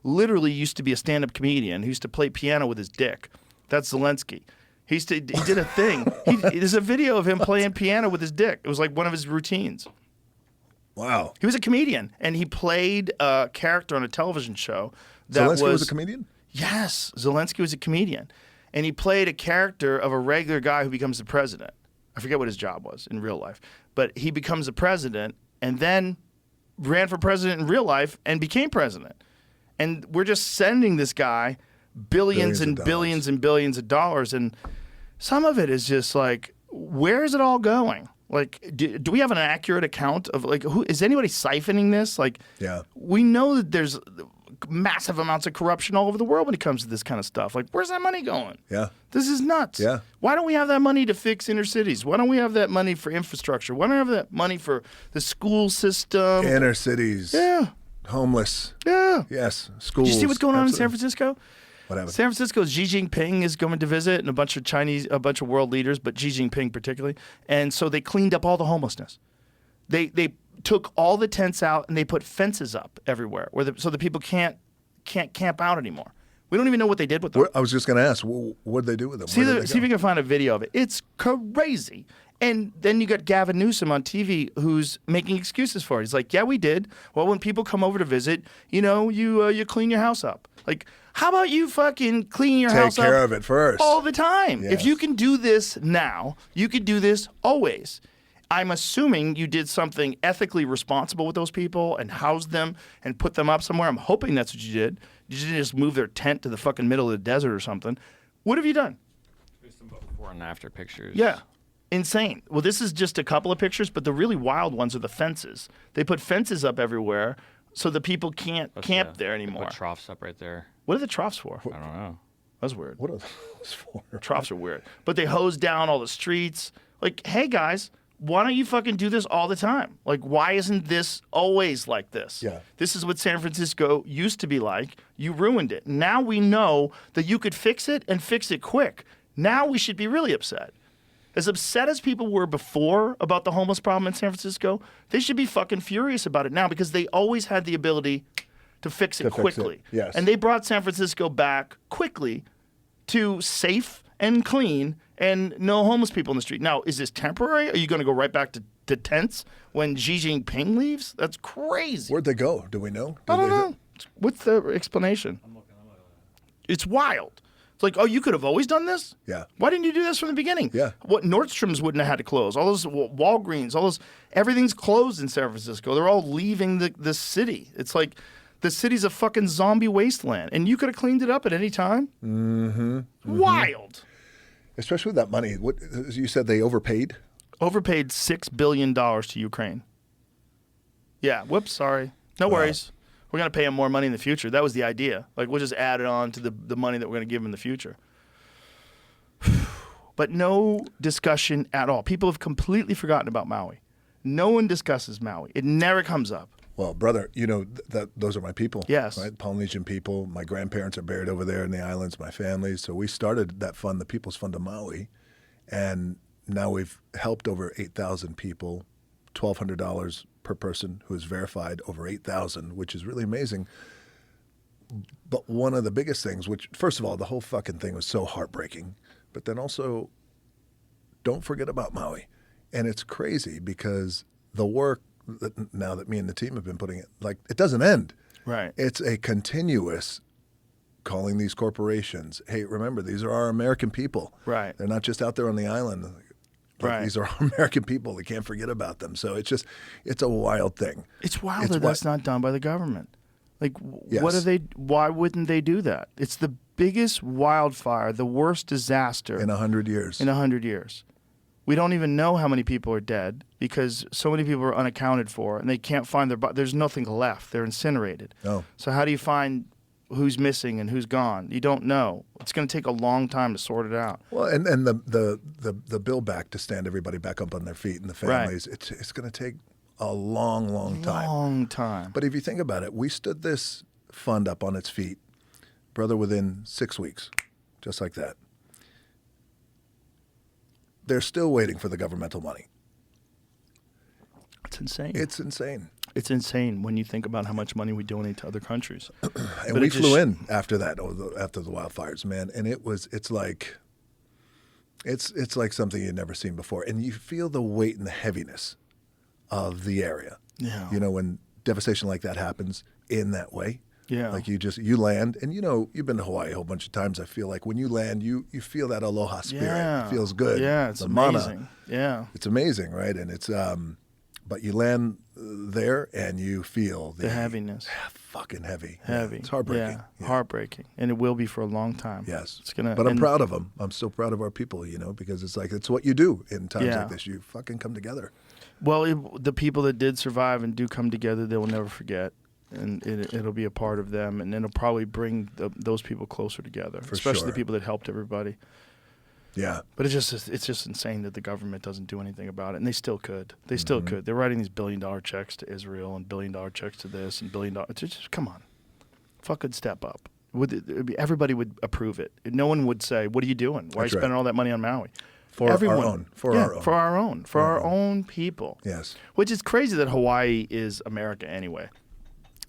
literally used to be a stand-up comedian who used to play piano with his dick, that's Zelensky. He did a thing. There's a video of him playing piano with his dick. It was like one of his routines.
Wow.
He was a comedian, and he played a character on a television show.
Zelensky was a comedian?
Yes. Zelensky was a comedian. And he played a character of a regular guy who becomes the president. I forget what his job was in real life. But he becomes the president and then ran for president in real life and became president. And we're just sending this guy billions and billions and billions of dollars. And some of it is just where is it all going? Do we have an accurate account of who is anybody siphoning this? We know that there's massive amounts of corruption all over the world when it comes to this kind of stuff. Where's that money going?
Yeah.
This is nuts.
Yeah.
Why don't we have that money to fix inner cities? Why don't we have that money for infrastructure? Why don't we have that money for the school system?
Inner cities.
Yeah.
Homeless.
Yeah.
Yes. Schools.
Did you see what's going on in San Francisco?
What happened?
San Francisco, Xi Jinping is going to visit, and a bunch of world leaders, but Xi Jinping particularly. And so they cleaned up all the homelessness. They took all the tents out and they put fences up everywhere so the people can't camp out anymore. We don't even know what they did with them.
I was just going to ask, what did they do with them?
See if you can find a video of it. It's crazy. And then you got Gavin Newsom on TV who's making excuses for it. He's like, yeah, we did. Well, when people come over to visit, you clean your house up. Like, how about you fucking clean your house up?
Take care of it first.
All the time.
Yes.
If you can do this now, you could do this always. I'm assuming you did something ethically responsible with those people and housed them and put them up somewhere. I'm hoping that's what you did. You didn't just move their tent to the fucking middle of the desert or something. What have you done?
There's some before and after pictures.
Yeah. Insane. Well, this is just a couple of pictures, but the really wild ones are the fences. They put fences up everywhere so the people can't camp there anymore.
They put troughs up right there.
What are the troughs for?
I don't know.
That's weird.
What are those for?
Troughs are weird. But they hose down all the streets. Like, hey, guys, why don't you fucking do this all the time? Like, why isn't this always like this?
Yeah.
This is what San Francisco used to be like. You ruined it. Now we know that you could fix it and fix it quick. Now we should be really upset. As upset as people were before about the homeless problem in San Francisco, they should be fucking furious about it now because they always had the ability to fix it quickly.
Yes.
And they brought San Francisco back quickly to safe and clean and no homeless people in the street. Now, is this temporary? Are you going to go right back to tents when Xi Jinping leaves? That's crazy.
Where'd they go? Do we know?
I don't know. What's the explanation? It's wild. It's like, oh, you could have always done this?
Yeah.
Why didn't you do this from the beginning?
Yeah.
What, Nordstrom's wouldn't have had to close. All those Walgreens, everything's closed in San Francisco. They're all leaving the city. It's like the city's a fucking zombie wasteland. And you could have cleaned it up at any time? Mm-hmm. Wild.
Especially with that money. What you said they overpaid?
Overpaid $6 billion to Ukraine. Yeah. Whoops. Sorry. No worries. We're going to pay them more money in the future. That was the idea. Like, we'll just add it on to the money that we're going to give them in the future. But no discussion at all. People have completely forgotten about Maui. No one discusses Maui. It never comes up.
Well, brother, you know that those are my people.
Yes.
Right? Polynesian people. My grandparents are buried over there in the islands, my family. So we started that fund, the People's Fund of Maui. And now we've helped over 8,000 people, $1,200 per person who is verified, over 8,000, which is really amazing. But one of the biggest things, which, first of all, the whole fucking thing was so heartbreaking. But then also, don't forget about Maui. And it's crazy because the work, now that me and the team have been putting it, like, it doesn't end.
Right.
It's a continuous calling these corporations, hey, remember, these are our American people.
Right.
They're not just out there on the island. Like,
right.
These are our American people. We can't forget about them. So it's a wild thing.
It's wild that that's not done by the government. Like,
Yes.
why wouldn't they do that? It's the biggest wildfire, the worst disaster.
In 100 years.
In 100 years. We don't even know how many people are dead because so many people are unaccounted for and they can't find their body. There's nothing left. They're incinerated.
Oh.
So how do you find who's missing and who's gone? You don't know. It's going to take a long time to sort it out.
Well, and the bill back to stand everybody back up on their feet and the families, it's going to take a long, long time.
Long time.
But if you think about it, we stood this fund up on its feet, brother, within 6 weeks, just like that. They're still waiting for the governmental money.
It's insane.
It's insane.
It's insane when you think about how much money we donate to other countries.
And we flew in after that, after the wildfires, man. And it's like something you'd never seen before. And you feel the weight and the heaviness of the area.
Yeah.
You know, when devastation like that happens in that way.
Yeah.
Like you land, and you know, you've been to Hawaii a whole bunch of times. I feel like when you land, you feel that aloha spirit.
Yeah.
It feels good.
Yeah, it's
the
amazing.
Mana,
Yeah.
it's amazing, right? And it's but you land there and you feel
The heaviness.
fucking heavy.
Heavy.
Yeah, it's heartbreaking.
Yeah. Heartbreaking. And it will be for a long time.
Yes.
It's gonna.
But I'm proud of them. I'm so proud of our people, you know, because it's like, it's what you do in times
Yeah.
like this. You fucking come together.
Well, the people that did survive and do come together, they will never forget. And it'll be a part of them, and it'll probably bring those people closer together, especially
sure.
the people that helped everybody.
Yeah.
But it's just insane that the government doesn't do anything about it, and they still could. They still could. They're writing these $1 billion checks to Israel and $1 billion checks to this and $1 billion. Just come on, fucking step up. Everybody would approve it. No one would say, "What are you doing? Why are you
That's right.
spending all that money on Maui?"
For
everyone.
our own. For
Yeah,
our own.
For our own. For our own people.
Yes.
Which is crazy that Hawaii is America anyway.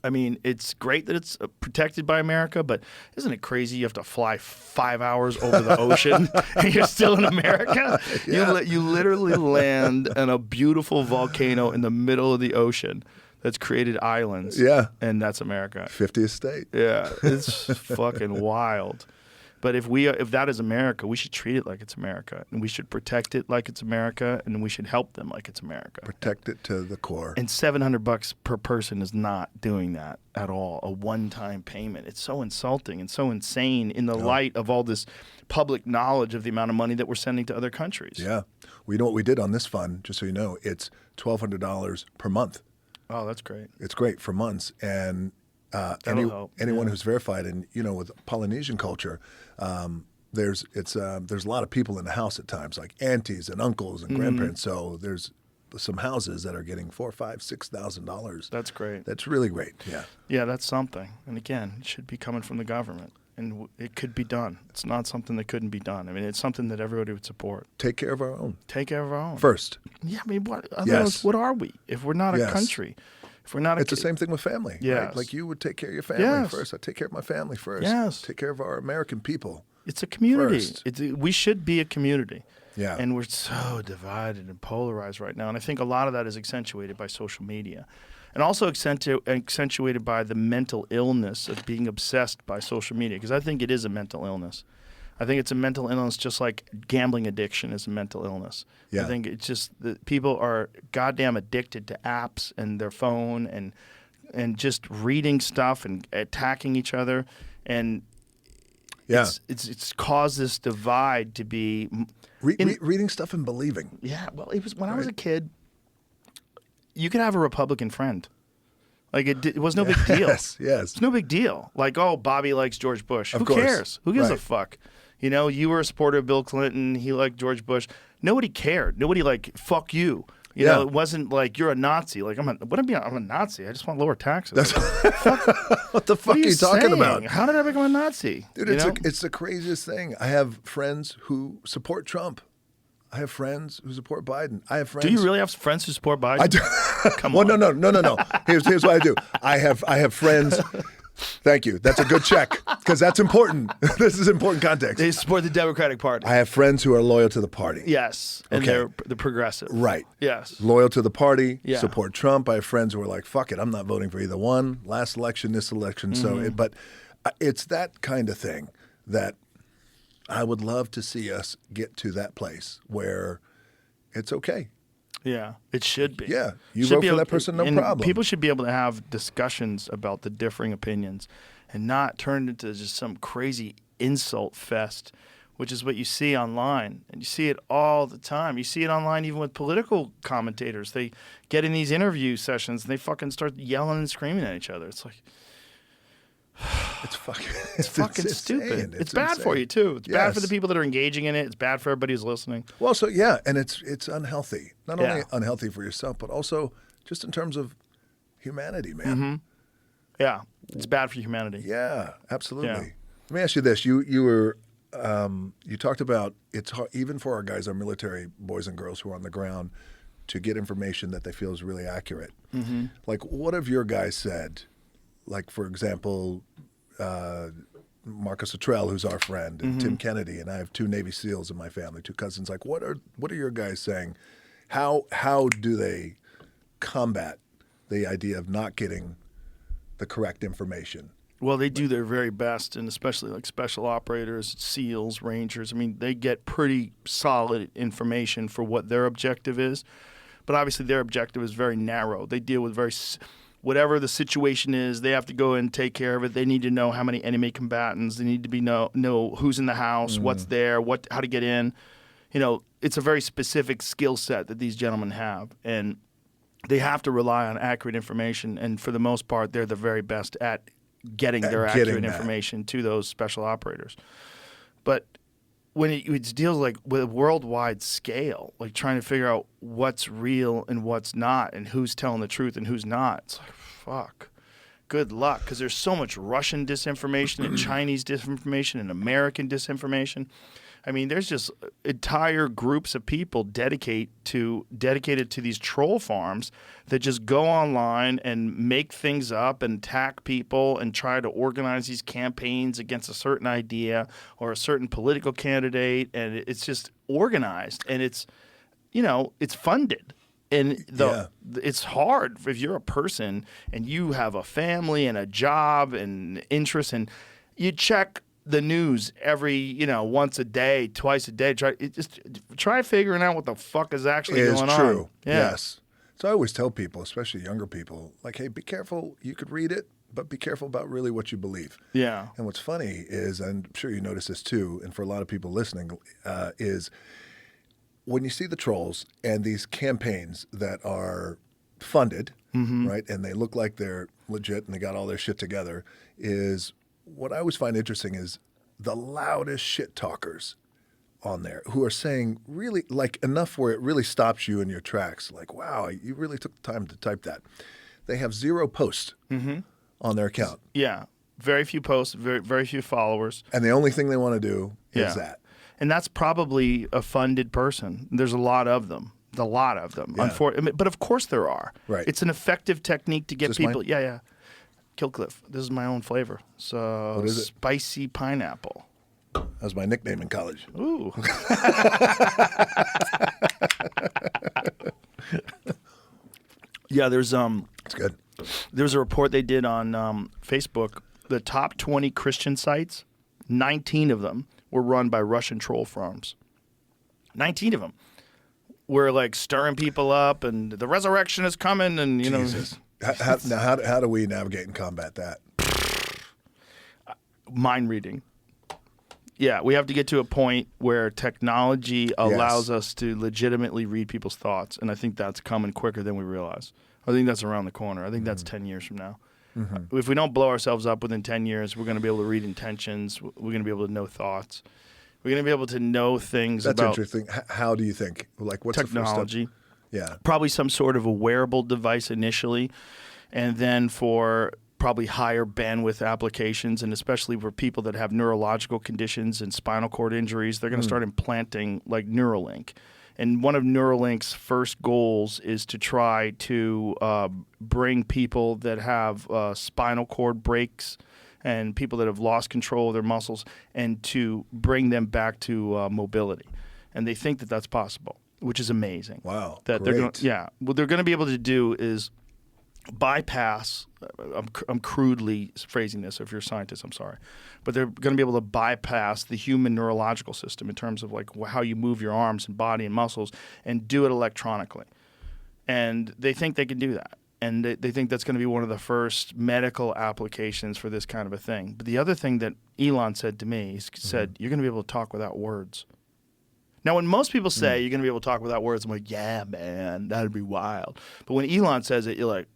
I mean, it's great that it's protected by America, but isn't it crazy you have to fly 5 hours over the ocean and you're still in America?
Yeah.
You literally land on a beautiful volcano in the middle of the ocean that's created islands.
Yeah.
And that's America.
50th state.
Yeah, it's fucking wild. But if that is America, we should treat it like it's America, and we should protect it like it's America, and we should help them like it's America.
Protect it to the core.
And $700 per person is not doing that at all. A one-time payment. It's so insulting and so insane in the light of all this public knowledge of the amount of money that we're sending to other countries.
Yeah. Well, you know what we did on this fund, just so you know, it's $1,200 per month.
Oh, that's great.
It's great for months. And
help.
anyone who's verified, and with Polynesian culture, there's a lot of people in the house at times, like aunties and uncles and grandparents. So there's some houses that are getting $4,000, $5,000, $6,000.
That's great.
That's really great. Yeah.
Yeah, that's something. And again, it should be coming from the government. And it could be done. It's not something that couldn't be done. I mean, it's something that everybody would support.
Take care of our own.
Take care of our own.
First.
Yeah, I mean,
Yes.
what are we if we're not a
Yes.
country? If we're not a
It's the same thing with family. Right?
Yes.
Like you would take care of your family
Yes.
first. I take care of my family first.
Yes.
Take care of our American people.
It's a community.
First.
We should be a community.
Yeah.
And we're so divided and polarized right now. And I think a lot of that is accentuated by social media. And also accentuated by the mental illness of being obsessed by social media. Because I think it is a mental illness. I think it's a mental illness just like gambling addiction is a mental illness.
Yeah.
I think it's just that people are goddamn addicted to apps and their phone and just reading stuff and attacking each other. And
Yeah.
it's caused this divide to be
Reading stuff and believing.
yeah, well, it was when I was a kid. You could have a Republican friend, like it was no big deal.
Yes.
It's no big deal. Like, oh, Bobby likes George Bush.
Of
Who
course.
cares? Who gives a
Right.
fuck? You know, you were a supporter of Bill Clinton. He liked George Bush. Nobody cared. Nobody fuck you. You know, it wasn't like you're a Nazi. Like I'm a Nazi. I just want lower taxes.
What the fuck
What
are you talking
saying?
about?
How did I become a Nazi?
Dude,
You
it's
know?
it's the craziest thing. I have friends who support Trump. I have friends who support Biden. I have friends.
Do you really have friends who support Biden?
I do.
Come
well,
on.
no. Here's what I do. I have friends. Thank you. That's a good check because that's important. This is important context.
They support the Democratic Party.
I have friends who are loyal to the party.
Yes, and
Okay.
they're the progressive.
Right.
Yes.
Loyal to the party,
Yeah.
support Trump. I have friends who are like, fuck it, I'm not voting for either one. Last election, this election. But it's that kind of thing that I would love to see us get to that place where it's okay.
Yeah, it should be.
Yeah, you
Should
vote
be
for
able-
that person, no
and
problem.
People should be able to have discussions about the differing opinions and not turn into just some crazy insult fest, which is what you see online. And you see it all the time. You see it online even with political commentators. They get in these interview sessions and they fucking start yelling and screaming at each other. It's like,
It's fucking,
fucking
insane.
stupid. It's bad for you, too. It's bad for the
Yes.
people that are engaging in it. It's bad for everybody who's listening.
Well, so yeah, and it's unhealthy. Not only
Yeah.
unhealthy for yourself, but also just in terms of humanity, man.
Mm-hmm. Yeah, it's bad for humanity.
Yeah, absolutely.
Yeah.
Let me ask you this: you were you talked about it's hard, even for our guys, our military boys and girls who are on the ground, to get information that they feel is really accurate.
Mm-hmm.
Like, what have your guys said? Like, for example, Marcus Luttrell, who's our friend, and Tim Kennedy, and I have two Navy SEALs in my family, two cousins. Like, what are your guys saying? How do they combat the idea of not getting the correct information?
Well, they do their very best, and especially like special operators, SEALs, Rangers. I mean, they get pretty solid information for what their objective is. But obviously their objective is very narrow. They deal with whatever the situation is, they have to go and take care of it. They need to know how many enemy combatants. They need to know who's in the house, what's there, how to get in. You know, it's a very specific skill set that these gentlemen have. And they have to rely on accurate information. And for the most part, they're the very best at getting their accurate information to those special operators. But when it deals like with a worldwide scale, like trying to figure out what's real and what's not and who's telling the truth and who's not, it's like, fuck. Good luck, because there's so much Russian disinformation and Chinese disinformation and American disinformation. I mean, there's just entire groups of people dedicated to these troll farms that just go online and make things up and attack people and try to organize these campaigns against a certain idea or a certain political candidate, and it's just organized and it's funded. And it's hard if you're a person and you have a family and a job and interests, and you check the news every, once a day, twice a day. Try figuring out what the fuck is actually going on.
True. Yeah. Yes. So I always tell people, especially younger people, like, hey, be careful. You could read it, but be careful about really what you believe. Yeah. And what's funny is, and I'm sure you notice this too, and for a lot of people listening, is when you see the trolls and these campaigns that are funded, right, and they look like they're legit and they got all their shit together, is what I always find interesting is the loudest shit talkers on there who are saying really, like, enough where it really stops you in your tracks. Like, wow, you really took the time to type that. They have 0 posts on their account.
Yeah. Very few posts, very, very few followers.
And the only thing they want to do is that.
And that's probably a funded person. There's a lot of them. Yeah. But of course there are.
Right.
It's an effective technique to get people. Mine? Yeah. Killcliff. This is my own flavor. So
what is it?
Spicy pineapple.
That was my nickname in college.
Ooh. Yeah, there's
It's good.
There's a report they did on Facebook. The top 20 Christian sites, 19 of them were run by Russian troll farms. 19 of them were like stirring people up, and the resurrection is coming, and
Jesus. How do we navigate and combat that?
Mind reading. Yeah, we have to get to a point where technology allows us to legitimately read people's thoughts, and I think that's coming quicker than we realize. I think that's around the corner. I think that's 10 years from now. If we don't blow ourselves up within 10 years, we're going to be able to read intentions. We're going to be able to know thoughts. We're going to be able to know things
That's
about
interesting. How do you think? Like, what's
technology?
The first step? Yeah.
Probably some sort of a wearable device initially, and then for probably higher bandwidth applications, and especially for people that have neurological conditions and spinal cord injuries, they're going to start implanting like Neuralink. And one of Neuralink's first goals is to try to bring people that have spinal cord breaks and people that have lost control of their muscles, and to bring them back to mobility. And they think that that's possible, which is amazing.
Wow,
that
great.
What they're going to be able to do is bypass, I'm crudely phrasing this, if you're a scientist, I'm sorry, but they're going to be able to bypass the human neurological system in terms of like how you move your arms and body and muscles, and do it electronically. And they think they can do that. And they think that's going to be one of the first medical applications for this kind of a thing. But the other thing that Elon said to me, he said, you're going to be able to talk without words. Now, when most people say you're going to be able to talk without words, I'm like, yeah, man, that'd be wild. But when Elon says it, you're like,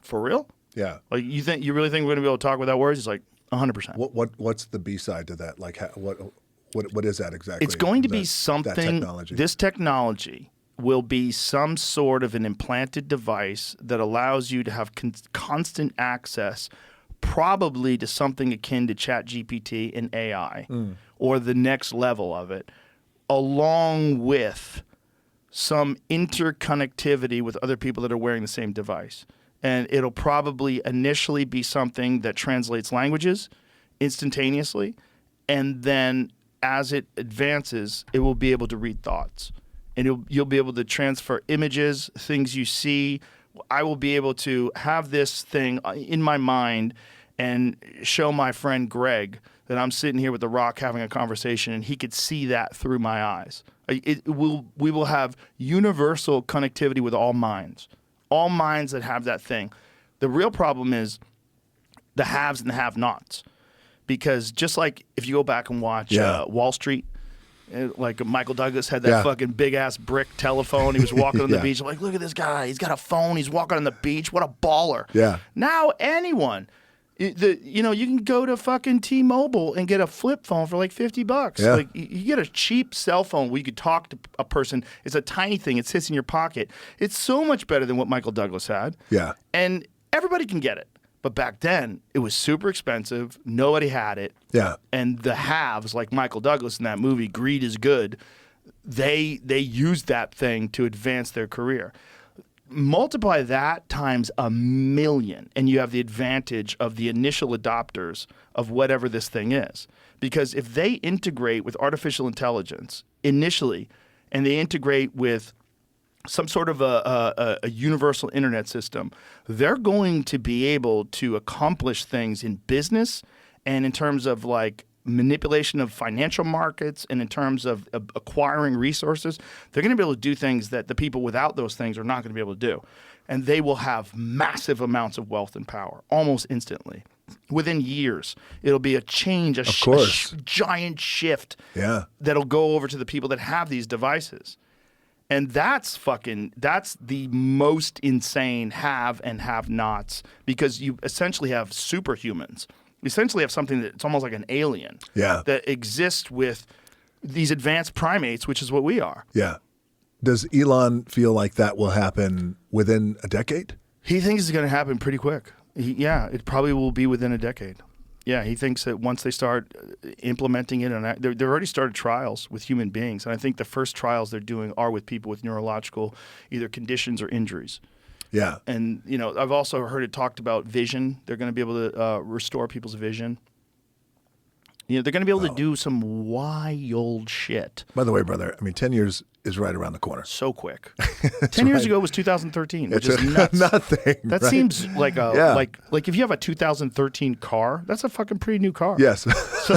for real?
Yeah.
Like, you really think we're going to be able to talk without words? He's like, 100%.
What's the B side to that? Like, what is that exactly?
It's going to be something.
That technology.
This technology will be some sort of an implanted device that allows you to have constant access, probably to something akin to ChatGPT and AI, or the next level of it, along with some interconnectivity with other people that are wearing the same device. And it'll probably initially be something that translates languages instantaneously, and then as it advances, it will be able to read thoughts. And you'll be able to transfer images, things you see. I will be able to have this thing in my mind and show my friend Greg that I'm sitting here with The Rock having a conversation, and he could see that through my eyes. We will have universal connectivity with all minds that have that thing. The real problem is the haves and the have-nots. Because just like if you go back and watch Wall Street, like Michael Douglas had that fucking big-ass brick telephone. He was walking on the beach. I'm like, look at this guy. He's got a phone. He's walking on the beach. What a baller.
Yeah.
Now anyone, you can go to fucking T-Mobile and get a flip phone for like $50.
Yeah.
Like you get a cheap cell phone where you could talk to a person. It's a tiny thing. It sits in your pocket. It's so much better than what Michael Douglas had.
Yeah.
And everybody can get it. But back then, it was super expensive. Nobody had it.
Yeah.
And the haves, like Michael Douglas in that movie, Greed is Good, they used that thing to advance their career. Multiply that times 1,000,000, and you have the advantage of the initial adopters of whatever this thing is. Because if they integrate with artificial intelligence initially, and they integrate with some sort of a universal internet system, they're going to be able to accomplish things in business and in terms of like manipulation of financial markets and in terms of acquiring resources. They're going to be able to do things that the people without those things are not going to be able to do. And they will have massive amounts of wealth and power almost instantly. Within years, it'll be a change, a giant shift that'll go over to the people that have these devices. And that's the most insane have and have nots, because you essentially have superhumans. You essentially have something that's almost like an alien that exists with these advanced primates, which is what we are.
Yeah. Does Elon feel like that will happen within a decade?
He thinks it's going to happen pretty quick. It probably will be within a decade. Yeah, he thinks that once they start implementing it, and they've already started trials with human beings, and I think the first trials they're doing are with people with neurological either conditions or injuries.
Yeah.
And, I've also heard it talked about vision. They're going to be able to restore people's vision. They're going to be able to do some wild shit.
By the way, brother, 10 years is right around the corner.
So quick. 10 years ago was 2013, which is nuts.
Nothing.
That
right?
seems like like if you have a 2013 car, that's a fucking pretty new car.
Yes.
So,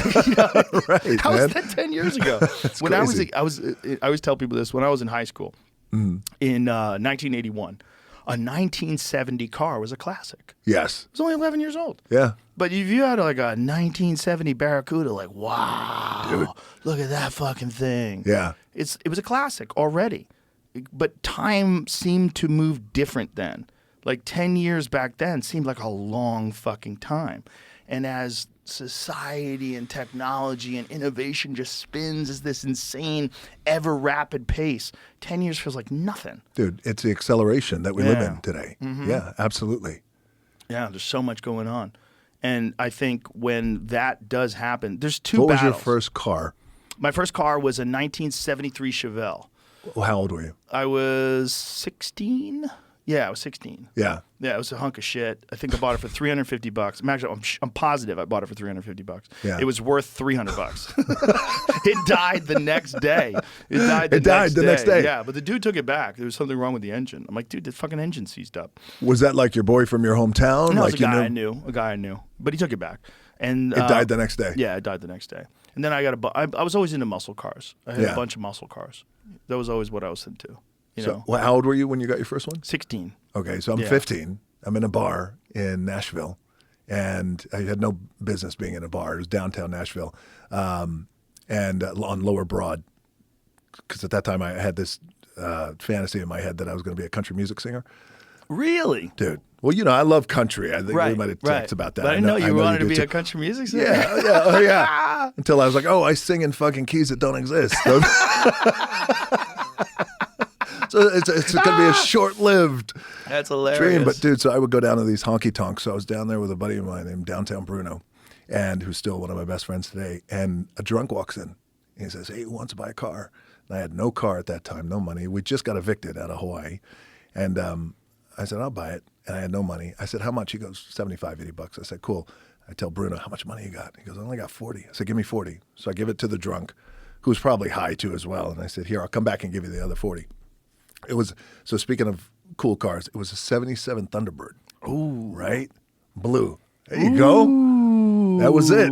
right.
How was that 10 years ago? When
crazy.
I always tell people this. When I was in high school in 1981, a 1970 car was a classic.
Yes.
It was only 11 years old.
Yeah.
But if you had like a 1970 Barracuda, like, wow,
dude,
look at that fucking thing.
Yeah.
It was a classic already. But time seemed to move different then. Like 10 years back then seemed like a long fucking time. And as society and technology and innovation just spins at this insane, ever rapid pace, 10 years feels like nothing.
Dude, it's the acceleration that we live in today.
Mm-hmm.
Yeah, absolutely.
Yeah, there's so much going on. And I think when that does happen, there's two
What was
battles.
your first car?
My first car was a 1973 Chevelle.
Well, how old were you?
I was 16. Yeah, I was 16.
Yeah.
Yeah, it was a hunk of shit. I think I bought it for $350. I'm positive I bought it for $350.
Yeah.
It was worth $300. It died the next day. It died the
next day.
Yeah, but the dude took it back. There was something wrong with the engine. I'm like, dude, the fucking engine seized up.
Was that like your boy from your hometown?
No,
like
it was a guy I knew. But he took it back. And
it died the next day.
Yeah, it died the next day. And then I got I was always into muscle cars. I had a bunch of muscle cars. That was always what I was into. You know?
Well, how old were you when you got your first one?
16.
Okay, so I'm 15. I'm in a bar in Nashville, and I had no business being in a bar. It was downtown Nashville, and on Lower Broad, because at that time I had this fantasy in my head that I was going to be a country music singer.
Really?
Dude. Well, I love country. I think we might have talked about that.
But I know you wanted to be
too.
a country music singer.
Yeah, yeah. Until I was like, I sing in fucking keys that don't exist. So it's going to be a short-lived
That's hilarious.
dream. But, dude, so I would go down to these honky-tonks. So I was down there with a buddy of mine named Downtown Bruno, and who's still one of my best friends today. And a drunk walks in. And he says, hey, who wants to buy a car? And I had no car at that time, no money. We just got evicted out of Hawaii. And I said, I'll buy it. And I had no money. I said, how much? He goes, $75, $80. I said, cool. I tell Bruno, how much money you got? He goes, I only got 40. I said, give me 40. So I give it to the drunk, who's probably high too as well. And I said, here, I'll come back and give you the other 40. It was, so speaking of cool cars, it was a 77 Thunderbird. Ooh. Right? Blue. There you go. That was it.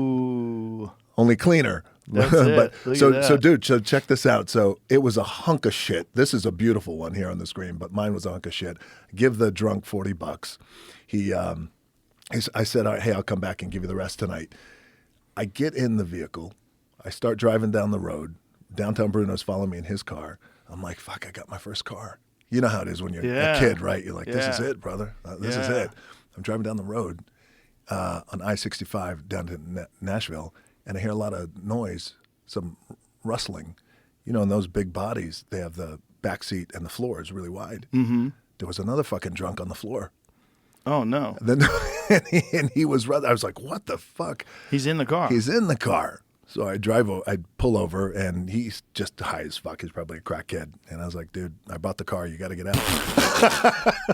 Only cleaner.
That's it.
So dude, so check this out. So it was a hunk of shit. This is a beautiful one here on the screen, but mine was a hunk of shit. Give the drunk $40. I said, all right, hey, I'll come back and give you the rest tonight. I get in the vehicle. I start driving down the road. Downtown Bruno's following me in his car. I'm like, fuck, I got my first car. You know how it is when you're a kid, right? You're like, this is it, brother. This is it. I'm driving down the road on I-65 down to Nashville, and I hear a lot of noise, some rustling. In those big bodies, they have the back seat and the floor is really wide. Mm-hmm. There was another fucking drunk on the floor.
Oh no.
Then and he was rather. I was like, what the fuck?
He's in the car.
He's in the car. So I pull over, and he's just high as fuck. He's probably a crackhead. And I was like, dude, I bought the car. You got to get out.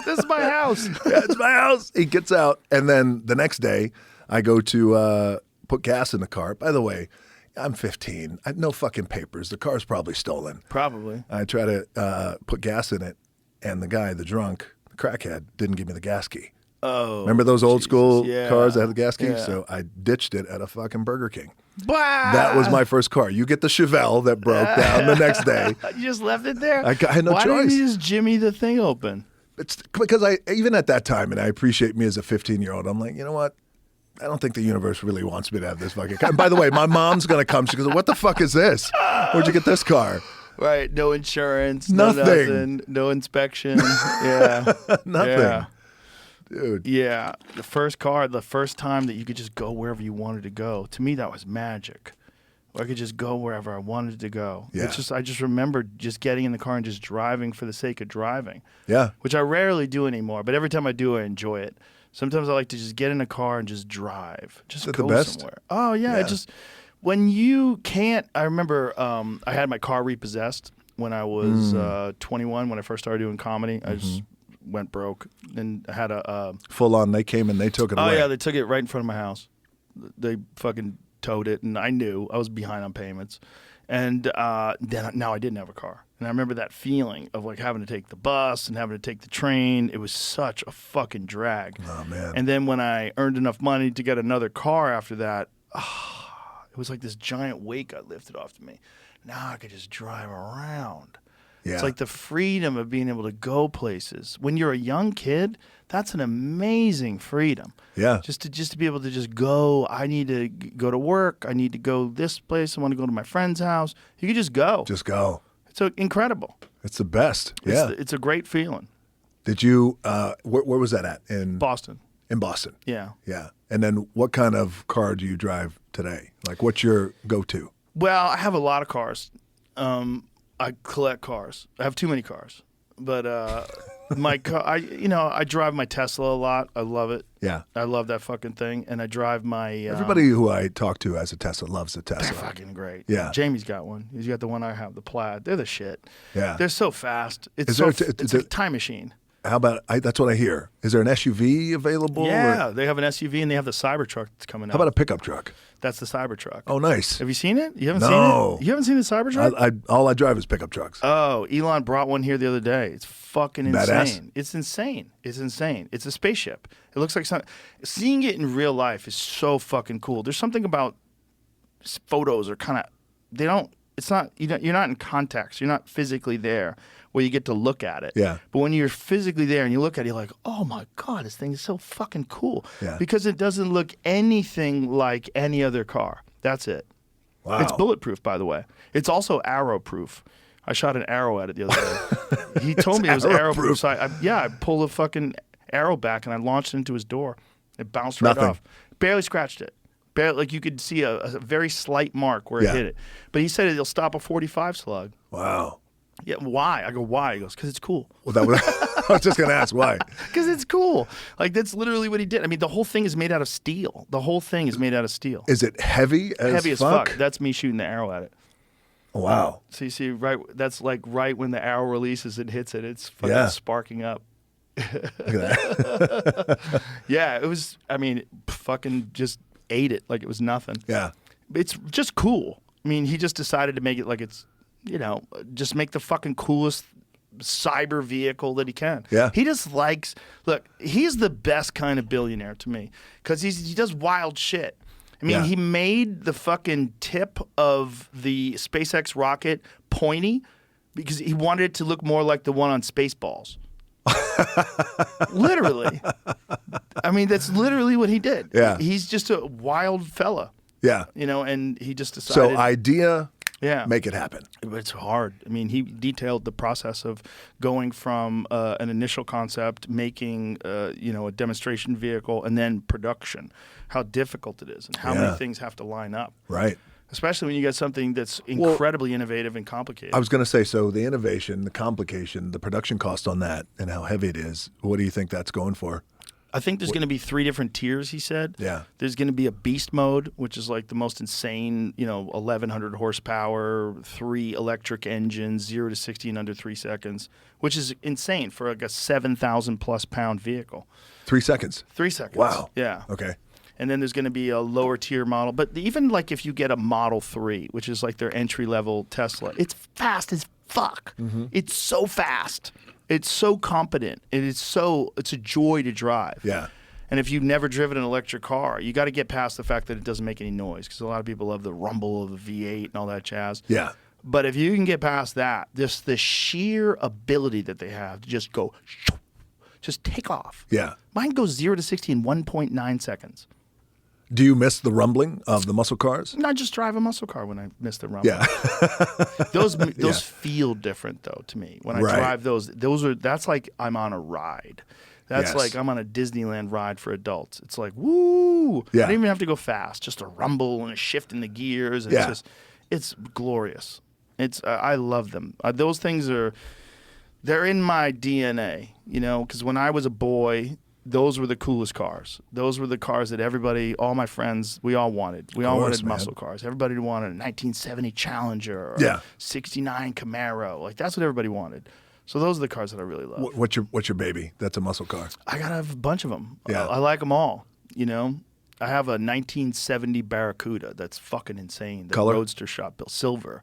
This is my house.
Yeah, it's my house. He gets out. And then the next day, I go to put gas in the car. By the way, I'm 15. I have no fucking papers. The car's probably stolen.
Probably.
I try to put gas in it, and the guy, the drunk, the crackhead, didn't give me the gas key.
Oh.
Remember those old school
Yeah.
cars that had the gas key?
Yeah.
So I ditched it at a fucking Burger King.
Bah!
That was my first car. You get the Chevelle that broke down the next day.
You just left it there?
I had no
Why
choice.
didn't you just jimmy the thing open?
It's because even at that time, and I appreciate me as a 15-year-old, I'm like, you know what? I don't think the universe really wants me to have this fucking car. And by the way, my mom's going to come. She goes, what the fuck is this? Where'd you get this car?
Right. No insurance.
Nothing.
No nothing. No inspection. Yeah.
Nothing.
Yeah.
Dude.
Yeah. The first car, the first time that you could just go wherever you wanted to go, to me, that was magic. I could just go wherever I wanted to go.
Yeah.
I just remember just getting in the car and just driving for the sake of driving.
Yeah.
Which I rarely do anymore, but every time I do, I enjoy it. Sometimes I like to just get in a car and just drive. Just
Is that
go
the best?
somewhere. Oh, yeah.
Yeah.
When you can't, I remember I had my car repossessed when I was 21, when I first started doing comedy. I just went broke and I had a...
Full on, they came and they took it
Oh,
away.
yeah, they took it right in front of my house. They fucking towed it, and I knew I was behind on payments. And then now I didn't have a car. And I remember that feeling of like having to take the bus and having to take the train. It was such a fucking drag.
Oh, man.
And then when I earned enough money to get another car after that, it was like this giant weight got lifted off to me. Now I could just drive around.
Yeah.
It's like the freedom of being able to go places. When you're a young kid, that's an amazing freedom.
Yeah.
Just to be able to just go. I need to go to work. I need to go this place. I want to go to my friend's house. You can just go.
Just go.
It's incredible.
It's the best. Yeah.
It's a great feeling.
Did you, where was that at? In
Boston.
In Boston.
Yeah.
Yeah. And then what kind of car do you drive today? Like, what's your go-to?
Well, I have a lot of cars. I collect cars. I have too many cars. But my car, I drive my Tesla a lot. I love it.
Yeah.
I love that fucking thing. And I drive my...
Everybody who I talk to has a Tesla loves a Tesla.
They're fucking great.
Yeah.
Jamie's got one. He's got the one I have, the Plaid. They're the shit.
Yeah.
They're so fast. It's
Is there
it's a time machine.
How about, that's what I hear. Is there an SUV available?
Yeah,
Or,
they have an SUV and they have the Cybertruck that's coming out.
how about a pickup truck?
That's the Cybertruck.
Oh, nice.
Have you seen it? You haven't
No.
seen it? You haven't seen the Cybertruck?
All I drive is pickup trucks.
Oh, Elon brought one here the other day. It's fucking
Badass.
insane. It's insane. It's insane. It's a spaceship. It looks like something. Seeing it in real life is so fucking cool. There's something about photos are kind of, they don't, it's not, you're not in context. You're not physically there where you get to look at it.
Yeah.
But when you're physically there and you look at it, you're like, oh my God, this thing is so fucking cool.
Yeah.
Because it doesn't look anything like any other car. That's it.
Wow.
It's bulletproof, by the way. It's also arrow-proof. I shot an arrow at it the other day. He told me it was arrow-proof. So I pulled a fucking arrow back and I launched it into his door. It bounced right
Nothing.
off. Barely scratched it. Barely, like you could see a very slight mark where
Yeah.
it hit it. But he said it'll stop a 45 slug.
Wow.
Yeah, why? I go, why? He goes, because it's cool.
Well, that was, I was just going to ask why.
Because it's cool. Like, that's literally what he did. I mean, the whole thing is made out of steel. The whole thing is made out of steel.
Is it heavy as
Heavy as fuck. That's me shooting the arrow at it.
Wow.
So you see, that's like right when the arrow releases and hits it, it's fucking
Yeah.
sparking up.
Look at that.
Yeah, it was, I mean, fucking just ate it like it was nothing.
Yeah.
It's just cool. I mean, he just decided to make it like it's, just make the fucking coolest cyber vehicle that he can.
Yeah.
He just likes, look, he's the best kind of billionaire to me because he does wild shit. I mean,
Yeah.
he made the fucking tip of the SpaceX rocket pointy because he wanted it to look more like the one on Spaceballs. Literally. I mean, that's literally what he did.
Yeah.
He's just a wild fella,
Yeah.
and he just decided.
So idea,
yeah.
make it happen.
But it's hard. I mean, he detailed the process of going from an initial concept, making a demonstration vehicle, and then production. How difficult it is, and how
Yeah.
many things have to line up.
Right.
Especially when you get something that's incredibly innovative and complicated.
I was going to say, so the innovation, the complication, the production cost on that, and how heavy it is. What do you think that's going for?
I think there's going to be 3 different tiers, he said.
Yeah.
There's going to be a beast mode, which is like the most insane, 1,100 horsepower, 3 electric engines, 0 to 60 in under 3 seconds, which is insane for like a 7,000 plus pound vehicle.
3 seconds.
3 seconds.
Wow.
Yeah.
Okay.
And then there's going to be a lower tier model. But even like if you get a Model 3, which is like their entry level Tesla, it's fast as fuck.
Mm-hmm.
It's so fast. It's so competent. It's a joy to drive.
Yeah.
And if you've never driven an electric car, you got to get past the fact that it doesn't make any noise, because a lot of people love the rumble of the V8 and all that jazz.
Yeah.
But if you can get past that, just the sheer ability that they have to just go, just take off.
Yeah.
Mine goes 0 to 60 in 1.9 seconds.
Do you miss the rumbling of the muscle cars?
I just drive a muscle car when I miss the rumble.
Yeah.
Those feel different though to me. When I
Right.
drive that's like I'm on a ride. That's
Yes.
like I'm on a Disneyland ride for adults. It's like, woo!
Yeah.
I don't even have to go fast. Just a rumble and a shift in the gears. And
Yeah.
it's glorious. I love them. Those things they're in my DNA, because when I was a boy, those were the coolest cars. Those were the cars that everybody, all my friends, we all wanted. We all wanted muscle cars. Everybody wanted a 1970 Challenger or a 69 Camaro. Like, that's what everybody wanted. So those are the cars that I really love.
What's your baby? That's a muscle car.
I got a bunch of them.
Yeah.
I like them all, I have a 1970 Barracuda that's fucking insane. The
Color?
Roadster shop built silver.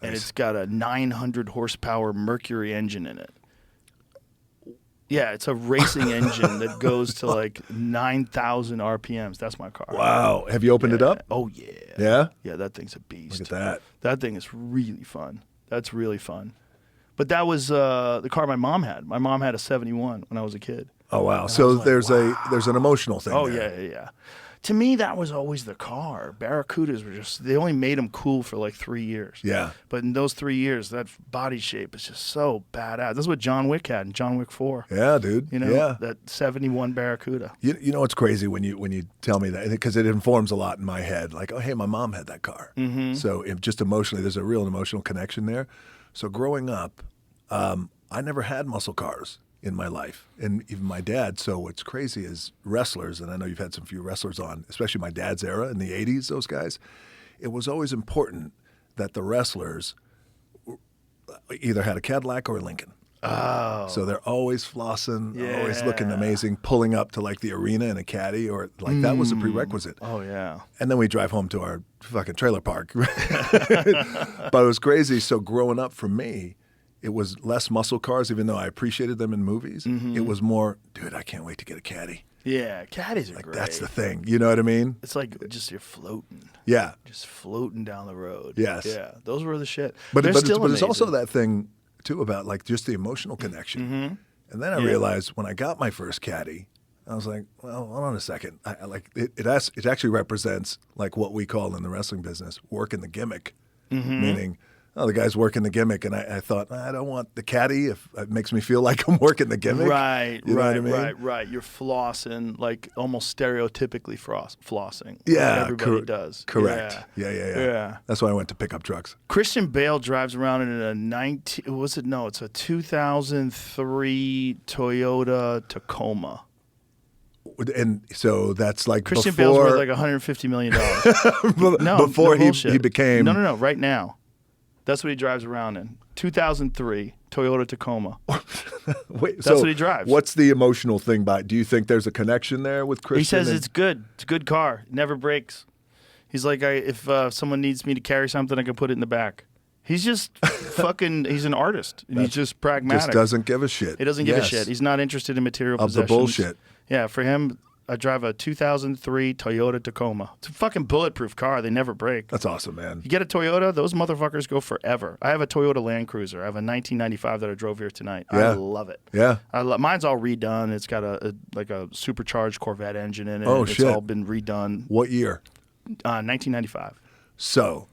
And
Nice.
it's got a 900 horsepower Mercury engine in it. Yeah, it's a racing engine that goes to like 9,000 RPMs. That's my car.
Wow. Have you opened it up?
Oh, yeah.
Yeah?
Yeah, that thing's a beast.
Look at that.
That thing is really fun. That's really fun. But that was the car my mom had. My mom had a 71 when I was a kid.
Oh wow.
And I
So
was like,
there's an emotional thing.
Oh,
there.
yeah. To me, that was always the car. Barracudas were they only made them cool for like 3 years.
Yeah.
But in those 3 years, that body shape is just so badass. That's what John Wick had in John Wick 4.
Yeah, dude. Yeah.
That 71 Barracuda.
You know what's crazy when you tell me that, because it informs a lot in my head. Like, oh, hey, my mom had that car. Mm-hmm. So just emotionally, there's a real emotional connection there. So growing up, I never had muscle cars in my life, and even my dad. So what's crazy is wrestlers, and I know you've had some few wrestlers on, especially my dad's era in the 80s, those guys. It was always important that the wrestlers either had a Cadillac or a Lincoln.
Oh.
So they're always flossing, always looking
Yeah.
amazing, pulling up to like the arena in a caddy, or like that was a prerequisite.
Oh, yeah.
And then we drive home to our fucking trailer park. But it was crazy. So growing up for me, it was less muscle cars, even though I appreciated them in movies.
Mm-hmm.
It was more, dude, I can't wait to get a caddy.
Yeah, caddies are
Like
great.
that's the thing. You know what I mean?
It's like just you're floating.
Yeah.
Just floating down the road.
Yes.
Yeah, those were the shit.
But
They're
it's
still
also
amazing.
that thing too about like just the emotional connection.
Mm-hmm.
And then I realized when I got my first caddy, I was like, well, hold on a second. I like it actually represents like what we call in the wrestling business working the gimmick, meaning, oh, the guy's working the gimmick, and I thought, I don't want the caddy if it makes me feel like I'm working the gimmick.
Right,
You know
right,
what I mean?
right. You're flossing, like almost stereotypically flossing.
Yeah,
like everybody does.
Correct. Yeah. That's why I went to pickup trucks.
Christian Bale drives around in a it's a 2003 Toyota Tacoma.
And so that's like
Christian
before,
Bale's worth like $150 million. No,
before
no
he
bullshit.
became.
No, right now. That's what he drives around in. 2003 Toyota Tacoma.
Wait,
That's what he drives.
What's the emotional thing by? Do you think there's a connection there with Christian?
He says
and-
it's good. It's a good car. It never breaks. He's like, if someone needs me to carry something, I can put it in the back. He's just fucking. He's an artist. And he's just pragmatic.
just doesn't give a shit.
He doesn't give
Yes.
a shit. He's not interested in material
Of the
possessions.
bullshit.
Yeah, for him, I drive a 2003 Toyota Tacoma. It's a fucking bulletproof car. They never break.
That's awesome, man.
You get a Toyota, those motherfuckers go forever. I have a Toyota Land Cruiser. I have a 1995 that I drove here tonight.
Yeah.
I love it.
Yeah.
Mine's all redone. It's got a supercharged Corvette engine in it.
Oh,
It's
shit.
all been redone.
What year?
1995.
So,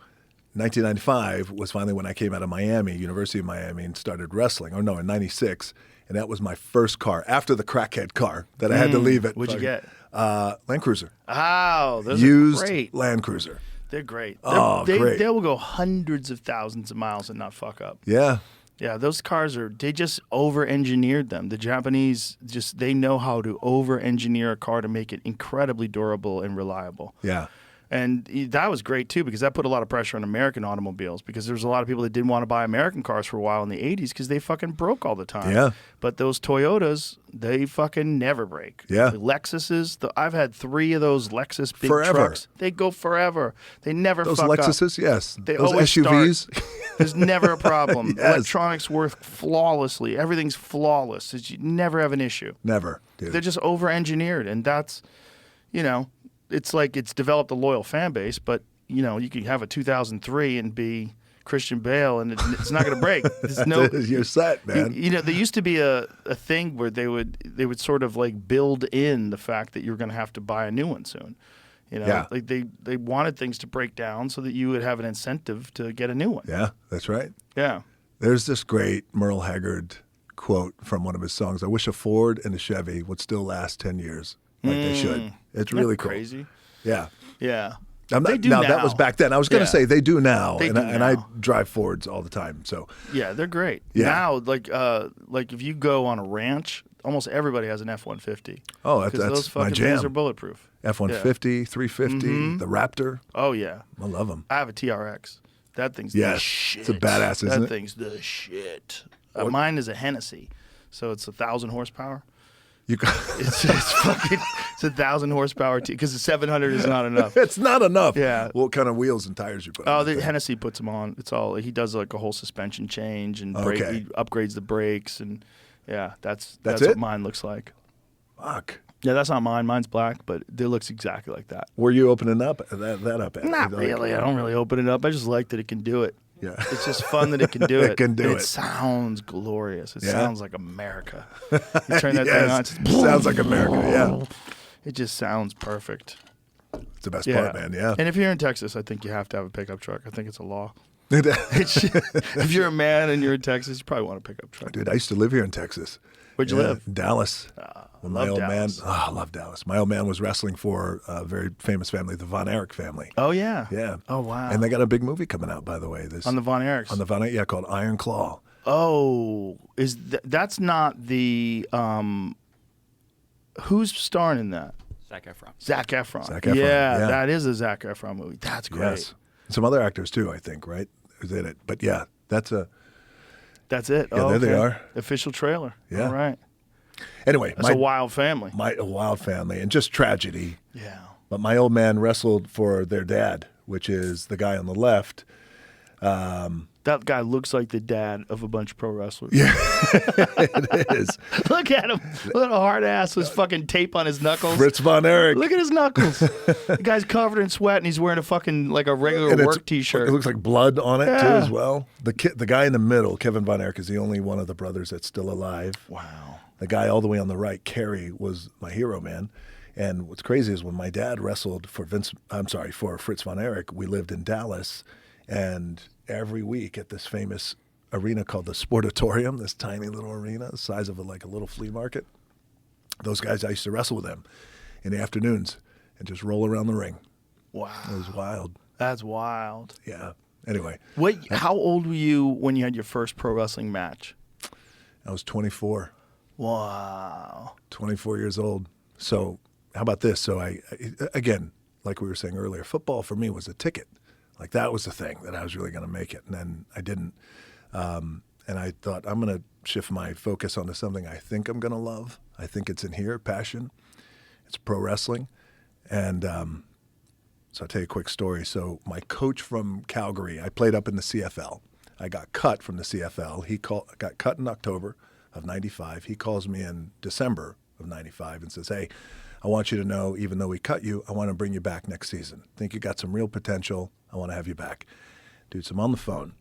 1995 was finally when I came out of Miami, University of Miami, and started wrestling. Or no, in 96. And that was my first car after the crackhead car that I had to leave it.
What'd you get?
Land Cruiser.
Oh, those
Used
are great.
Land Cruiser.
They're great.
Oh, great.
They will go hundreds of thousands of miles and not fuck up.
Yeah.
Yeah, those cars they just over-engineered them. The Japanese they know how to over-engineer a car to make it incredibly durable and reliable.
Yeah.
And that was great, too, because that put a lot of pressure on American automobiles because there was a lot of people that didn't want to buy American cars for a while in the 80s because they fucking broke all the time.
Yeah.
But those Toyotas, they fucking never break.
Yeah.
The Lexuses, I've had 3 of those Lexus big
Forever.
trucks. They go forever. They never
Those
fuck up.
Lexuses, yes.
They
Those
always
SUVs.
There's never a problem.
Yes.
Electronics work flawlessly. Everything's flawless. You never have an issue.
Never, dude.
They're just over-engineered, and that's, it's like it's developed a loyal fan base, but, you can have a 2003 and be Christian Bale, and it's not going to break. There's no,
You're set, man.
there used to be a thing where they would sort of like build in the fact that you're going to have to buy a new one soon.
Yeah.
Like they wanted things to break down so that you would have an incentive to get a new one.
Yeah, that's right.
Yeah.
There's this great Merle Haggard quote from one of his songs. I wish a Ford and a Chevy would still last 10 years like they should. It's really cool.
Crazy.
Yeah.
Yeah.
They do now. That was back then. I was going to say they do now,
They
and,
do
and I
now.
drive Fords all the time. So
Yeah, they're great.
Yeah.
Now, like if you go on a ranch, almost everybody has an F-150.
Oh,
'Cause
that's
those
my
fucking
jam.
things are bulletproof.
F-150, 350, the Raptor.
Oh yeah,
I love them.
I have a TRX. That thing's the
Yes.
shit.
It's a badass, isn't
that
it?
thing's the shit. Mine is a Hennessy, so it's 1,000 horsepower.
You
It's 1,000 horsepower because the 700 is not enough.
It's not enough.
Yeah.
What kind of wheels and tires you put
Oh,
on
the
that thing?
Hennessy puts them on. It's all he does, like a whole suspension change and
Okay.
he upgrades the brakes and yeah, that's
That's
what
it?
mine looks like.
Fuck.
Yeah, that's not mine. Mine's black, but it looks exactly like that.
Were you opening up that up? At?
Not
Like,
really. I don't really open it up. I just like that it can do it.
Yeah.
It's just fun that it can do
It
it.
can do
And
it.
sounds glorious. It
Yeah?
sounds like America. You turn that thing on.
Yes.
It's just,
Sounds like America. Yeah.
it just sounds perfect.
It's the best
Yeah.
part, man. Yeah.
And if you're in Texas, I think you have to have a pickup truck. I think it's a law. If you're a man and you're in Texas, you probably want a pickup truck.
Dude, I used to live here in Texas.
Where'd you
Yeah,
live?
Dallas. When my
love
old
Dallas.
man, I love Dallas. My old man was wrestling for a very famous family, the Von Erich family.
Oh yeah.
Yeah.
Oh wow.
And they got a big movie coming out, by the way. This
on the Von Erichs.
on the Von Erich, yeah, called Iron Claw.
Oh, that's not the who's starring in that?
Zac Efron.
Zac Efron.
Zac Efron,
Yeah,
yeah.
that is a Zac Efron movie. That's great.
Yes. Some other actors too, I think, right? Who's in it? But yeah, that's a.
That's it.
Yeah,
Oh,
there they
okay.
are.
Official trailer.
Yeah.
All right.
Anyway,
That's a wild family.
a wild family, and just tragedy.
Yeah.
But my old man wrestled for their dad, which is the guy on the left.
That guy looks like the dad of a bunch of pro wrestlers.
Yeah, it is.
Look at him. Look at a hard ass with fucking tape on his knuckles.
Fritz Von Erich.
Look at his knuckles. The guy's covered in sweat and he's wearing a fucking like a regular
And
work T-shirt.
It looks like blood on it too,
Yeah.
as well. The guy in the middle, Kevin Von Erich, is the only one of the brothers that's still alive.
Wow.
The guy all the way on the right, Kerry, was my hero, man. And what's crazy is when my dad wrestled for for Fritz Von Erich, we lived in Dallas, and every week at this famous arena called the Sportatorium, this tiny little arena, the size of like a little flea market. Those guys, I used to wrestle with them in the afternoons and just roll around the ring.
Wow.
It was wild.
That's wild.
Yeah. Anyway,
How old were you when you had your first pro wrestling match?
I was 24.
Wow.
24 years old. So how about this? So I again, like we were saying earlier, football for me was a ticket. Like that was the thing that I was really going to make it. And then I didn't. And I thought I'm going to shift my focus onto something I think I'm going to love. I think it's in here, passion. It's pro wrestling. And so I'll tell you a quick story. So my coach from Calgary, I played up in the CFL. I got cut from the CFL. Got cut in October of 95. He calls me in December of 95 and says, hey, I want you to know, even though we cut you, I want to bring you back next season. Think you got some real potential. I want to have you back. Dude, so I'm on the phone.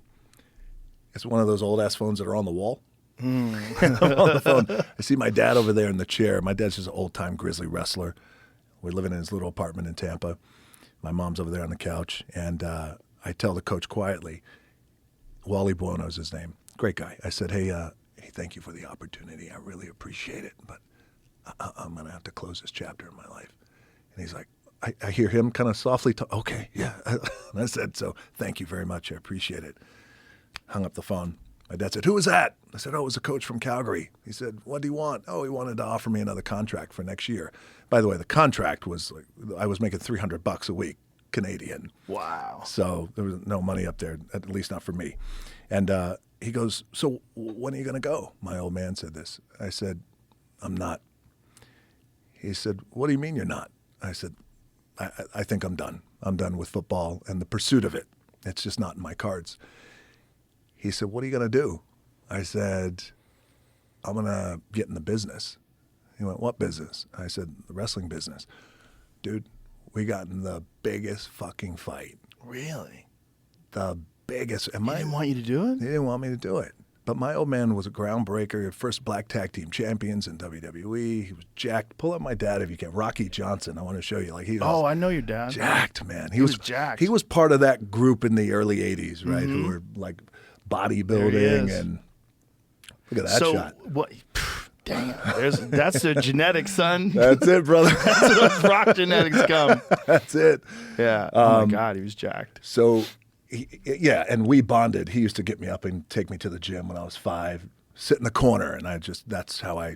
It's one of those old-ass phones that are on the wall. I'm on the phone. I see my dad over there in the chair. My dad's just an old-time grizzly wrestler. We're living in his little apartment in Tampa. My mom's over there on the couch. And I tell the coach quietly, Wally Buono's his name. Great guy. I said, hey, thank you for the opportunity. I really appreciate it. But I'm going to have to close this chapter in my life. And he's like, I hear him kind of softly talk. Okay, yeah. And I said, so thank you very much. I appreciate it. Hung up the phone. My dad said, "Who was that?" I said, "Oh, it was a coach from Calgary." He said, "What do you want?" "Oh, he wanted to offer me another contract for next year." By the way, the contract was like, I was making $300 a week Canadian.
Wow.
So there was no money up there, at least not for me. And he goes, "So when are you going to go?" My old man said this. I said, "I'm not." He said, "What do you mean you're not?" I said, I think I'm done. I'm done with football and the pursuit of it. It's just not in my cards." He said, "What are you going to do?" I said, "I'm going to get in the business." He went, "What business?" I said, "The wrestling business." Dude, we got in the biggest fucking fight.
Really?
The biggest. And
He didn't want you to do it?
He didn't want me to do it. But my old man was a groundbreaker, first black tag team champions in WWE. He was jacked. Pull up my dad if you can. Rocky Johnson. I want to show you. Like he was
Oh, I know your dad.
jacked, man.
He was jacked.
He was part of that group in the early 80s, right? Who were like bodybuilding
is.
and look at that
so,
shot.
What? Damn. That's the genetics, son.
That's it, brother.
That's where rock genetics come.
That's it.
Yeah. Oh, my God. He was jacked.
So, yeah, and we bonded. He used to get me up and take me to the gym when I was 5, sit in the corner, and that's how I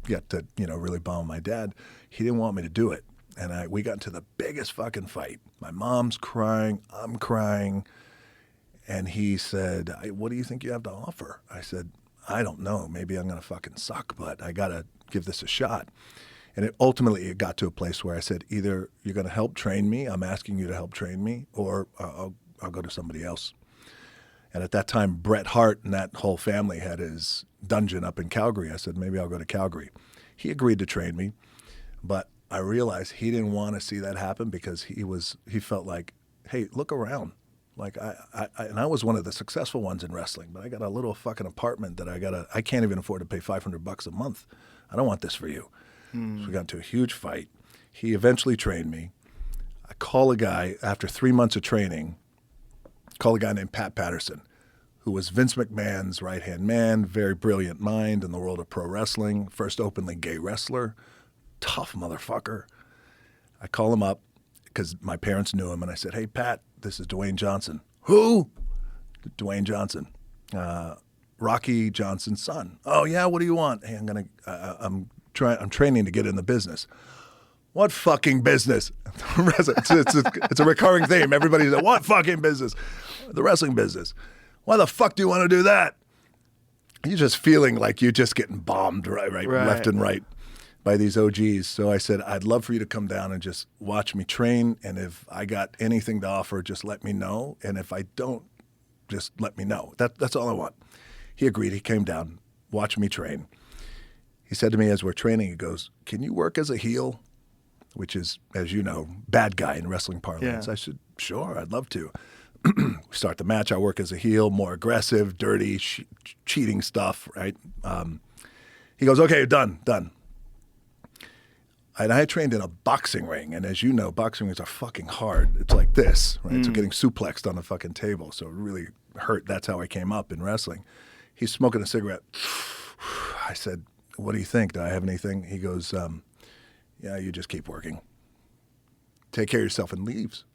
got to, really bond with my dad. He didn't want me to do it. And we got into the biggest fucking fight. My mom's crying, I'm crying. And he said, "What do you think you have to offer?" I said, "I don't know. Maybe I'm going to fucking suck, but I got to give this a shot." And ultimately it got to a place where I said, either you're going to help train me, I'm asking you to help train me, or I'll go to somebody else. And at that time, Bret Hart and that whole family had his dungeon up in Calgary. I said, maybe I'll go to Calgary. He agreed to train me, but I realized he didn't want to see that happen because he felt like, hey, look around. Like I was one of the successful ones in wrestling, but I got a little fucking apartment that I can't even afford to pay $500 a month. I don't want this for you. So we got into a huge fight. He eventually trained me. I call a guy after 3 months of training, call a guy named Pat Patterson, who was Vince McMahon's right-hand man, very brilliant mind in the world of pro wrestling, first openly gay wrestler, tough motherfucker. I call him up because my parents knew him, and I said, "Hey, Pat, this is Dwayne Johnson." "Who?" "Dwayne Johnson, Rocky Johnson's son." "Oh yeah, what do you want?" "Hey, I'm training to get in the business." "What fucking business?" It's a recurring theme. Everybody's like, "What fucking business?" "The wrestling business." "Why the fuck do you want to do that?" You're just feeling like you're just getting bombed right, left and right by these OGs. So I said, "I'd love for you to come down and just watch me train. And if I got anything to offer, just let me know. And if I don't, just let me know. That's all I want." He agreed. He came down, watched me train. He said to me as we're training, he goes, "Can you work as a heel?" Which is, as you know, bad guy in wrestling parlance.
Yeah.
I said, "Sure, I'd love to." We start the match. I work as a heel, more aggressive, dirty, cheating stuff, right? He goes, "Okay, done. And I trained in a boxing ring, and as you know, boxing rings are fucking hard. It's like this, right? So getting suplexed on the fucking table, so it really hurt. That's how I came up in wrestling. He's smoking a cigarette. I said, "What do you think? Do I have anything?" He goes, "Yeah, you just keep working. Take care of yourself," and leaves.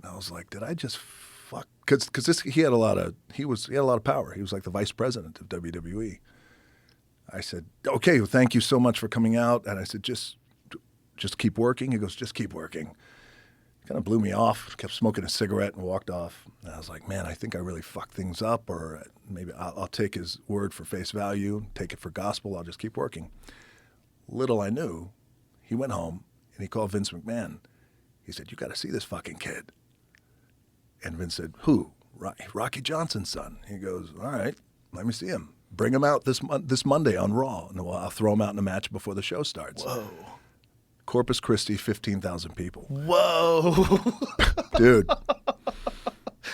And I was like, did I just fuck? Because he had a lot of power. He was like the vice president of WWE. I said, "Okay, well, thank you so much for coming out." And I said, just keep working. He goes, "Just keep working." Kind of blew me off, kept smoking a cigarette and walked off. And I was like, man, I think I really fucked things up, or maybe I'll take his word for face value, take it for gospel. I'll just keep working. Little I knew, he went home and he called Vince McMahon. He said, "You got to see this fucking kid." And Vince said, "Who?" Rocky Johnson's son." He goes, "All right, let me see him. Bring him out this Monday on Raw, and I'll throw him out in a match before the show starts."
Whoa.
Corpus Christi, 15,000 people.
Whoa.
Dude.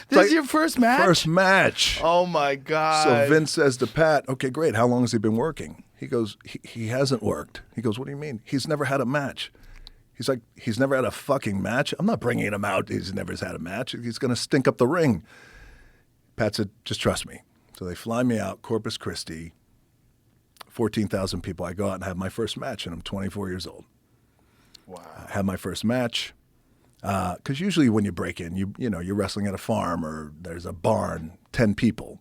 This is your first match?
First match.
Oh, my God.
So Vince says to Pat, "Okay, great. How long has he been working?" He goes, he hasn't worked. He goes, "What do you mean?" "He's never had a match." He's like, "He's never had a fucking match? I'm not bringing him out. He's never had a match. He's going to stink up the ring." Pat said, "Just trust me." So they fly me out, Corpus Christi, 14,000 people. I go out and have my first match, and I'm 24 years old.
Wow.
I have my first match. Because usually when you break in, you're wrestling at a farm or there's a barn, 10 people.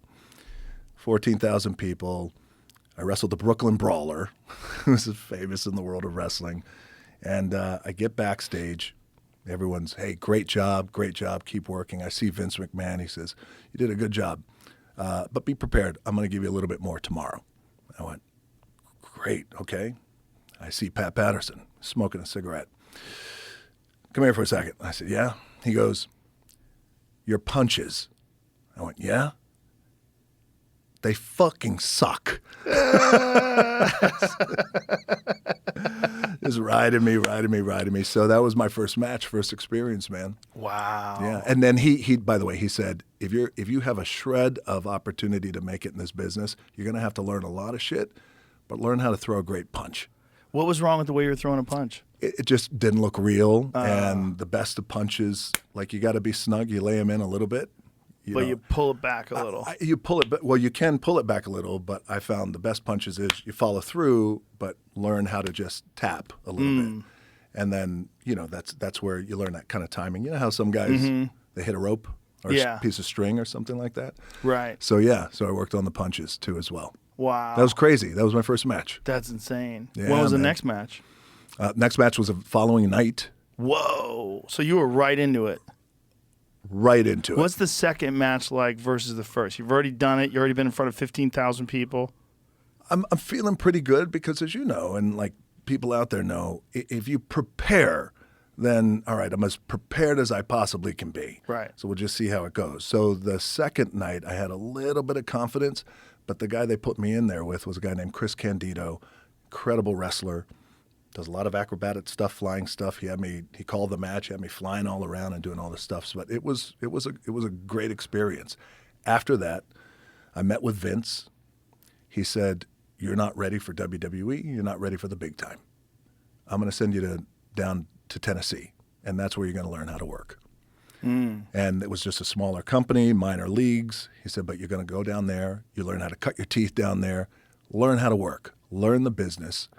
14,000 people. I wrestled the Brooklyn Brawler, who's famous in the world of wrestling. And I get backstage. Everyone's, hey, great job, keep working. I see Vince McMahon. He says, you did a good job, but be prepared. I'm going to give you a little bit more tomorrow. I went, great, okay. I see Pat Patterson smoking a cigarette. Come here for a second. I said, yeah. He goes, your punches. I went, yeah. They fucking suck. Just riding me. So that was my first match, first experience, man.
Wow.
Yeah. And then he by the way, he said, if you have a shred of opportunity to make it in this business, you're gonna have to learn a lot of shit, but learn how to throw a great punch.
What was wrong with the way you were throwing a punch?
It just didn't look real. And the best of punches, like you got to be snug. You lay them in a little bit.
You pull it back a little.
You pull it, well, you can pull it back a little, but I found the best punches is you follow through, but learn how to just tap a little bit. And then, that's where you learn that kind of timing. You know how some guys, they hit a rope or a piece of string or something like that?
Right.
So I worked on the punches too as well.
Wow.
That was crazy. That was my first match.
That's insane.
Yeah,
when was the
man.
next match?
Next match was the following night.
Whoa. So you were right into it.
Right into it.
What's the second match like versus the first? You've already done it. You've already been in front of 15,000 people.
I'm feeling pretty good because, as you know, and like people out there know, if you prepare, then all right, I'm as prepared as I possibly can be.
Right.
So we'll just see how it goes. So the second night, I had a little bit of confidence, but the guy they put me in there with was a guy named Chris Candido, incredible wrestler. Does a lot of acrobatic stuff, flying stuff. He called the match, had me flying all around and doing all this stuff. But it was a great experience. After that, I met with Vince. He said, "You're not ready for WWE. You're not ready for the big time. I'm going to send you down to Tennessee, and that's where you're going to learn how to work." And it was just a smaller company, minor leagues. He said, "But you're going to go down there. You learn how to cut your teeth down there, learn how to work, learn the business."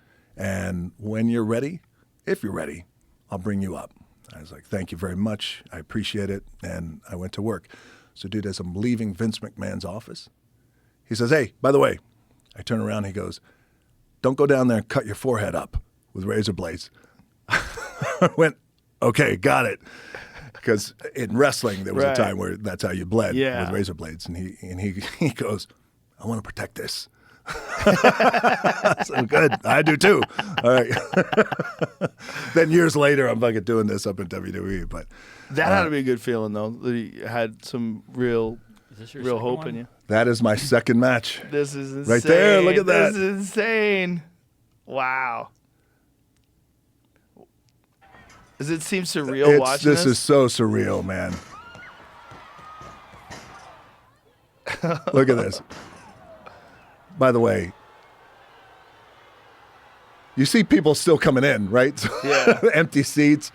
And when you're ready, if you're ready, I'll bring you up. I was like, thank you very much. I appreciate it. And I went to work. So, dude, as I'm leaving Vince McMahon's office, he says, hey, by the way, I turn around, he goes, don't go down there and cut your forehead up with razor blades. I went, okay, got it. Because in wrestling, there was a time where that's how you bled with razor blades. And he goes, I want to protect this. So good. I do too. All right. Then years later, I'm fucking doing this up in WWE. But
that had to be a good feeling, though. That he had some real hope in you.
That is my second match.
This is insane.
Right there. Look at that.
This is insane. Wow. Does it seem surreal watching this?
This is so surreal, man. Look at this. By the way, you see people still coming in, right?
Yeah.
Empty seats.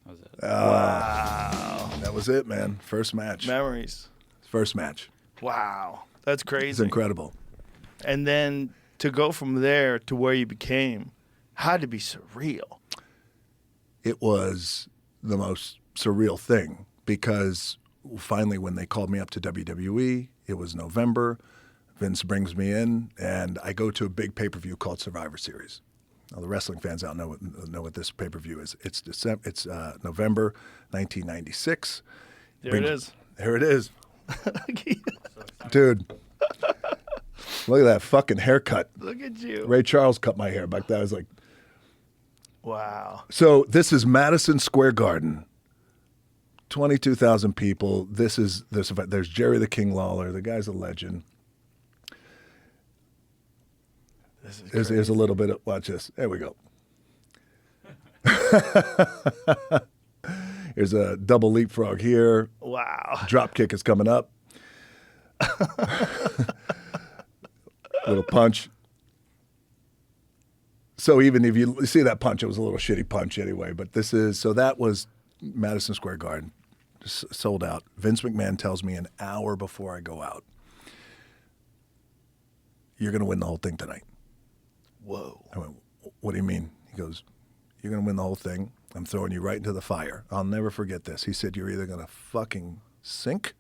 That was it.
Wow.
That was it, man. First match.
Memories.
First match.
Wow. That's crazy.
It's incredible.
And then to go from there to where you became had to be surreal.
It was the most surreal thing because finally when they called me up to WWE, it was November. Vince brings me in, and I go to a big pay-per-view called Survivor Series. Now, the wrestling fans out know what this pay-per-view is. It's November 1996.
There it is.
There it is. Dude, look at that fucking haircut.
Look at you.
Ray Charles cut my hair back then. I was like,
wow.
so this is Madison Square Garden. 22,000 people. There's Jerry the King Lawler. The guy's a legend. Here's a little bit of, watch this. There we go. Here's a double leapfrog here.
Wow.
Drop kick is coming up. Little punch. So even if you see that punch, it was a little shitty punch anyway. But that was Madison Square Garden. Just sold out. Vince McMahon tells me an hour before I go out, you're going to win the whole thing tonight.
Whoa.
I went, what do you mean? He goes, you're going to win the whole thing. I'm throwing you right into the fire. I'll never forget this. He said, you're either going to fucking sink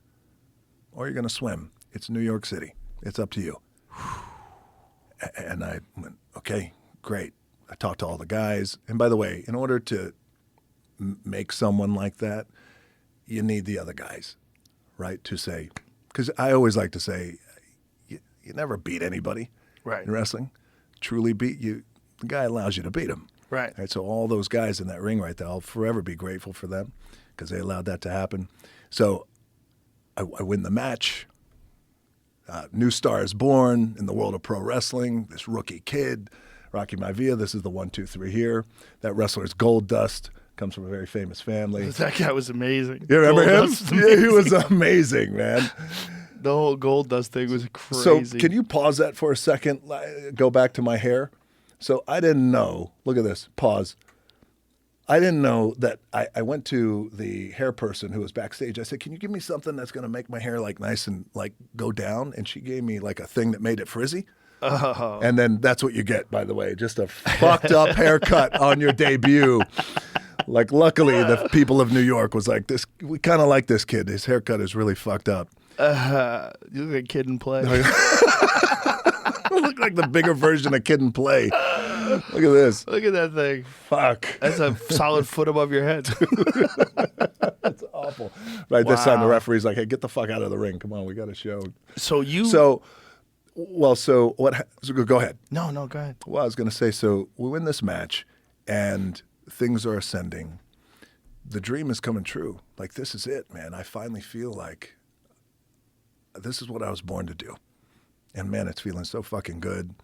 or you're going to swim. It's New York City. It's up to you. And I went, okay, great. I talked to all the guys. And by the way, in order to make someone like that, you need the other guys, right? To say, because I always like to say, you never beat anybody
Right.
in wrestling. Truly beat you. The guy allows you to beat him.
Right.
So all those guys in that ring right there, I'll forever be grateful for them because they allowed that to happen. So I win the match. New star is born in the world of pro wrestling. This rookie kid, Rocky Maivia. This is the 1, 2, 3 here. That wrestler is Gold Dust. Comes from a very famous family.
That guy was amazing.
You remember him?
Goldust was
Yeah, he was
amazing.
amazing, man.
The whole Gold Dust thing was
So
crazy.
can you pause that for a second? Go back to my hair. So I didn't know. Look at this. Pause. I didn't know that I went to the hair person who was backstage. I said, can you give me something that's going to make my hair like nice and like go down? And she gave me like a thing that made it frizzy.
Oh.
And then that's what you get, by the way. Just a fucked up haircut on your debut. Like, luckily, the people of New York was like, "This, we kind of like this kid. His haircut is really fucked up."
You look like Kid and Play.
Look like the bigger version of Kid and Play. Look at this.
Look at that thing.
Fuck.
That's a solid foot above your head.
That's awful. Right this time, the
Wow.
referee's like, "Hey, get the fuck out of the ring. Come on, we got a show."
So you.
So what? So go ahead.
No, go ahead.
Well, I was going to say, so we win this match, and things are ascending. The dream is coming true. Like, this is it, man. I finally feel like this is what I was born to do. And, man, it's feeling so fucking good.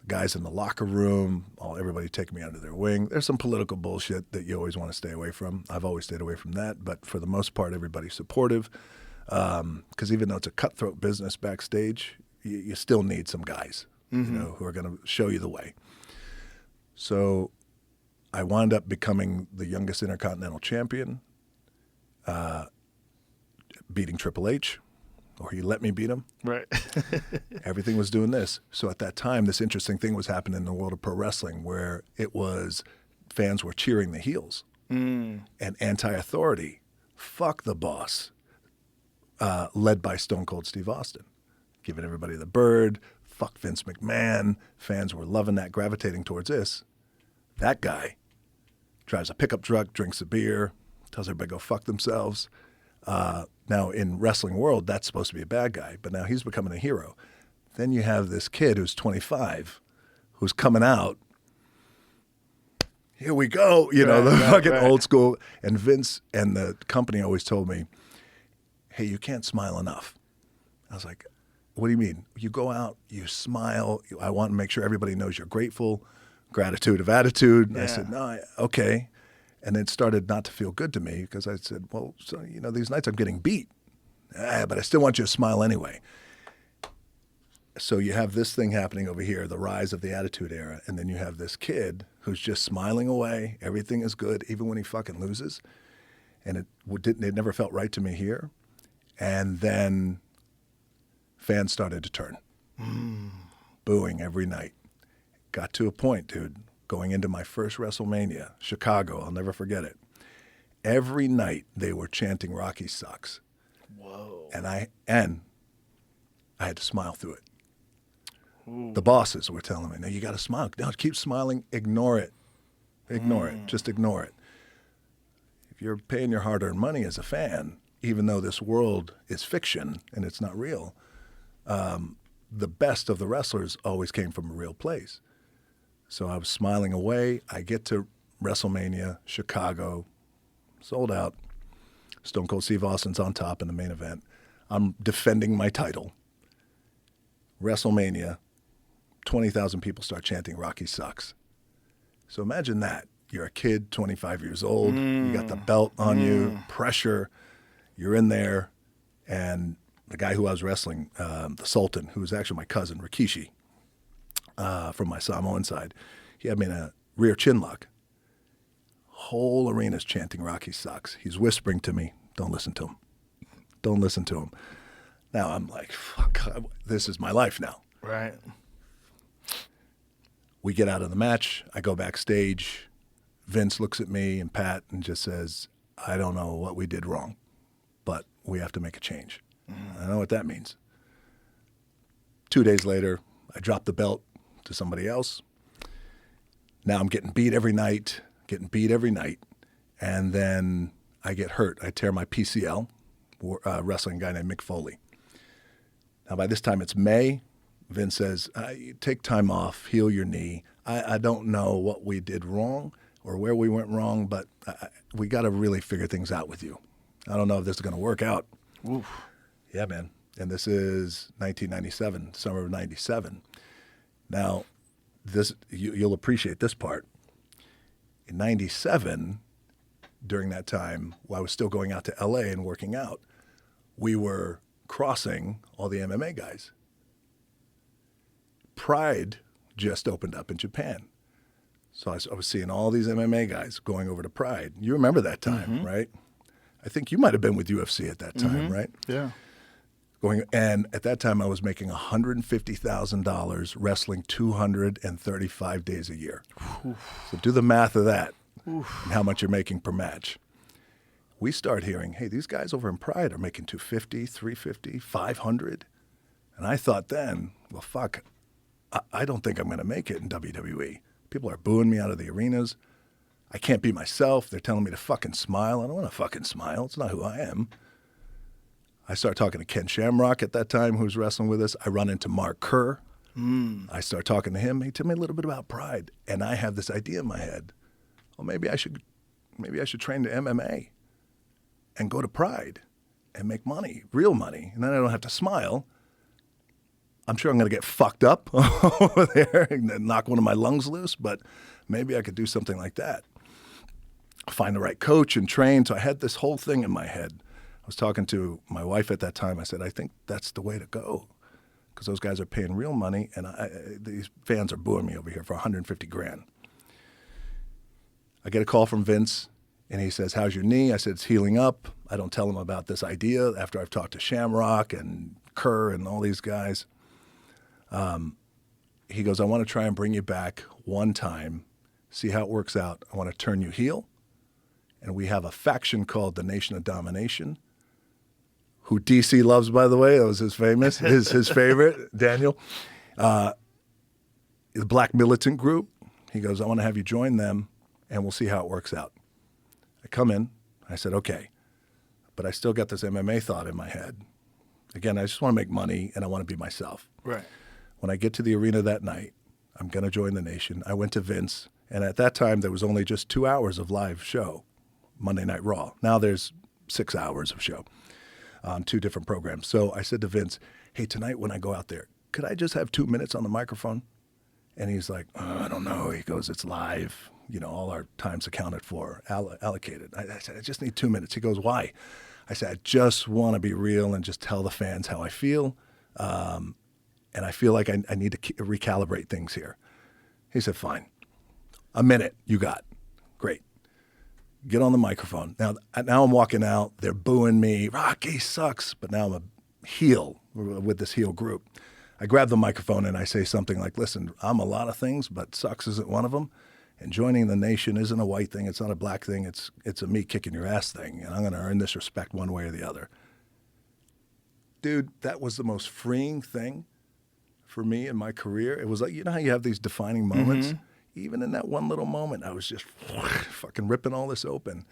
Guys in the locker room, everybody taking me under their wing. There's some political bullshit that you always want to stay away from. I've always stayed away from that. But for the most part, everybody's supportive. Because even though it's a cutthroat business backstage, you still need some guys, who are going to show you the way. So I wound up becoming the youngest Intercontinental Champion, beating Triple H, or he let me beat him.
Right.
Everything was doing this. So at that time, this interesting thing was happening in the world of pro wrestling where it was fans were cheering the heels and anti-authority. Fuck the boss, led by Stone Cold Steve Austin, giving everybody the bird. Fuck Vince McMahon. Fans were loving that, gravitating towards this. That guy drives a pickup truck, drinks a beer, tells everybody to go fuck themselves. Now, in wrestling world, that's supposed to be a bad guy, but now he's becoming a hero. Then you have this kid who's 25, who's coming out. Here we go, the fucking old school. And Vince and the company always told me, hey, you can't smile enough. I was like, what do you mean? You go out, you smile. I want to make sure everybody knows you're grateful. Gratitude of attitude. And I said, no, okay. And it started not to feel good to me because I said, well, so, these nights I'm getting beat. But I still want you to smile anyway. So you have this thing happening over here, the rise of the Attitude Era, and then you have this kid who's just smiling away. Everything is good, even when he fucking loses. And it never felt right to me here. And then fans started to turn. Booing every night. Got to a point, dude, going into my first WrestleMania, Chicago, I'll never forget it. Every night they were chanting Rocky sucks.
Whoa.
And I had to smile through it. Ooh. The bosses were telling me, no, you got to smile. No, keep smiling. Ignore it. Ignore it. Just ignore it. If you're paying your hard-earned money as a fan, even though this world is fiction and it's not real, the best of the wrestlers always came from a real place. So I was smiling away. I get to WrestleMania, Chicago, sold out. Stone Cold Steve Austin's on top in the main event. I'm defending my title. WrestleMania, 20,000 people start chanting Rocky sucks. So imagine that. You're a kid, 25 years old. You got the belt on you, pressure. You're in there. And the guy who I was wrestling, the Sultan, who was actually my cousin, Rikishi, from my Samoan side, he had me in a rear chin lock. Whole arena's chanting Rocky sucks. He's whispering to me, don't listen to him. Don't listen to him. Now I'm like, fuck, this is my life now.
Right.
We get out of the match. I go backstage. Vince looks at me and Pat and just says, I don't know what we did wrong, but we have to make a change. I know what that means. 2 days later, I dropped the belt to somebody else. Now I'm getting beat every night. And then I get hurt. I tear my PCL, wrestling a guy named Mick Foley. Now, by this time, it's May. Vince says, take time off, heal your knee. I don't know what we did wrong or where we went wrong, but we got to really figure things out with you. I don't know if this is going to work out.
Oof.
Yeah, man. And this is 1997, summer of 97. Now, you'll appreciate this part. In 97, during that time, while I was still going out to L.A. and working out, we were crossing all the MMA guys. Pride just opened up in Japan. So I was seeing all these MMA guys going over to Pride. You remember that time, right? I think you might have been with UFC at that time, right?
Yeah.
And at that time, I was making $150,000 wrestling 235 days a year. So do the math of that and how much you're making per match. We start hearing, hey, these guys over in Pride are making 250, 350, 500. And I thought then, well, fuck, I don't think I'm going to make it in WWE. People are booing me out of the arenas. I can't be myself. They're telling me to fucking smile. I don't want to fucking smile. It's not who I am. I start talking to Ken Shamrock at that time, who's wrestling with us. I run into Mark Kerr. I start talking to him. He told me a little bit about Pride. And I have this idea in my head. Well, maybe I should train to MMA and go to Pride and make money, real money. And then I don't have to smile. I'm sure I'm going to get fucked up over there and knock one of my lungs loose, but maybe I could do something like that. Find the right coach and train. So I had this whole thing in my head. I was talking to my wife at that time. I said, I think that's the way to go because those guys are paying real money, and these fans are booing me over here for $150,000. I get a call from Vince, and he says, how's your knee? I said, it's healing up. I don't tell him about this idea after I've talked to Shamrock and Kerr and all these guys. He goes, I want to try and bring you back one time, see how it works out. I want to turn you heel. And we have a faction called the Nation of Domination, who DC loves, by the way. That was his favorite, Daniel. The Black Militant Group. He goes, I want to have you join them, and we'll see how it works out. I come in. I said, okay. But I still got this MMA thought in my head. Again, I just want to make money, and I want to be myself.
Right.
When I get to the arena that night, I'm going to join the Nation. I went to Vince, and at that time, there was only just 2 hours of live show, Monday Night Raw. Now there's 6 hours of show on 2 different programs. So I said to Vince, hey, tonight when I go out there, could I just have 2 minutes on the microphone? And he's like, I don't know. He goes, it's live. You know, all our time's accounted for, allocated. I said, I just need 2 minutes. He goes, why? I said, I just want to be real and just tell the fans how I feel. And I feel like I need to recalibrate things here. He said, fine. A minute, you got. Great. Get on the microphone. Now I'm walking out. They're booing me. Rocky sucks. But now I'm a heel with this heel group. I grab the microphone and I say something like, listen, I'm a lot of things, but sucks isn't one of them. And joining the Nation isn't a white thing. It's not a black thing. It's a me kicking your ass thing. And I'm going to earn this respect one way or the other. Dude, that was the most freeing thing for me in my career. It was like, you know how you have these defining moments? Even in that one little moment, I was just fucking ripping all this open.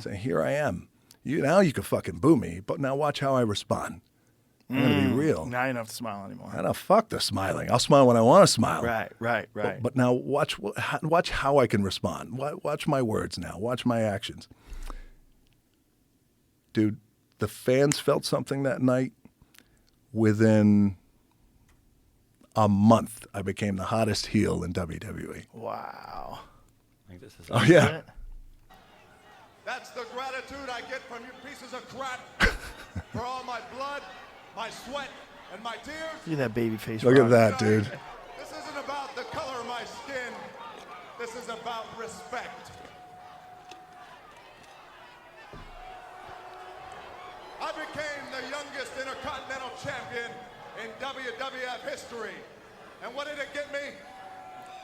Saying, here I am. Now you can fucking boo me, but now watch how I respond. I'm going to be real.
Now you don't have to smile anymore.
I don't fuck the smiling. I'll smile when I want to smile.
Right.
But now watch how I can respond. Watch my words now. Watch my actions. Dude, the fans felt something that night. Within a month, I became the hottest heel in WWE.
Wow.
I think this is
Oh, yeah.
That's the gratitude I get from you pieces of crap for all my blood, my sweat, and my tears.
Look at that baby face.
Look at
Rock.
that, dude.
This isn't about the color of my skin. This is about respect. I became the youngest Intercontinental Champion in WWF history. And what did it get me?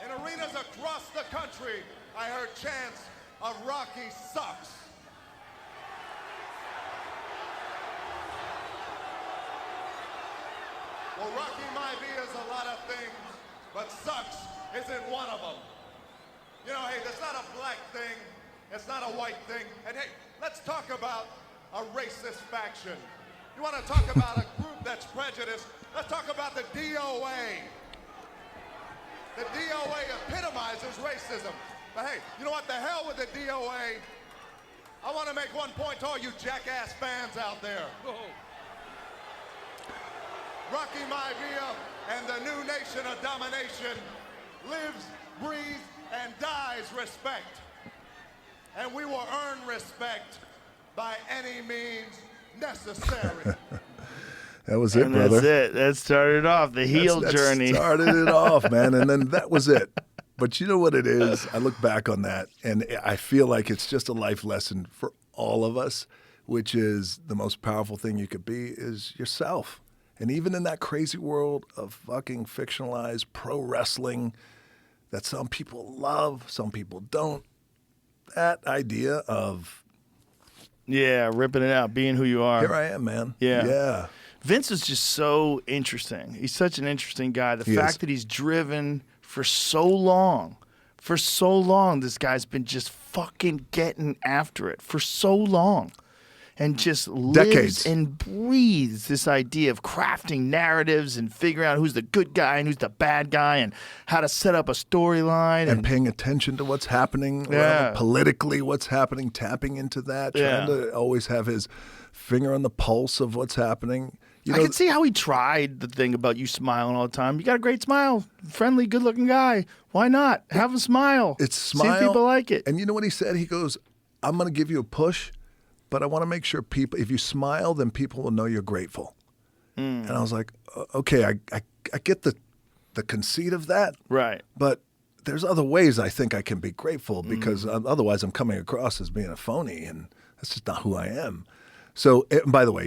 In arenas across the country, I heard chants of Rocky sucks. Well, Rocky Maivia is a lot of things, but sucks isn't one of them. You know, hey, that's not a black thing. It's not a white thing. And hey, let's talk about a racist faction. You want to talk about a group that's prejudiced? Let's talk about the DOA. The DOA epitomizes racism. But hey, you know what? The hell with the DOA. I want to make one point to all you jackass fans out there. Rocky Maivia and the new nation of domination lives, breathes, and dies respect. And we will earn respect by any means necessary.
That was it,
And
brother.
that's it. That started off the heel journey.
Started it off, man, and then that was it. But you know what it is? I look back on that, and I feel like it's just a life lesson for all of us, which is the most powerful thing you could be is yourself. And even in that crazy world of fucking fictionalized pro wrestling that some people love, some people don't, that idea of
Yeah, ripping it out, being who you are.
here I am, man.
Yeah.
Yeah.
Vince is just so interesting. He's such an interesting guy. The
He
fact
is.
that he's driven for so long, this guy's been just fucking getting after it for so long. And just lives
Decades.
and breathes this idea of crafting narratives and figuring out who's the good guy and who's the bad guy and how to set up a storyline.
And paying attention to what's happening
Yeah.
politically, what's happening, tapping into that, trying to always have his finger on the pulse of what's happening. You
I
know,
can see how he tried the thing about you smiling all the time. You got a great smile, friendly, good-looking guy. Why not? Have a smile.
it's
See
smile.
if people like it.
And you know what he said? He goes, I'm going to give you a push, but I want to make sure people, if you smile, then people will know you're grateful. And I was like, okay, I get the conceit of that.
Right.
But there's other ways I think I can be grateful because otherwise I'm coming across as being a phony, and that's just not who I am. So, and by the way,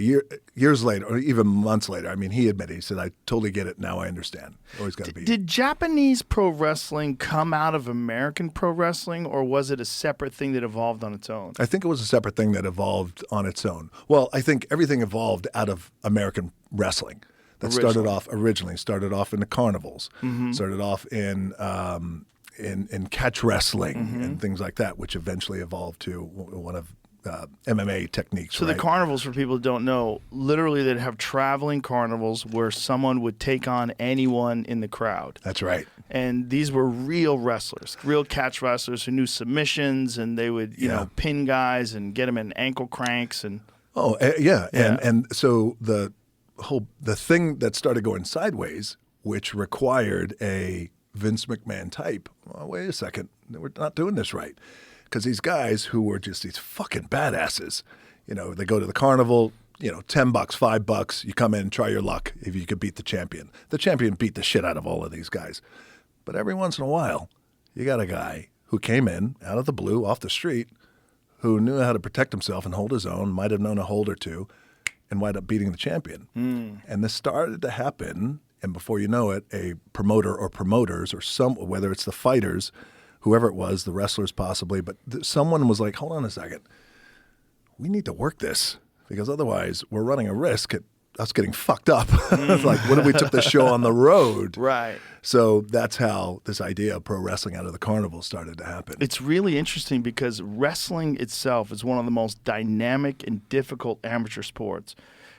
years later, or even months later, I mean, he admitted, he said, I totally get it. Now I understand. Always got to be.
Did Japanese pro wrestling come out of American pro wrestling, or was it a separate thing that evolved on its own?
I think it was a separate thing that evolved on its own. Well, I think everything evolved out of American wrestling. That started off in the carnivals, started off in catch wrestling and things like that, which eventually evolved to one of MMA techniques.
So the carnivals, for people who don't know, literally they'd have traveling carnivals where someone would take on anyone in the crowd.
That's right.
And these were real wrestlers, real catch wrestlers who knew submissions, and they would, you know, pin guys and get them in ankle cranks. And
Yeah. And so the thing that started going sideways, which required a Vince McMahon type, well, wait a second, we're not doing this right. Because these guys who were just these fucking badasses, you know, they go to the carnival, you know, $10, $5, you come in and try your luck if you could beat the champion. The champion beat the shit out of all of these guys. But every once in a while, you got a guy who came in out of the blue, off the street, who knew how to protect himself and hold his own, might have known a hold or two, and wind up beating the champion. And this started to happen, and before you know it, a promoter or promoters or whether it's the fighters, whoever it was, the wrestlers possibly, but someone was like, hold on a second, we need to work this because otherwise we're running a risk at us getting fucked up. Like, what if we took the show on the road?
right.
So that's how this idea of pro wrestling out of the carnival started to happen.
It's really interesting because wrestling itself is one of the most dynamic and difficult amateur sports,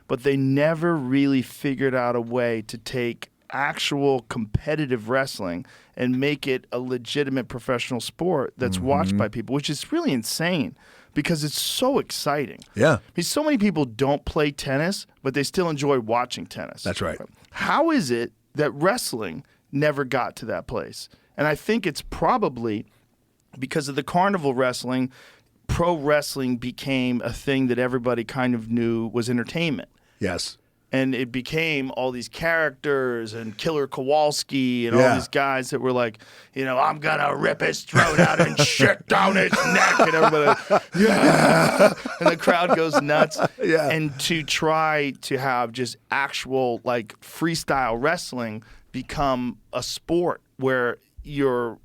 but they never really figured out a way to take actual competitive wrestling and make it a legitimate professional sport that's watched by people, which is really insane because it's so exciting.
Yeah.
I mean, so many people don't play tennis, but they still enjoy watching tennis.
That's right.
How is it that wrestling never got to that place? And I think it's probably because of the carnival wrestling, pro wrestling became a thing that everybody kind of knew was entertainment.
Yes.
And it became all these characters and Killer Kowalski and all these guys that were like, you know, I'm going to rip his throat out and shit down his neck. And everybody, yeah. And the crowd goes nuts.
Yeah.
And to try to have just actual like freestyle wrestling become a sport where you're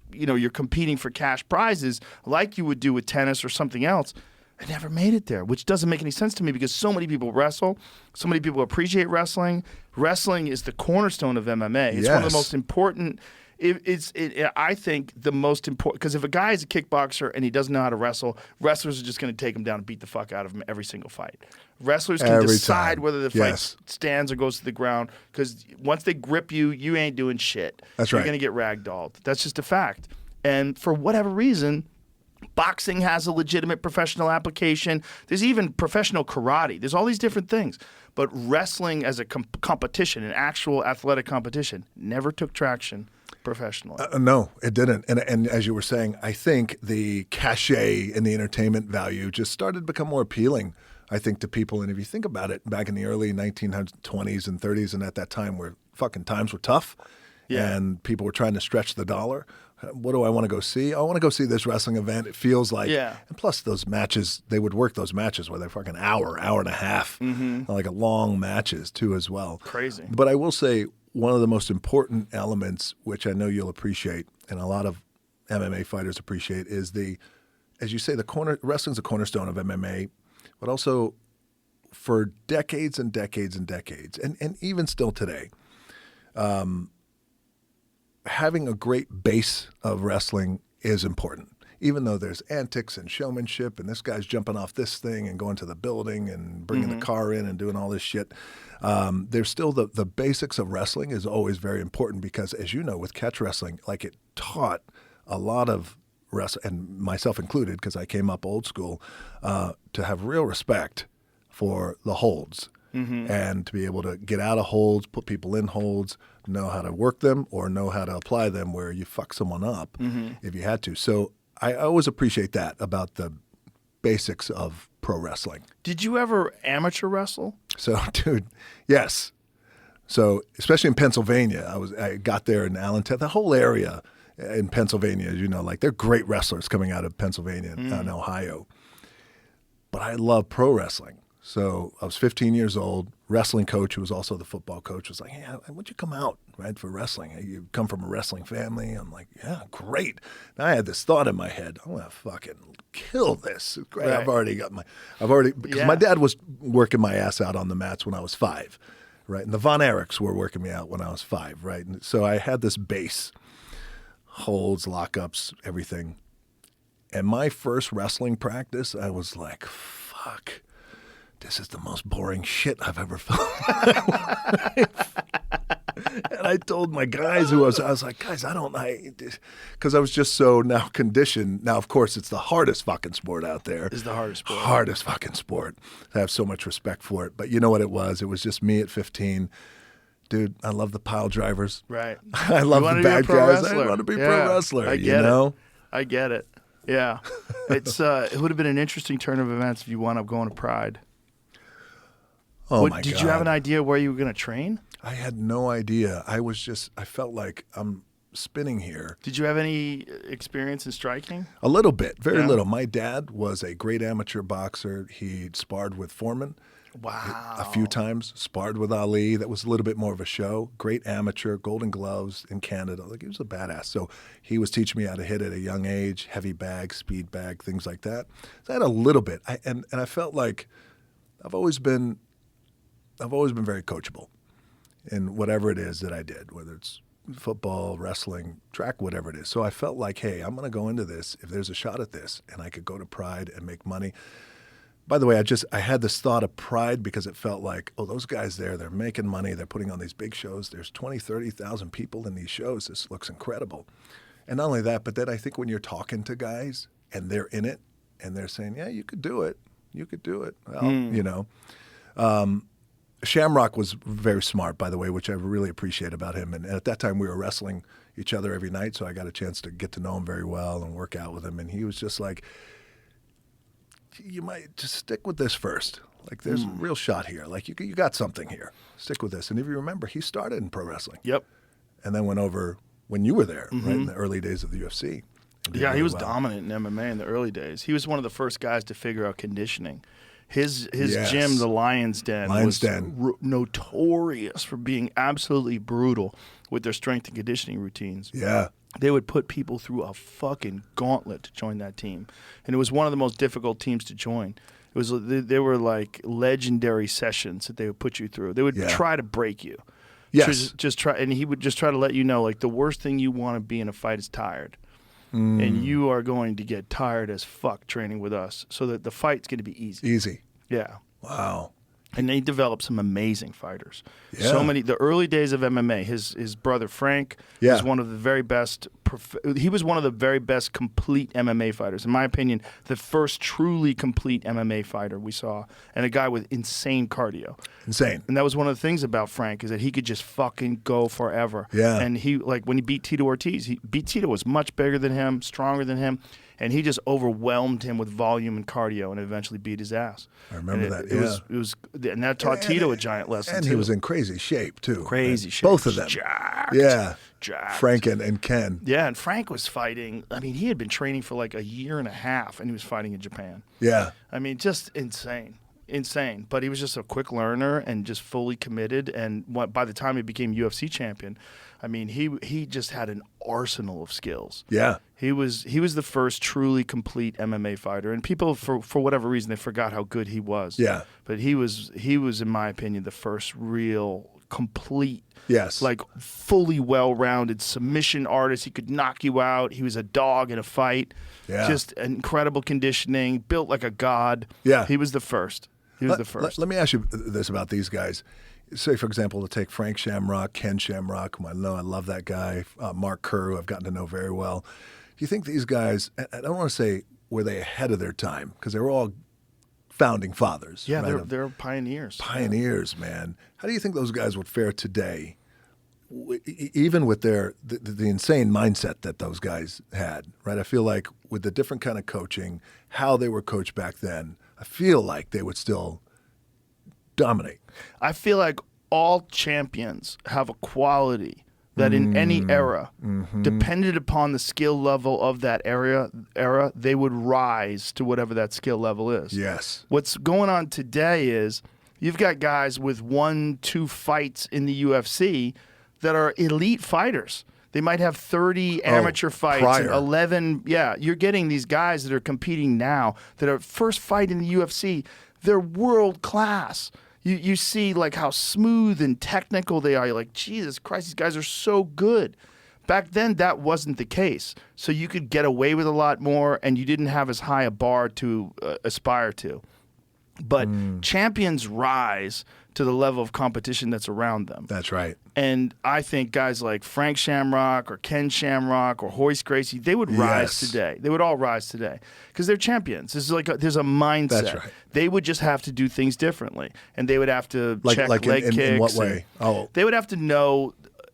competing for cash prizes like you would do with tennis or something else. I never made it there, which doesn't make any sense to me because so many people wrestle, so many people appreciate wrestling. Wrestling is the cornerstone of MMA. It's one of the
Yes.
most important. I think the most important, because if a guy is a kickboxer and he doesn't know how to wrestle, wrestlers are just going to take him down and beat the fuck out of him every single fight. Wrestlers can
Every
decide
time.
whether the
Yes.
fight stands or goes to the ground, because once they grip you, you ain't doing shit.
That's
You're
right.
going to get ragdolled. That's just a fact. And for whatever reason, boxing has a legitimate professional application. There's even professional karate. There's all these different things. But wrestling as a competition, an actual athletic competition, never took traction professionally.
No, it didn't. And as you were saying, I think the cachet and the entertainment value just started to become more appealing, I think, to people. And if you think about it, back in the early 1920s and 30s, and at that time where fucking times were tough, and people were trying to stretch the dollar. What do I want to go see? I want to go see this wrestling event. It feels like, and plus those matches, they would work those matches where they're fucking hour and a half, like a long matches too as well.
Crazy.
But I will say one of the most important elements, which I know you'll appreciate, and a lot of MMA fighters appreciate, is as you say, wrestling's a cornerstone of MMA, but also for decades and decades and decades, and even still today, having a great base of wrestling is important. Even though there's antics and showmanship and this guy's jumping off this thing and going to the building and bringing the car in and doing all this shit, there's still the basics of wrestling is always very important because, as you know, with catch wrestling, like it taught a lot of wrestling, and myself included because I came up old school, to have real respect for the holds. And to be able to get out of holds, put people in holds, know how to work them or know how to apply them where you fuck someone up if you had to. So I always appreciate that about the basics of pro wrestling.
Did you ever amateur wrestle?
So, dude, yes. So, especially in Pennsylvania, I got there in Allentown, the whole area in Pennsylvania, as you know, like they're great wrestlers coming out of Pennsylvania and Ohio. But I love pro wrestling. So I was 15 years old. Wrestling coach, who was also the football coach, was like, "Yeah, why don't you come out, right, for wrestling? You come from a wrestling family." I'm like, "Yeah, great." And I had this thought in my head, "I'm gonna fucking kill this." Great.
Right.
Because my dad was working my ass out on the mats when I was 5, right? And the Von Erichs were working me out when I was 5, right? And so I had this base, holds, lockups, everything. And my first wrestling practice, I was like, "Fuck. This is the most boring shit I've ever felt." And I told my guys I was like, "Guys, because I was just so now conditioned. Now, of course, it's the hardest fucking sport out there.
It's the hardest sport.
Hardest fucking sport. I have so much respect for it. But you know what it was? It was just me at 15. Dude, I love the pile drivers.
Right.
I love the bad guys. I want to be a pro wrestler.
I get it. I get it. Yeah. It would have been an interesting turn of events if you wound up going to Pride.
Oh, my God.
Did you have an idea where you were going to train?
I had no idea. I felt like I'm spinning here.
Did you have any experience in striking?
A little bit, very little. My dad was a great amateur boxer. He sparred with Foreman.
Wow.
A few times, sparred with Ali. That was a little bit more of a show. Great amateur, Golden Gloves in Canada. Like, he was a badass. So he was teaching me how to hit at a young age, heavy bag, speed bag, things like that. So I had a little bit. And I felt like I've always been very coachable in whatever it is that I did, whether it's football, wrestling, track, whatever it is. So I felt like, hey, I'm going to go into this if there's a shot at this and I could go to Pride and make money. By the way, I had this thought of Pride because it felt like, oh, those guys there, they're making money. They're putting on these big shows. There's 20, 30,000 people in these shows. This looks incredible. And not only that, but then I think when you're talking to guys and they're in it and they're saying, yeah, you could do it. You could do it. Well, you know. Shamrock was very smart, by the way, which I really appreciate about him. And at that time, we were wrestling each other every night, so I got a chance to get to know him very well and work out with him. And he was just like, you might just stick with this first. Like, there's a real shot here. Like, you got something here. Stick with this. And if you remember, he started in pro wrestling.
Yep.
And then went over when you were there, right, in the early days of the UFC.
Yeah, he was dominant in MMA in the early days. He was one of the first guys to figure out conditioning. His gym, the Lion's Den, was notorious for being absolutely brutal with their strength and conditioning routines.
Yeah.
they would put people through a fucking gauntlet to join that team, and it was one of the most difficult teams to join. It was they were like legendary sessions that they would put you through. They would try to break you.
Yes.
Just try, and he would just try to let you know, like, the worst thing you want to be in a fight is tired. And you are going to get tired as fuck training with us, so that the fight's going to be easy.
Easy.
Yeah.
Wow.
And they developed some amazing fighters.
Yeah.
So many. The early days of MMA. His brother Frank was one of the very best. He was one of the very best complete MMA fighters, in my opinion. The first truly complete MMA fighter we saw, and a guy with insane cardio.
Insane.
And that was one of the things about Frank, is that he could just fucking go forever.
Yeah.
And he, like, when he beat Tito Ortiz, Tito was much bigger than him, stronger than him. And he just overwhelmed him with volume and cardio, and eventually beat his ass.
I remember that.
It was, and that taught Tito a giant lesson.
And
too.
he was in crazy shape too.
Crazy shape.
Both of them.
Jacked.
Yeah.
Jacked.
Frank and Ken.
Yeah, and Frank was fighting. I mean, he had been training for like a year and a half, and he was fighting in Japan.
Yeah.
I mean, just insane. But he was just a quick learner and just fully committed. And by the time he became UFC champion, I mean, he just had an arsenal of skills.
Yeah.
He was the first truly complete MMA fighter, and people, for whatever reason, they forgot how good he was.
Yeah.
But he was, in my opinion, the first real complete,
Yes.
like fully well-rounded submission artist. He could knock you out. He was a dog in a fight.
Yeah.
Just incredible conditioning, built like a god.
Yeah.
He was the first.
Let me ask you this about these guys. Say, for example, to take Frank Shamrock, Ken Shamrock, whom I know, I love that guy, Mark Kerr, who I've gotten to know very well. Do you think these guys, I don't want to say were they ahead of their time, because they were all founding fathers.
Yeah,
right?
they're pioneers.
Pioneers, man. How do you think those guys would fare today, even with the insane mindset that those guys had, right? I feel like with the different kind of coaching, how they were coached back then, I feel like they would still dominate.
I feel like all champions have a quality that in any era, depended upon the skill level of that era, they would rise to whatever that skill level is.
Yes.
What's going on today is you've got guys with 1-2 fights in the UFC that are elite fighters. They might have 30 amateur fights, and 11. Yeah, you're getting these guys that are competing now that are first fight in the UFC. They're world class. You see like how smooth and technical they are. You're like, Jesus Christ, these guys are so good. Back then, that wasn't the case. So you could get away with a lot more, and you didn't have as high a bar to aspire to. But champions rise to the level of competition that's around them.
That's right.
And I think guys like Frank Shamrock or Ken Shamrock or Hoist Gracie, they would rise today. They would all rise today because they're champions. This is like there's a mindset.
That's right.
They would just have to do things differently, and they would have to check leg kicks.
In what way?
They would have to know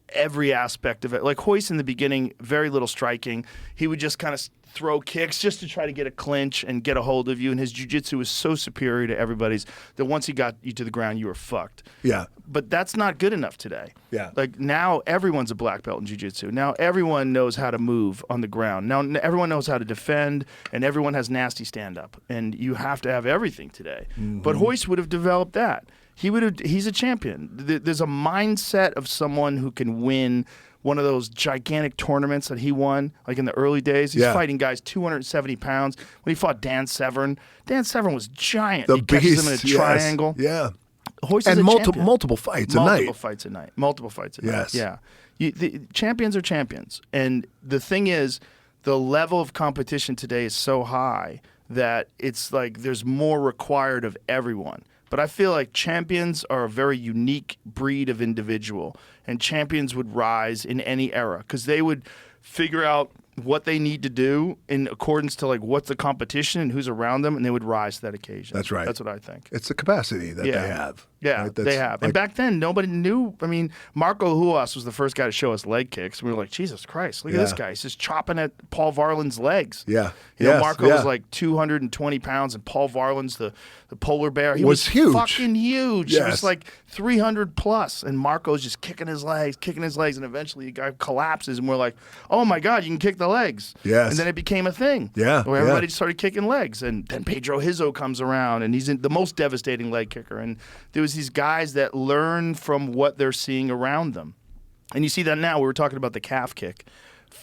every aspect of it. Like Hoist in the beginning, very little striking. He would just kind of throw kicks just to try to get a clinch and get a hold of you, and his jiu-jitsu was so superior to everybody's that once he got you to the ground, you were fucked.
Yeah.
But that's not good enough today.
Yeah.
Like now everyone's a black belt in jiu-jitsu. Now everyone knows how to move on the ground. Now everyone knows how to defend, and everyone has nasty stand-up. And you have to have everything today. But Hoist would have developed that. He's a champion. There's a mindset of someone who can win one of those gigantic tournaments that he won, like in the early days. He's fighting guys 270 pounds. When he fought Dan Severn was giant. He catches him in a triangle.
Yeah.
Hoist
and
is a champion.
multiple fights a night.
Multiple fights a night.
Yes.
Yeah. The champions are champions. And the thing is, the level of competition today is so high that it's like there's more required of everyone. But I feel like champions are a very unique breed of individual, and champions would rise in any era because they would figure out what they need to do in accordance to like what's the competition and who's around them, and they would rise to that occasion.
That's right.
That's what I think.
It's the capacity that they have.
Yeah,
right?
they have. And back then, nobody knew. I mean, Marco Huas was the first guy to show us leg kicks. We were like, Jesus Christ, look at this guy. He's just chopping at Paul Varlin's legs.
Yeah.
You know, Marco was like 220 pounds, and Paul Varlin's the polar bear. He was
huge.
Fucking huge.
Yes.
He was like 300 plus, and Marco's just kicking his legs, and eventually the guy collapses, and we're like, oh my God, you can kick the legs.
Yes.
And then it became a thing.
Yeah.
Where everybody started kicking legs, and then Pedro Hizzo comes around, and he's the most devastating leg kicker. And there was these guys that learn from what they're seeing around them. And you see that now. We were talking about the calf kick.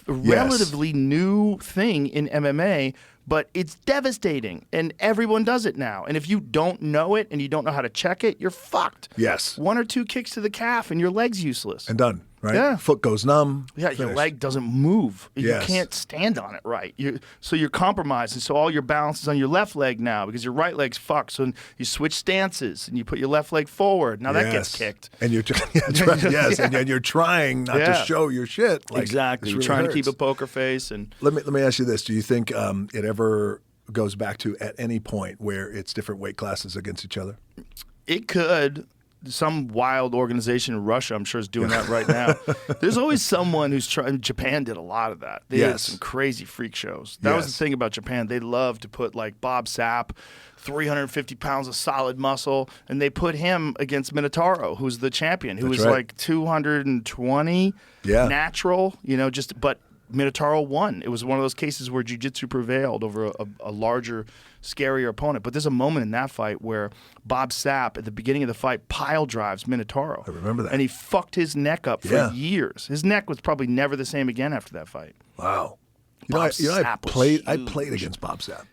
relatively new thing in MMA, but it's devastating, and everyone does it now. And if you don't know it and you don't know how to check it, you're fucked.
Yes.
1 or 2 kicks to the calf and your leg's useless.
And done, right?
Yeah.
Foot goes numb.
Yeah, your
finished.
leg doesn't move.
Yes.
You can't stand on it right. So you're compromised, and so all your balance is on your left leg now because your right leg's fucked. So you switch stances and you put your left leg forward. Now that gets kicked.
And you're that's right, yes, and you're trying not to show your shit. Like,
exactly.
this
You're
really
trying
hurts.
to keep a poker face. And
Let me ask you this: do you think it ever goes back to at any point where it's different weight classes against each other?
it could. Some wild organization in Russia, I'm sure, is doing that right now. There's always someone who's trying. Japan did a lot of that. They did some crazy freak shows. That was the thing about Japan. They love to put like Bob Sapp, 350 pounds of solid muscle, and they put him against Minotauro, who's the champion, who was like 220 natural, but Minotauro won. It was one of those cases where jiu-jitsu prevailed over a larger, scarier opponent. But there's a moment in that fight where Bob Sapp, at the beginning of the fight, pile drives Minotauro.
I remember that.
And he fucked his neck up for years. His neck was probably never the same again after that fight.
Wow.
Bob
I
Sapp was
played against Bob Sapp.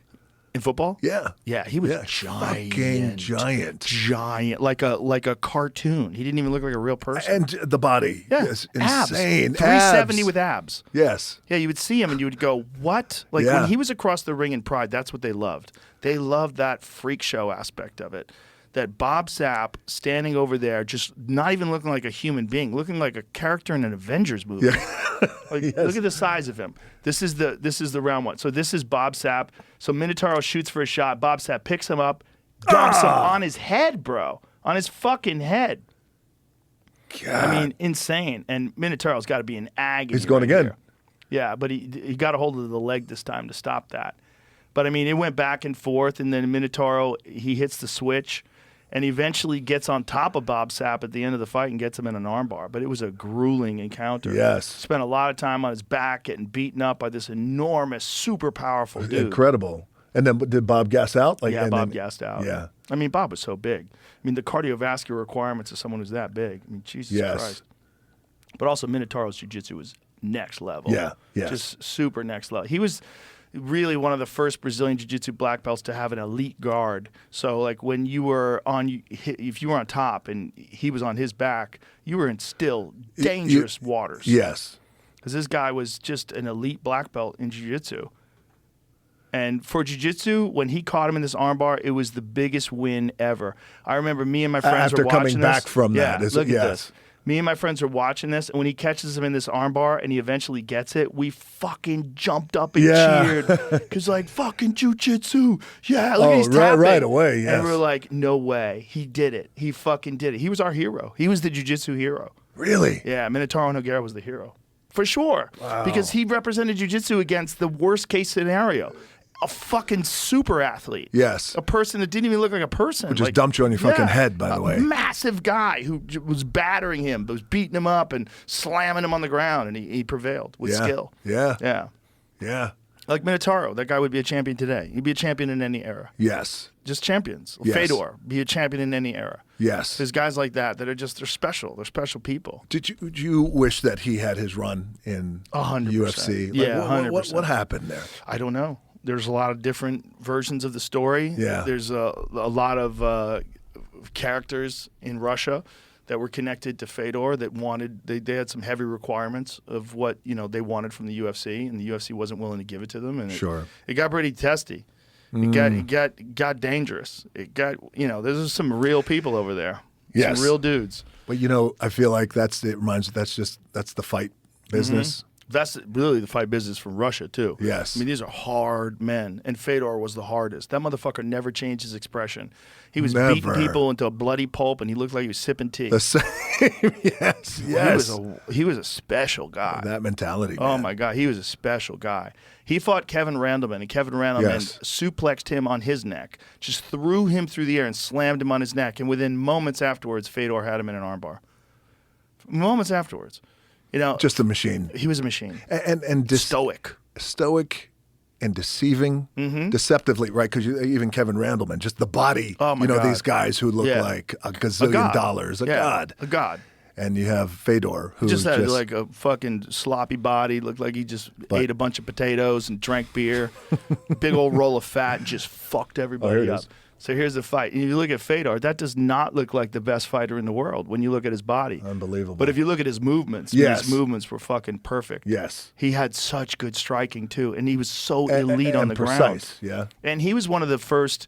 In football?
Yeah.
Yeah, he was giant.
Fucking giant.
Giant. Like a cartoon. He didn't even look like a real person.
And the body.
Yeah.
Yes, insane.
370
Abs.
with abs.
Yes.
Yeah, you would see him and you would go, what? Like when he was across the ring in Pride, that's what they loved. They loved that freak show aspect of it. That Bob Sapp standing over there, just not even looking like a human being, looking like a character in an Avengers movie.
Yeah.
Look at the size of him. This is the round one. So this is Bob Sapp. So Minotauro shoots for a shot. Bob Sapp picks him up, dumps him on his head, bro. On his fucking head.
God.
I mean, insane. And Minotauro's got to be in agony.
He's going again.
there. Yeah, but he got a hold of the leg this time to stop that. But, I mean, it went back and forth, and then Minotauro, he hits the switch, and eventually gets on top of Bob Sapp at the end of the fight and gets him in an armbar. But it was a grueling encounter.
Yes.
Spent a lot of time on his back getting beaten up by this enormous, super powerful dude.
Incredible. And then did Bob gas out?
Bob gassed out.
Yeah.
I mean, Bob was so big. I mean, the cardiovascular requirements of someone who's that big. I mean, Jesus Christ. But also, Minotauro's jiu-jitsu was next level.
Yeah, yes.
Just super next level. He was really one of the first Brazilian jiu-jitsu black belts to have an elite guard. So, like, when you were if you were on top and he was on his back, you were in still dangerous waters.
Yes.
Because this guy was just an elite black belt in jiu-jitsu. And for jiu-jitsu, when he caught him in this armbar, it was the biggest win ever. I remember me and my friends
After
were watching
coming back
this.
from
yeah,
that.
Look at this. Me and my friends are watching this, and when he catches him in this armbar and he eventually gets it, we fucking jumped up and cheered. Because, like, fucking jiu-jitsu. Yeah, look at he's tapping.
Right away, yes.
And we're like, no way. He did it. He fucking did it. He was our hero. He was the jiu-jitsu hero.
Really?
Yeah, Minotauro Nogueira was the hero. For sure.
Wow.
Because he represented jiu-jitsu against the worst case scenario. A fucking super athlete.
Yes.
A person that didn't even look like a person.
Who just dumped you on your fucking head, by the way.
A massive guy who was battering him, was beating him up and slamming him on the ground, and he prevailed with skill.
Yeah.
Yeah.
Yeah.
Like Minotauro, that guy would be a champion today. He'd be a champion in any era.
Yes.
Just champions.
Yes.
Fedor, be a champion in any era.
Yes.
There's guys like that are just, they're special. They're special people.
Did you wish that he had his run in
100%.
UFC? Like,
Yeah, 100%.
What happened there?
I don't know. There's a lot of different versions of the story.
Yeah.
There's a lot of characters in Russia that were connected to Fedor that wanted, they had some heavy requirements of what, they wanted from the UFC, and the UFC wasn't willing to give it to them. And it got pretty testy. It got dangerous. It got, there's some real people over there.
Yes.
Some real dudes.
But I feel like that's the fight business.
That's really the fight business from Russia, too.
Yes.
I mean, these are hard men, and Fedor was the hardest. That motherfucker never changed his expression. He was beating people into a bloody pulp, and he looked like he was sipping tea.
The same. Yes.
He was a special guy.
That mentality,
Oh,
man.
my God. He was a special guy. He fought Kevin Randleman, and Kevin Randleman suplexed him on his neck, just threw him through the air and slammed him on his neck, and within moments afterwards, Fedor had him in an armbar. Moments afterwards.
Just a machine.
He was a machine.
And stoic and deceiving, deceptively, right? Because even Kevin Randleman, just the body,
Oh my God.
these guys who look like a gazillion dollars, a god.
A god.
and you have Fedor, who
just had like a fucking sloppy body, looked like he just ate a bunch of potatoes and drank beer, big old roll of fat, and just fucked everybody up. So here's the fight. You look at Fedor, that does not look like the best fighter in the world when you look at his body.
Unbelievable.
But if you look at his movements,
yes.
his movements were fucking perfect.
Yes.
He had such good striking, too, and he was so elite on the
precise,
ground.
Yeah.
And he was one of the first,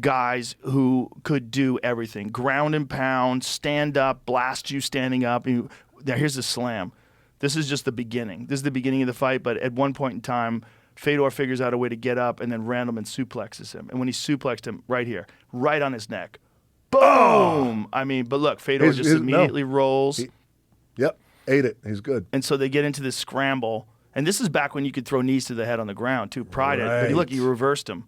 guys who could do everything. Ground and pound, stand up, blast you standing up. Here's the slam. This is just the beginning. This is the beginning of the fight, but at one point in time, Fedor figures out a way to get up, and then Randleman suplexes him. And when he suplexed him, right here, right on his neck, boom! Oh. But look, Fedor just immediately rolls.
Yep, ate it. He's good.
And so they get into this scramble. And this is back when you could throw knees to the head on the ground, too. Pride it. But look, you reversed him.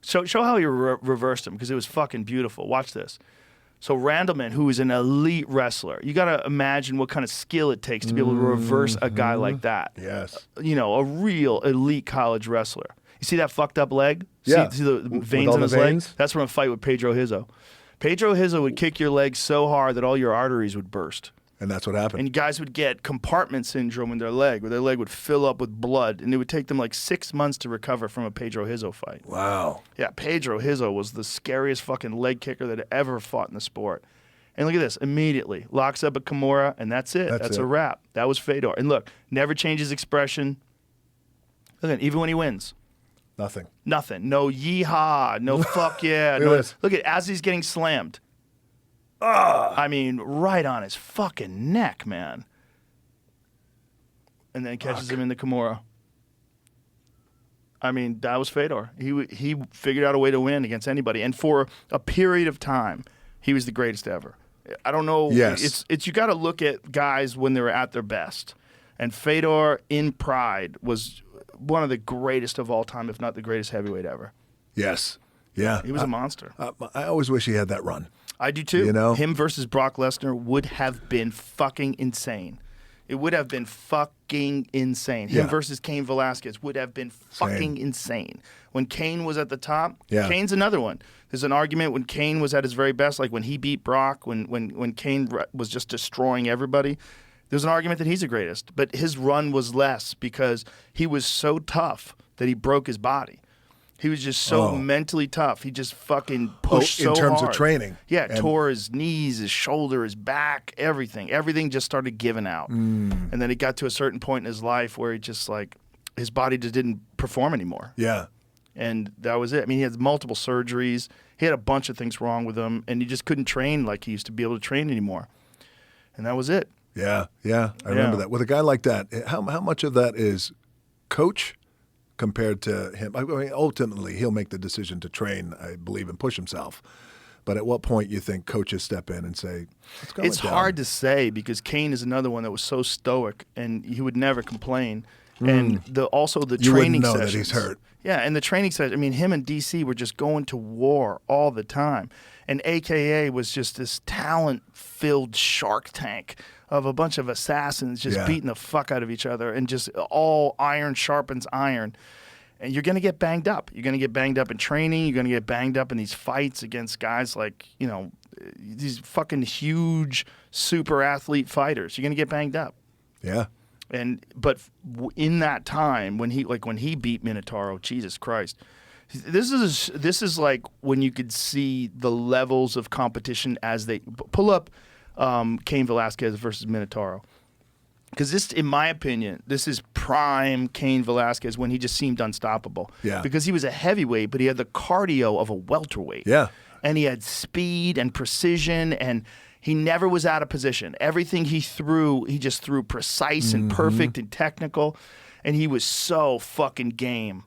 Show how you reversed him, because it was fucking beautiful. Watch this. So Randleman, who is an elite wrestler, you got to imagine what kind of skill it takes to be able to reverse a guy like that.
Yes.
A real elite college wrestler. You see that fucked up leg?
Yeah.
See the veins on his leg? That's from a fight with Pedro Hizzo. Pedro Hizzo would kick your leg so hard that all your arteries would burst.
And that's what happened.
And guys would get compartment syndrome in their leg, where their leg would fill up with blood, and it would take them like 6 months to recover from a Pedro Hizzo fight.
Wow.
Yeah, Pedro Hizzo was the scariest fucking leg kicker that ever fought in the sport. And look at this, immediately locks up a Kimura, and that's it. That's a wrap. That was Fedor. And look, never changes expression. Look at it, even when he wins.
Nothing.
No yeehaw, no fuck yeah. Look at as he's getting slammed. Right on his fucking neck, man. And then catches him in the Kimura. That was Fedor. He figured out a way to win against anybody. And for a period of time, he was the greatest ever. I don't know.
Yes.
It's you got to look at guys when they were at their best. And Fedor, in pride, was one of the greatest of all time, if not the greatest heavyweight ever.
Yes. Yeah.
He was a monster.
I always wish he had that run.
I do too. Him versus Brock Lesnar would have been fucking insane. It would have been fucking insane. Him versus Cain Velasquez would have been fucking insane. When Cain was at the top, Cain's another one. There's an argument when Cain was at his very best, like when he beat Brock, when Cain was just destroying everybody. There's an argument that he's the greatest, but his run was less because he was so tough that he broke his body. He was just so mentally tough. He just fucking pushed so hard.
In terms of training.
Yeah, tore his knees, his shoulder, his back, everything. Everything just started giving out. And then it got to a certain point in his life where he just his body just didn't perform anymore.
Yeah.
And that was it. He had multiple surgeries. He had a bunch of things wrong with him, and he just couldn't train like he used to be able to train anymore. And that was it.
Yeah. I remember that. With a guy like that, how much of that is coach compared to him? Ultimately, he'll make the decision to train, I believe, and push himself. But at what point you think coaches step in and say, let's go?
It's hard to say because Cain is another one that was so stoic, and he would never complain. And also the
you
training
wouldn't know
sessions.
that he's hurt.
Yeah, and the training session. Him and DC were just going to war all the time. And AKA was just this talent-filled shark tank of a bunch of assassins just beating the fuck out of each other, and just all iron sharpens iron. And you're going to get banged up. You're going to get banged up in training. You're going to get banged up in these fights against guys like, these fucking huge super athlete fighters. You're going to get banged up.
Yeah.
But in that time when he beat Minotauro, Jesus Christ, this is like when you could see the levels of competition as they pull up Cain Velasquez versus Minotauro. Because this, in my opinion, this is prime Cain Velasquez when he just seemed unstoppable.
Yeah.
Because he was a heavyweight, but he had the cardio of a welterweight.
Yeah.
And he had speed and precision, and he never was out of position. Everything he threw, he just threw precise and perfect and technical. And he was so fucking game.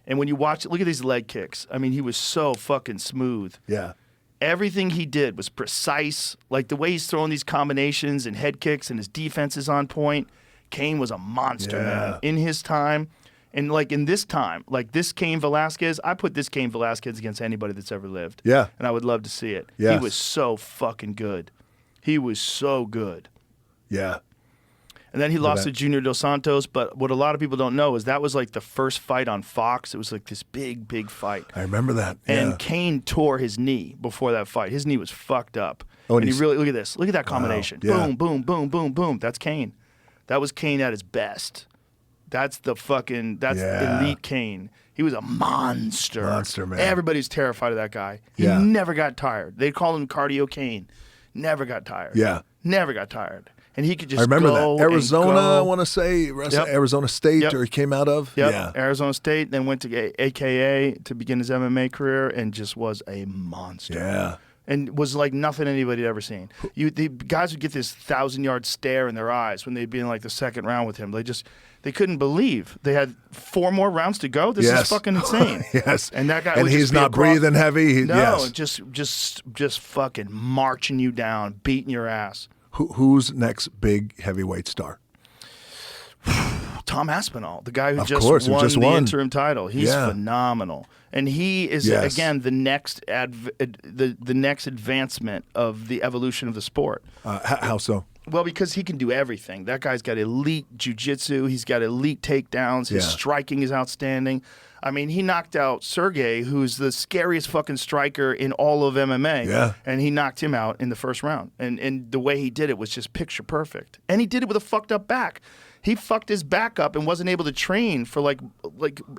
And when you watch it, look at these leg kicks. He was so fucking smooth.
Yeah.
Everything he did was precise. Like the way he's throwing these combinations and head kicks, and his defense is on point. Cain was a monster, man. In his time. And in this time, this Cain Velasquez, I put this Cain Velasquez against anybody that's ever lived.
Yeah.
And I would love to see it.
Yes.
He was so fucking good. He was so good.
Yeah.
And then he lost to Junior Dos Santos, but what a lot of people don't know is that was the first fight on Fox. It was this big fight.
I remember that. Yeah.
And Cain tore his knee before that fight. His knee was fucked up.
Oh, and
and he
he's-
really look at this. Look at that combination.
yeah.
Boom, boom, boom, boom, boom. That's Kane. That was Kane at his best. That's
Yeah.
elite Kane. He was a monster.
Monster, man.
Everybody's terrified of that guy. He
Yeah.
never got tired. They called him Cardio Kane. Never got tired.
Yeah.
Never got tired. And he could just
I remember
go
that. Arizona,
and
I
go.
want to say,
Yep.
Arizona State,
Yep.
or he came out of.
Yep.
Yeah.
Arizona State, then went to AKA to begin his MMA career and just was a monster.
Yeah.
And was like nothing anybody had ever seen. The guys would get this 1,000-yard stare in their eyes when they'd be in like the second round with him. They couldn't believe they had 4 more rounds to go. This
Yes.
is fucking insane.
Yes.
And that guy
And
would
he's
just be
not
across-
breathing heavy.
No,
Yes.
just fucking marching you down, beating your ass.
Who's next big heavyweight star?
Tom Aspinall, the guy who
Of
just
course, who
won
just
the
won.
interim title. He's
Yeah.
phenomenal, and he is
Yes.
again the next the next advancement of the evolution of the sport.
How so?
Well, because he can do everything. That guy's got elite jiu-jitsu. He's got elite takedowns. His
Yeah.
striking is outstanding. I mean, he knocked out Sergey, who's the scariest fucking striker in all of MMA.
Yeah.
And he knocked him out in the first round. And the way he did it was just picture perfect. And he did it with a fucked up back. He fucked his back up and wasn't able to train for like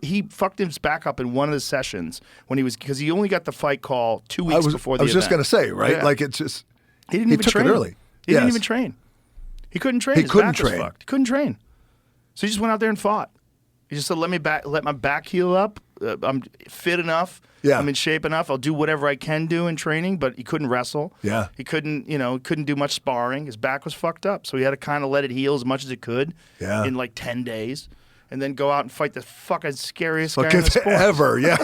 he fucked his back up in one of the sessions when he was because he only got the fight call 2 weeks before the
I was just
event.
going to say, right?
Yeah.
Like it's just
He didn't
he
even
took
train
it early.
He didn't
Yes.
even train. He couldn't train.
He
His
couldn't
back was
train.
fucked. He couldn't train. So he just went out there and fought. He just said, let my back heal up. I'm fit enough.
Yeah.
I'm in shape enough. I'll do whatever I can do in training, but he couldn't wrestle.
Yeah.
He couldn't do much sparring. His back was fucked up. So he had to kind of let it heal as much as it could
Yeah.
in like 10 days. And then go out and fight the fucking scariest guy in
Fucking
the sport.
ever, yeah.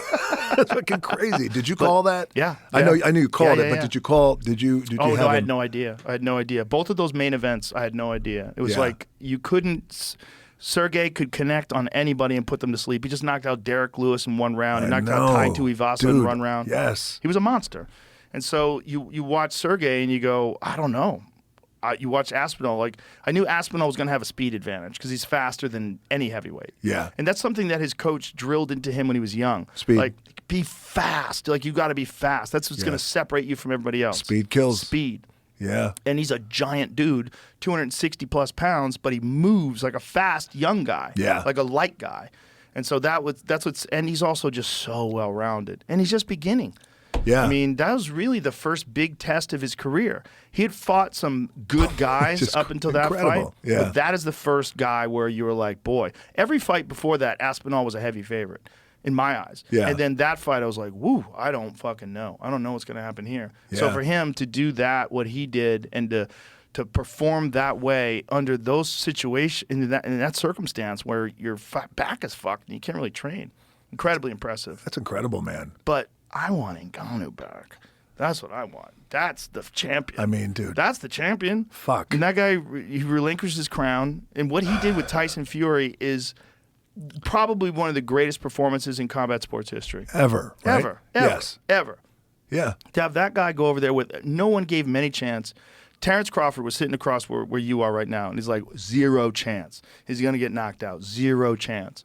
That's fucking crazy. Did you call that?
Yeah,
I know.
yeah.
I knew you called
Yeah,
it,
yeah,
but
yeah.
did you call? Did you?
Oh
have
no, I
him-
had no idea. I had no idea. Both of those main events, I had no idea. It was
Yeah.
like you couldn't. Sergey could connect on anybody and put them to sleep. He just knocked out Derek Lewis in one round. He knocked out Tai
know.
Tuivasa in
Dude,
one round.
yes.
He was a monster. And so you watch Sergey and you go, I don't know. You watch Aspinall. Like I knew Aspinall was going to have a speed advantage because he's faster than any heavyweight.
Yeah.
And that's something that his coach drilled into him when he was young.
Speed.
Like be fast. Like you got to be fast. That's what's going to
Yes.
separate you from everybody else.
Speed kills.
Speed.
Yeah.
And he's a giant dude, 260 plus pounds, but he moves like a fast young guy,
Yeah.
like a light guy. And so that's what's, and he's also just so well rounded, and he's just beginning.
Yeah.
I mean, that was really the first big test of his career. He had fought some good guys
Just
up until that fight.
incredible. Yeah.
But that is the first guy where you were like, boy, every fight before that, Aspinall was a heavy favorite in my eyes.
Yeah.
And then that fight, I was like, woo, I don't fucking know. I don't know what's going to happen here. So
Yeah.
for him to do that, what he did, and to perform that way under those situations, in that circumstance where your back is fucked and you can't really train, incredibly impressive.
That's incredible, man.
But I want Ngannou back. That's what I want. That's the champion.
I mean, dude.
That's the champion.
Fuck.
And that guy, he relinquished his crown. And what he did with Tyson Fury is probably one of the greatest performances in combat sports history.
Ever. Right?
Ever.
Yes.
Ever.
Yeah.
To have that guy go over there with no one gave him any chance. Terrence Crawford was sitting across where you are right now, and he's like, 0 chance. He's going to get knocked out. 0 chance.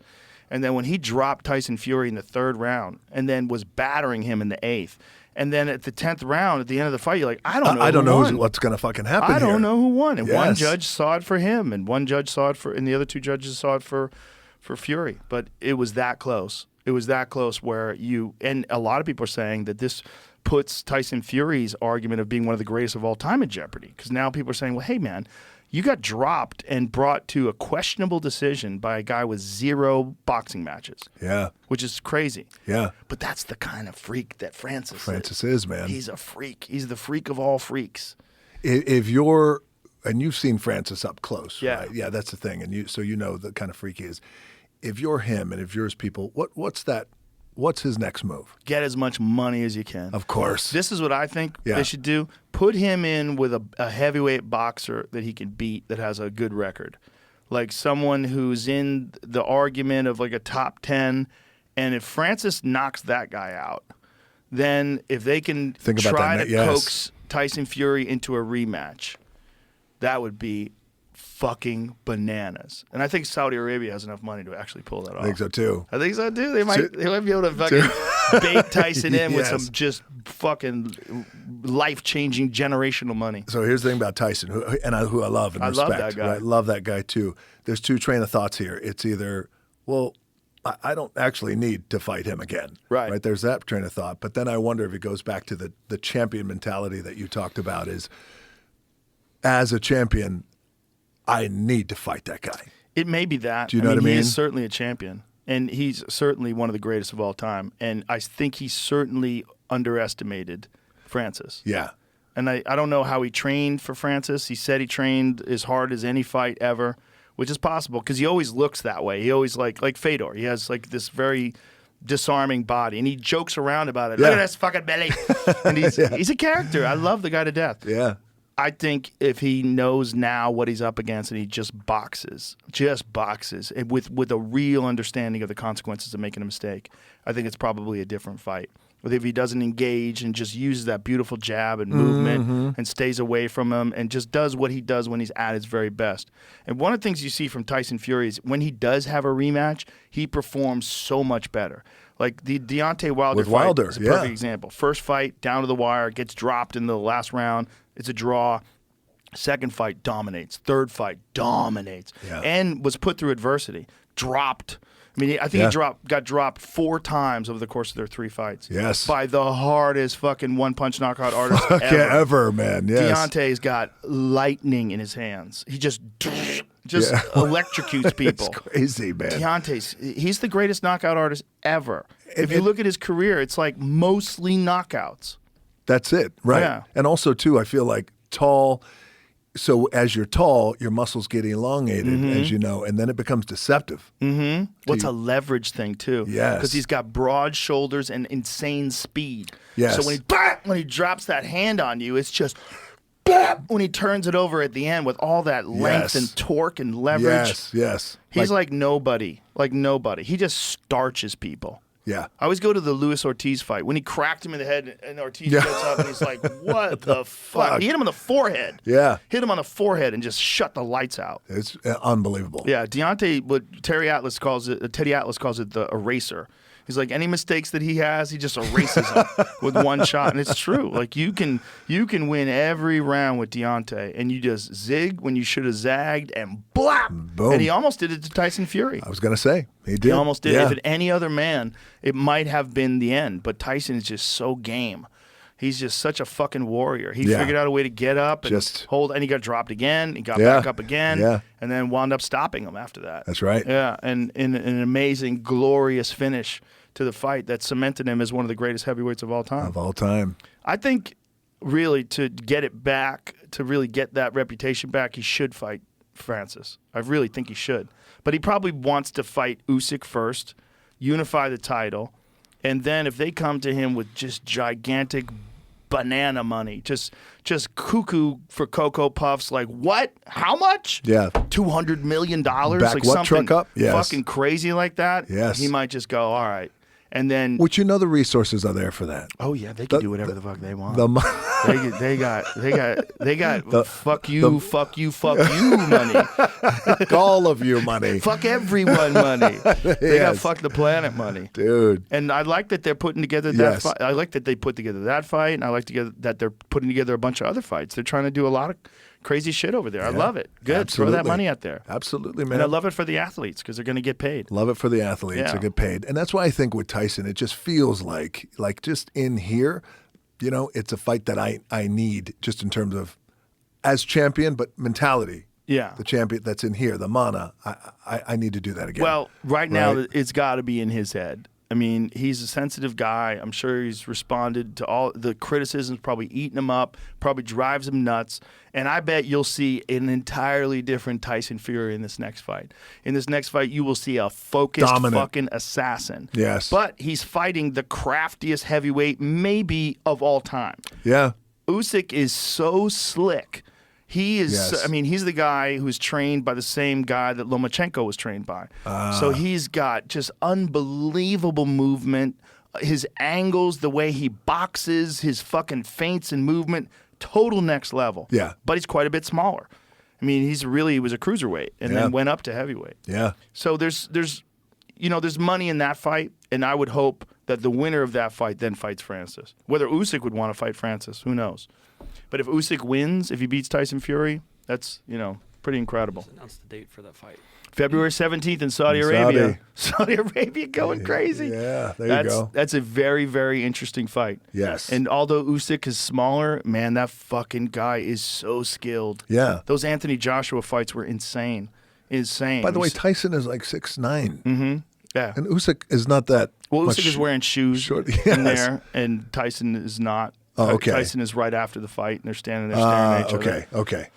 And then when he dropped Tyson Fury in the 3rd round and then was battering him in the 8th, and then at the 10th round, at the end of the fight, you're like, I don't know
I don't
who
know
won.
what's going to fucking happen
I don't
here.
know who won. And one
Yes.
judge saw it for him, and one judge saw it and the other 2 judges saw it for Fury. But it was that close. It was that close where and a lot of people are saying that this puts Tyson Fury's argument of being one of the greatest of all time in jeopardy. Because now people are saying, well, hey, man, you got dropped and brought to a questionable decision by a guy with 0 boxing matches,
Yeah.
which is crazy.
Yeah.
But that's the kind of freak that Francis
Francis is, man.
He's a freak. He's the freak of all freaks.
If you're, and you've seen Francis up close,
Yeah.
right? Yeah, that's the thing. And so you know the kind of freak he is. If you're him and if you're his people, what's his next move?
Get as much money as you can.
Of course.
This is what I think
Yeah.
they should do. Put him in with a heavyweight boxer that he can beat that has a good record. Like someone who's in the argument of like a top 10. And if Francis knocks that guy out, then if they can
Think about
try
that,
to
yes.
coax Tyson Fury into a rematch, that would be fucking bananas. And I think Saudi Arabia has enough money to actually pull that off.
I think so too.
I think so too. They might be able to fucking bait Tyson in with
Yes.
some just fucking life-changing generational money.
So here's the thing about Tyson, who I love and
I love
respect.
that guy.
Right? Love that guy too. There's two train of thoughts here. It's either, well, I don't actually need to fight him again.
Right.
There's that train of thought. But then I wonder if it goes back to the champion mentality that you talked about is, as a champion, I need to fight that guy.
It may be that.
Do you know what I mean?
He is certainly a champion, and he's certainly one of the greatest of all time. And I think he certainly underestimated Francis.
Yeah.
And I don't know how he trained for Francis. He said he trained as hard as any fight ever, which is possible because he always looks that way. He always like Fedor. He has like this very disarming body, and he jokes around about it.
Yeah.
Look at this fucking belly. And he's a character. I love the guy to death.
Yeah.
I think if he knows now what he's up against and he just boxes, and with a real understanding of the consequences of making a mistake, I think it's probably a different fight. But if he doesn't engage and just uses that beautiful jab and movement and stays away from him and just does what he does when he's at his very best. And one of the things you see from Tyson Fury is when he does have a rematch, he performs so much better. Like the Deontay Wilder
With
fight
Wilder,
is a
yeah.
perfect example. First fight, down to the wire, gets dropped in the last round. It's a draw. Second fight, dominates. Third fight, dominates.
Yeah.
And was put through adversity. Dropped. I mean, I think
Yeah.
he got dropped 4 times over the course of their 3 fights.
Yes.
By the hardest fucking one-punch knockout artist
Yeah, ever, man. Yes.
Deontay's got lightning in his hands. He just electrocutes people.
It's crazy, man.
He's the greatest knockout artist ever. If you look at his career, it's like mostly knockouts.
That's it, right?
Yeah.
And also, too, I feel like tall. So as you're tall, your muscles get elongated, as you know, and then it becomes deceptive.
What's a leverage thing too?
Yes.
Because he's got broad shoulders and insane speed.
Yes.
So when he drops that hand on you, it's just when he turns it over at the end with all that length
Yes.
and torque and leverage.
Yes.
He's like nobody. Like nobody. He just starches people.
Yeah.
I always go to the Luis Ortiz fight. When he cracked him in the head and Ortiz gets up and he's like, what the fuck? He hit him on the forehead.
Yeah.
Hit him on the forehead and just shut the lights out.
It's unbelievable.
Yeah, Deontay, what Teddy Atlas calls it the eraser. He's like, any mistakes that he has, he just erases them with one shot. And it's true. Like you can win every round with Deontay, and you just zig when you should have zagged, and blap.
Boom.
And he almost did it to Tyson Fury.
I was going to say, he did.
He almost did.
Yeah.
If it any other man, it might have been the end. But Tyson is just so game. He's just such a fucking warrior. He
Yeah.
figured out a way to get up and
Just-
hold, and he got dropped again. He got
Yeah.
back up again,
Yeah.
and then wound up stopping him after that.
That's right.
Yeah, and in an amazing, glorious finish to the fight that cemented him as one of the greatest heavyweights of all time.
Of all time.
I think, really, to get it back, to really get that reputation back, he should fight Francis. I really think he should. But he probably wants to fight Usyk first, unify the title, and then if they come to him with just gigantic banana money, just cuckoo for Cocoa Puffs, like what? How much?
Yeah.
$200 million?
Back
Like
what
something
truck up? Yes.
fucking crazy like that?
Yes.
He might just go, all right. And then,
Which the resources are there for that.
oh yeah, they can do whatever the fuck they want.
The mo-
They got fuck you money.
all of you money.
Fuck everyone money. They got
Yes.
fuck the planet money.
Dude.
And I like that they're putting together that
Yes.
fight. I like that they put together that fight, and I like that they're putting together a bunch of other fights. They're trying to do a lot of crazy shit over there. I love it. Good. Throw that
Absolutely.
money out there.
Absolutely, man.
And I love it for the athletes because they're going to get paid.
Love it for the athletes
Yeah.
to get paid. And that's why I think with Tyson, it just feels like just in here, it's a fight that I need just in terms of as champion, but mentality.
Yeah.
The champion that's in here, the mana, I need to do that again.
Well, right now,
Right?
it's got to be in his head. I mean, he's a sensitive guy. I'm sure he's responded to all the criticisms, probably eating him up, probably drives him nuts. And I bet you'll see an entirely different Tyson Fury in this next fight. In this next fight, you will see a focused
Dominant.
fucking assassin.
Yes.
But he's fighting the craftiest heavyweight maybe of all time.
Yeah.
Usyk is so slick. He is,
Yes.
I mean, he's the guy who's trained by the same guy that Lomachenko was trained by. So he's got just unbelievable movement. His angles, the way he boxes, his fucking feints and movement, total next level.
Yeah.
But he's quite a bit smaller. I mean, he was a cruiserweight and
Yeah.
then went up to heavyweight.
Yeah.
So there's there's money in that fight, and I would hope that the winner of that fight then fights Francis. Whether Usyk would want to fight Francis, who knows? But if Usyk wins, if he beats Tyson Fury, that's, pretty incredible.
Just announce the date for that fight.
February 17th in Saudi Arabia. Saudi Arabia going crazy.
Yeah, there you go.
That's a very, very interesting fight.
Yes.
And although Usyk is smaller, man, that fucking guy is so skilled.
Yeah.
Those Anthony Joshua fights were insane. Insane.
By the way, Tyson is like 6'9".
Mm-hmm. Yeah.
And Usyk is not that
Well,
much
Usyk is wearing shoes
short.
in there, and Tyson is not.
Oh, okay.
Tyson is right after the fight, and they're standing there staring at each other.
Okay.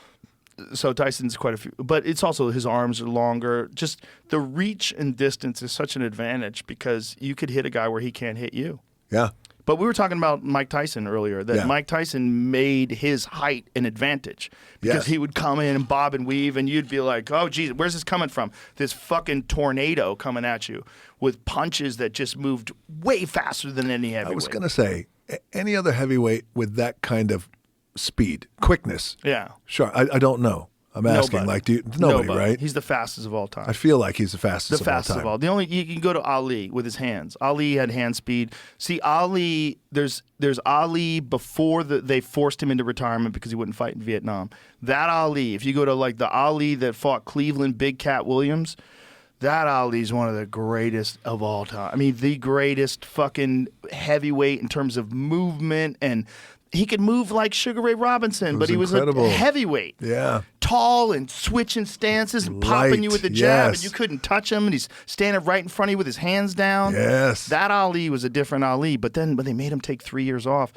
So Tyson's quite a few, but it's also his arms are longer. Just the reach and distance is such an advantage because you could hit a guy where he can't hit you.
Yeah.
But we were talking about Mike Tyson earlier, that
Yeah.
Mike Tyson made his height an advantage because
Yes.
he would come in and bob and weave, and you'd be like, oh, geez, where's this coming from? This fucking tornado coming at you with punches that just moved way faster than any heavyweight.
I was going to say, any other heavyweight with that kind of speed, quickness.
Yeah.
Sure. I don't know. I'm asking.
Nobody.
Nobody, right?
He's the fastest of all time.
I feel like he's the fastest
The fastest
of all time.
The only you can go to Ali with his hands. Ali had hand speed. See, Ali, there's Ali before they forced him into retirement because he wouldn't fight in Vietnam. That Ali, if you go to like the Ali that fought Cleveland, Big Cat Williams, that Ali's one of the greatest of all time. I mean, the greatest fucking heavyweight in terms of movement, and he could move like Sugar Ray Robinson, but he was
incredible.
a heavyweight.
Yeah.
Tall and switching stances and popping you with the jab, and you couldn't touch him, and he's standing right in front of you with his hands down.
Yes.
That Ali was a different Ali, but then when they made him take 3 years off,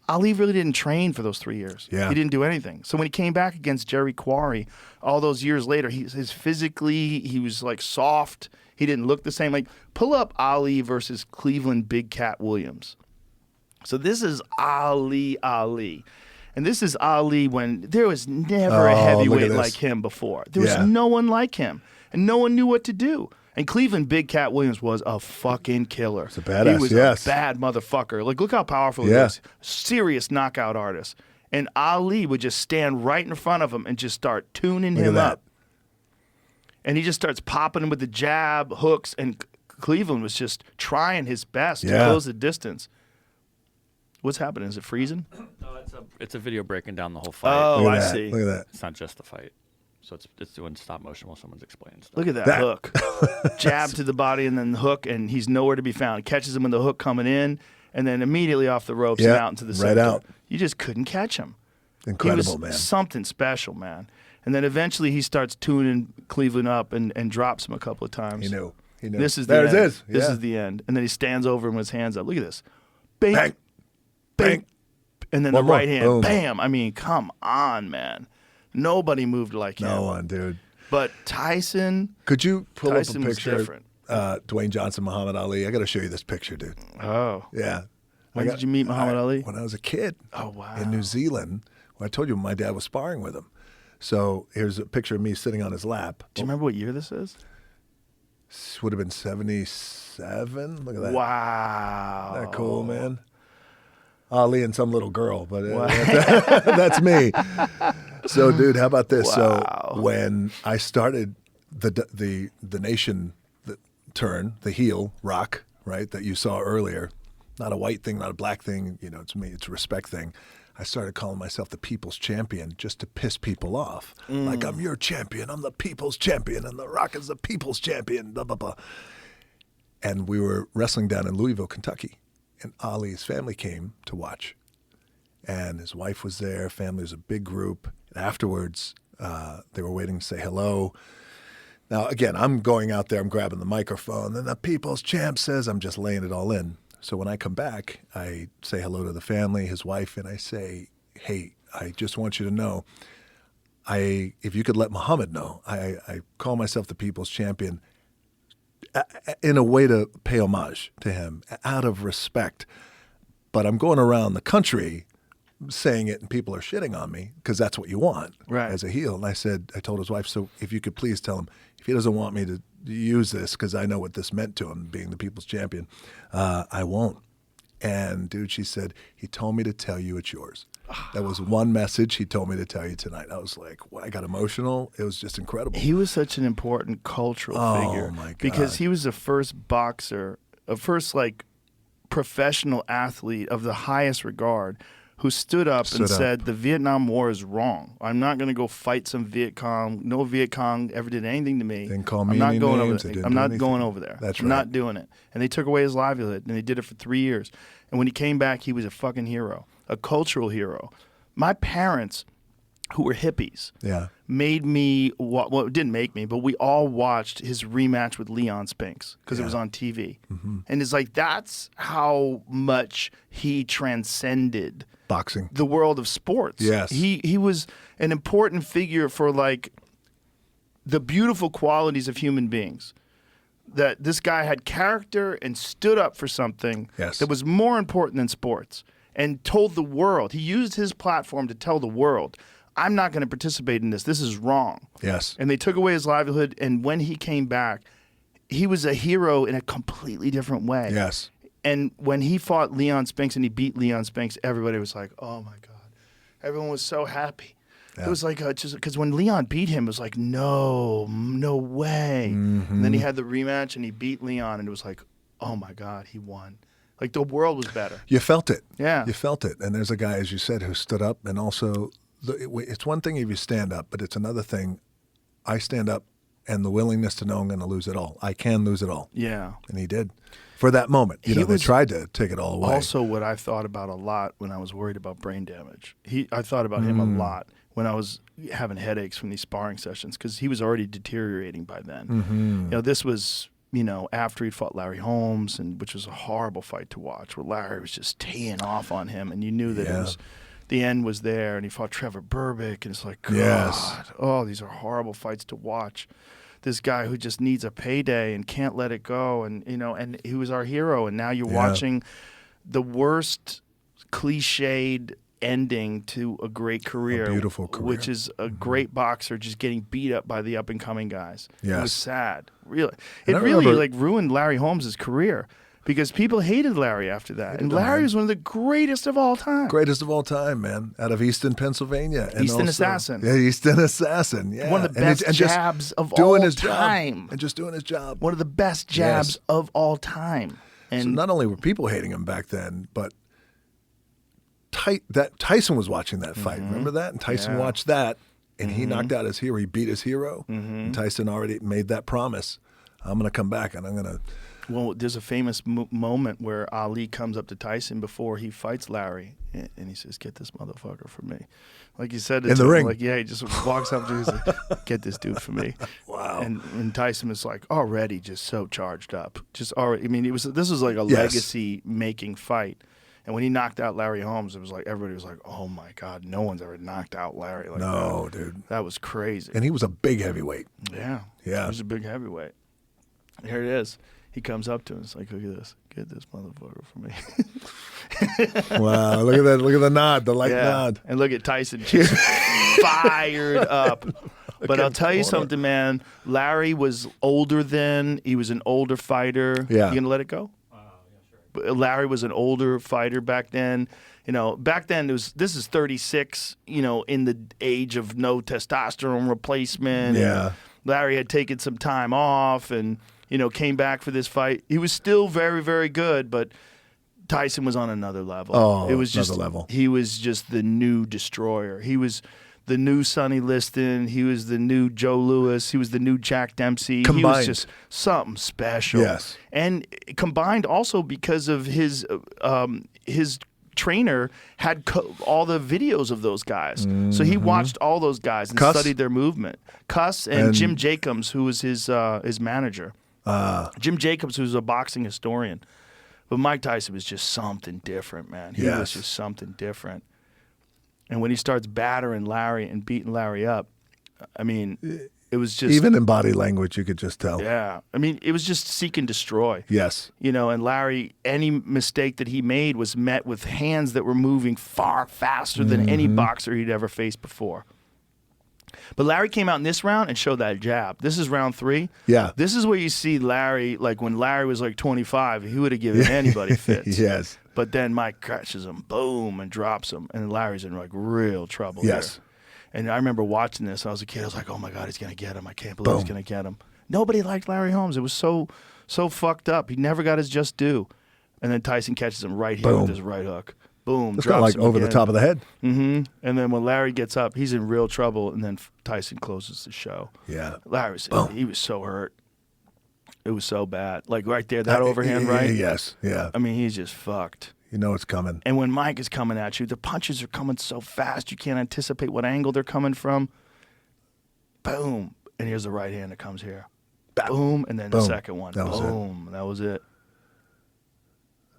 Ali really didn't train for those 3 years.
Yeah.
He didn't do anything. So when he came back against Jerry Quarry all those years later, he was like soft. He didn't look the same. Like, pull up Ali versus Cleveland Big Cat Williams. So this is Ali. And this is Ali when there was never a heavyweight like him before. There was no one like him. And no one knew what to do. And Cleveland Big Cat Williams was a fucking killer.
He's a badass,
He was a bad motherfucker. Like, look how powerful he is. Serious knockout artist. And Ali would just stand right in front of him and just start tuning him up. And he just starts popping him with the jab, hooks, and Cleveland was just trying his best to close the distance. What's happening? Is it freezing?
No, it's a video breaking down the whole fight.
Oh, I
that.
see.
Look at that.
It's not just the fight. So it's doing stop motion while someone's explaining stuff.
Look at that hook. Jab to the body and then the hook, and he's nowhere to be found. Catches him with the hook coming in, and then immediately off the ropes and out into the center.
Right out.
You just couldn't catch him.
Incredible,
he was
man.
Something special, man. And then eventually he starts tuning Cleveland up and drops him a couple of times.
He knew.
This is the
there
end.
it is.
This is the end. And then he stands over him with his hands up. Look at this. Bang.
Bang.
Bang. And then
One
the
more.
right hand.
Boom.
Bam. I mean, come on, man. Nobody moved like him.
No one, dude.
But Tyson.
Could you pull
Tyson
up a
was
picture?
different.
Dwayne Johnson, Muhammad Ali. I got to show you this picture, dude.
Oh.
Yeah.
When did you meet Muhammad Ali?
When I was a kid.
Oh, wow.
In New Zealand. Well, I told you my dad was sparring with him. So here's a picture of me sitting on his lap.
Do you remember what year this is?
This would have been 77. Look at that.
Wow.
Isn't that cool, man? Ali and some little girl, but that's me. So, dude, how about this?
Wow.
So when I started the nation turn, the heel rock, right, that you saw earlier, not a white thing, not a black thing, it's me, it's a respect thing. I started calling myself the people's champion just to piss people off. Like, I'm your champion, I'm the people's champion, and The Rock is the people's champion, blah, blah, blah. And we were wrestling down in Louisville, Kentucky, and Ali's family came to watch. And his wife was there, family was a big group. And afterwards, they were waiting to say hello. Now, again, I'm going out there, I'm grabbing the microphone, and the people's champ says, I'm just laying it all in. So when I come back, I say hello to the family, his wife, and I say, hey, I just want you to know, if you could let Muhammad know, I call myself the people's champion in a way to pay homage to him, out of respect. But I'm going around the country saying it, and people are shitting on me because that's what you want as a heel. And I told his wife, so if you could please tell him, if he doesn't want me to use this because I know what this meant to him, being the people's champion, I won't. And, dude, she said, he told me to tell you it's yours. That was one message he told me to tell you tonight. I was like, well, I got emotional. It was just incredible.
He was such an important cultural figure.
My God.
Because he was the first boxer, a first like professional athlete of the highest regard who stood up and said, the Vietnam War is wrong. I'm not going to go fight some Viet Cong. No Viet Cong ever did anything to me.
Didn't call me
I'm not
any
going
names.
over there. I'm not going over there.
That's
I'm
right.
not doing it. And they took away his livelihood, and they did it for 3 years. And when he came back, he was a fucking hero, a cultural hero. My parents, who were hippies, made me, well, it didn't make me, but we all watched his rematch with Leon Spinks because it was on TV. And it's like, that's how much he transcended
boxing,
the world of sports.
Yes.
He was an important figure for like the beautiful qualities of human beings. That this guy had character and stood up for something that was more important than sports and told the world. He used his platform to tell the world, I'm not going to participate in this. This is wrong.
Yes.
And they took away his livelihood. And when he came back, he was a hero in a completely different way.
Yes.
And when he fought Leon Spinks and he beat Leon Spinks, everybody was like, oh my God. Everyone was so happy. It was like, just because when Leon beat him, it was like, no way. And then he had the rematch and he beat Leon and it was like, oh my God, he won. Like the world was better.
You felt it.
Yeah.
You felt it. And there's a guy, as you said, who stood up. And also, it's one thing if you stand up, but it's another thing. I stand up and the willingness to know I'm going to lose it all. I can lose it all.
Yeah.
And he did. For that moment. You know, they tried to take it all away.
Also, what I thought about a lot when I was worried about brain damage. I thought about him a lot when I was having headaches from these sparring sessions because he was already deteriorating by then. You know, this was, you know, after he'd fought Larry Holmes, and which was a horrible fight to watch, where Larry was just teeing off on him, and you knew that it was the end was there. And he fought Trevor Berbick, and it's like, God, oh, these are horrible fights to watch. This guy who just needs a payday and can't let it go, and you know, and he was our hero, and now you're watching the worst cliched ending to a great career,
a beautiful career,
which is a great boxer just getting beat up by the up and coming guys.
Yes.
It was sad, really. It really like ruined Larry Holmes' career because people hated Larry after that, and Larry was one of the greatest of all time.
Greatest of all time, man. Out of Easton, Pennsylvania. And
Easton Assassin.
Yeah, Easton Assassin. Yeah.
One of the best jabs of all time.
And just doing his job.
One of the best jabs of all time. And
so not only were people hating him back then, but Tyson was watching that fight. Remember that? And Tyson watched that, and he knocked out his hero. He beat his hero. And Tyson already made that promise. I'm going to come back, and I'm going to...
Well, there's a famous moment where Ali comes up to Tyson before he fights Larry, and he says, "Get this motherfucker for me." Like he said
in the ring.
Like, yeah, he just walks up to him and says, "Get this dude for me."
Wow.
And Tyson was like already just so charged up. Just already. I mean, this was like a legacy making fight. And when he knocked out Larry Holmes, it was like everybody was like, "Oh my God, no one's ever knocked out Larry like that."
No, dude.
That was crazy.
And he was a big heavyweight.
Yeah.
Yeah.
He was a big heavyweight. Here it is. He comes up to him. It's like, look at this. Get this motherfucker for me.
Wow. Look at that. Look at the nod, the light nod.
And look at Tyson just fired up. But I'll tell you something, man. Larry was older then. He was an older fighter.
Yeah.
You going to let it go? Yeah, sure. Larry was an older fighter back then. You know, back then, this is 36, you know, in the age of no testosterone replacement.
Yeah.
And Larry had taken some time off and, you know, came back for this fight. He was still very, very good, but Tyson was on another level.
Oh,
it was just,
another level.
He was just the new destroyer. He was the new Sonny Liston. He was the new Joe Louis. He was the new Jack Dempsey.
Combined.
He was just something special.
Yes.
And combined also because of his trainer had all the videos of those guys. So he watched all those guys and studied their movement. Cuss and Jim Jacobs, who was his manager. Jim Jacobs, who's a boxing historian. But Mike Tyson was just something different, man. He was just something different. And when he starts battering Larry and beating Larry up, I mean, it was just...
Even in body language, you could just tell.
Yeah. I mean, it was just seek and destroy.
Yes.
You know, and Larry, any mistake that he made was met with hands that were moving far faster than any boxer he'd ever faced before. But Larry came out in this round and showed that jab. This is round 3.
Yeah.
This is where you see Larry, like when Larry was like 25, he would have given anybody fits.
Yes.
But then Mike catches him, boom, and drops him, and Larry's in like real trouble.
Yes.
Here. And I remember watching this. I was a kid. I was like, "Oh my God, he's gonna get him! I can't believe he's gonna get him." Nobody liked Larry Holmes. It was so fucked up. He never got his just due. And then Tyson catches him right here with his right hook. Boom.
It's kind of like over the top of the head.
Mm-hmm. And then when Larry gets up, he's in real trouble. And then Tyson closes the show.
Yeah.
He was so hurt. It was so bad. Like right there, that overhand right.
Yes. Yeah.
I mean, he's just fucked.
You know it's coming.
And when Mike is coming at you, the punches are coming so fast you can't anticipate what angle they're coming from. Boom. And here's the right hand that comes here. Boom. And then the second one. Boom. That was it.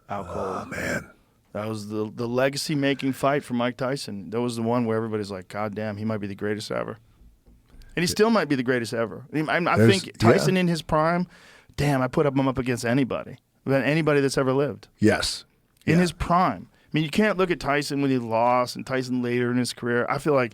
Out cold.
Oh, man.
That was the legacy-making fight for Mike Tyson. That was the one where everybody's like, God damn, he might be the greatest ever. And he still might be the greatest ever. I think Tyson in his prime, damn, I put him up against anybody. Anybody that's ever lived.
Yes.
In his prime. I mean, you can't look at Tyson when he lost and Tyson later in his career. I feel like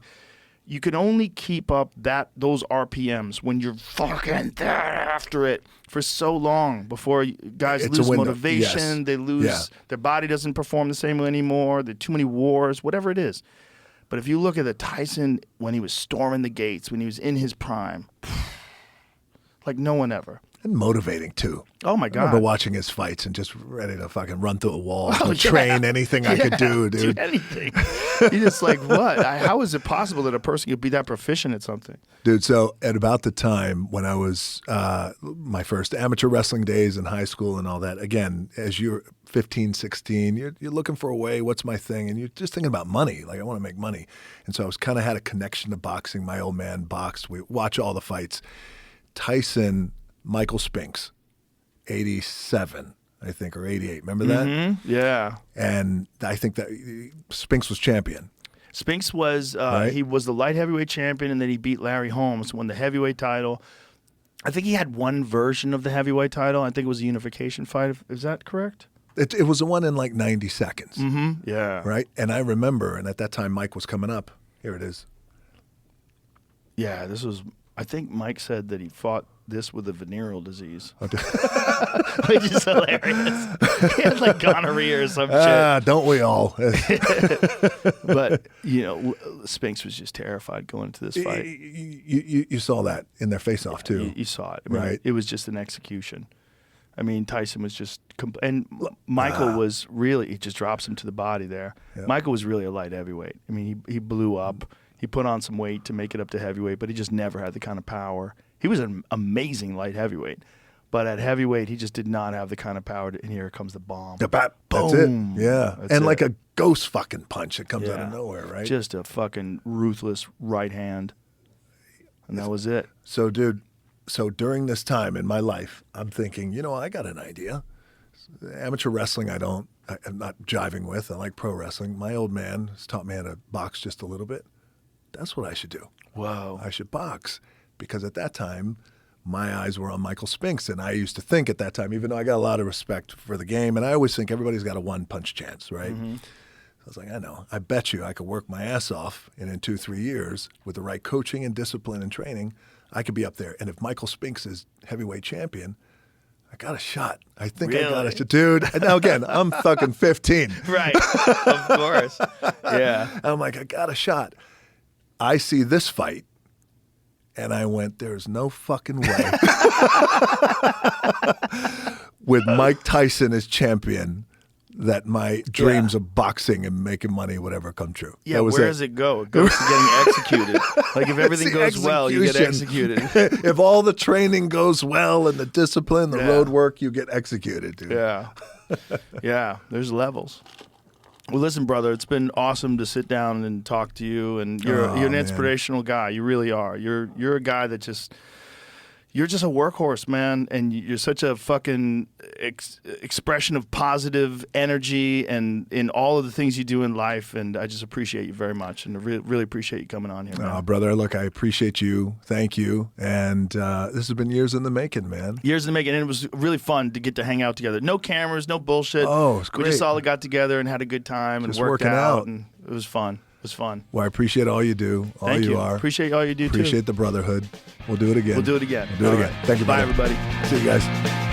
you can only keep up those RPMs when you're fucking there after it for so long before guys lose motivation. Yes. They lose, their body doesn't perform the same way anymore. There are too many wars, whatever it is. But if you look at the Tyson when he was storming the gates, when he was in his prime, like no one ever.
And motivating, too.
Oh, my God.
I remember watching his fights and just ready to fucking run through a wall, train anything I could do, dude.
Do anything. You're just like, what? How is it possible that a person could be that proficient at something?
Dude, so at about the time when I was my first amateur wrestling days in high school and all that, again, as you're 15, 16, you're looking for a way, what's my thing? And you're just thinking about money. Like, I want to make money. And so I was kind of had a connection to boxing. My old man boxed. We watch all the fights. Tyson... Michael Spinks, 87, I think, or 88. Remember that?
Mm-hmm. Yeah.
And I think that Spinks was champion.
Spinks was
right?
He was the light heavyweight champion, and then he beat Larry Holmes, won the heavyweight title. I think he had one version of the heavyweight title. I think it was a unification fight. Is that correct?
It was the one in like 90 seconds.
Mm-hmm. Yeah.
Right? And I remember, and at that time Mike was coming up. Here it is.
Yeah, this was, I think Mike said that he fought this with a venereal disease. Which is hilarious. He had like gonorrhea or some shit.
Don't we all?
But, Spinks was just terrified going into this fight.
You saw that in their face-off, too.
You saw it. I mean,
right.
It was just an execution. I mean, Tyson was just... and Michael was really... He just drops him to the body there. Yep. Michael was really a light heavyweight. I mean, he blew up. He put on some weight to make it up to heavyweight, but he just never had the kind of power. He was an amazing light heavyweight, but at heavyweight, he just did not have the kind of power. And here comes the bomb.
The bat, that's it. Yeah. That's like a ghost fucking punch that comes out of nowhere, right?
Just a fucking ruthless right hand. And that was it.
So, dude, during this time in my life, I'm thinking, I got an idea. Amateur wrestling, I'm not jiving with. I like pro wrestling. My old man has taught me how to box just a little bit. That's what I should do.
Whoa.
I should box. Because at that time, my eyes were on Michael Spinks. And I used to think at that time, even though I got a lot of respect for the game, and I always think everybody's got a one-punch chance, right? Mm-hmm. I was like, I know. I bet you I could work my ass off, and in 2-3 years, with the right coaching and discipline and training, I could be up there. And if Michael Spinks is heavyweight champion, I got a shot. I think I got a shot. Dude, and now again, I'm fucking 15.
Right, of course. Yeah.
I'm like, I got a shot. I see this fight. And I went, there's no fucking way. With Mike Tyson as champion, that my dreams of boxing and making money, whatever, come true.
Yeah, where does it go? It goes to getting executed. Like if everything goes well, you get executed.
If all the training goes well and the discipline, the road work, you get executed, dude.
Yeah. Yeah, there's levels. Well, listen, brother, it's been awesome to sit down and talk to you, and you're an inspirational guy. You really are. You're a guy that you're just a workhorse, man, and you're such a fucking expression of positive energy and in all of the things you do in life, and I just appreciate you very much, and I really appreciate you coming on here, man.
Oh, brother, look, I appreciate you. Thank you, and this has been years in the making, man.
Years in the making, and it was really fun to get to hang out together. No cameras, no bullshit.
Oh, it's great.
We just all got together and had a good time and worked out, and it was fun. It was fun.
Well, I appreciate all you do, all
Thank you
are.
Appreciate all you do,
Appreciate the brotherhood. We'll do it again.
We'll do it again.
Thank you,
Bye,
brother.
everybody.
See you guys.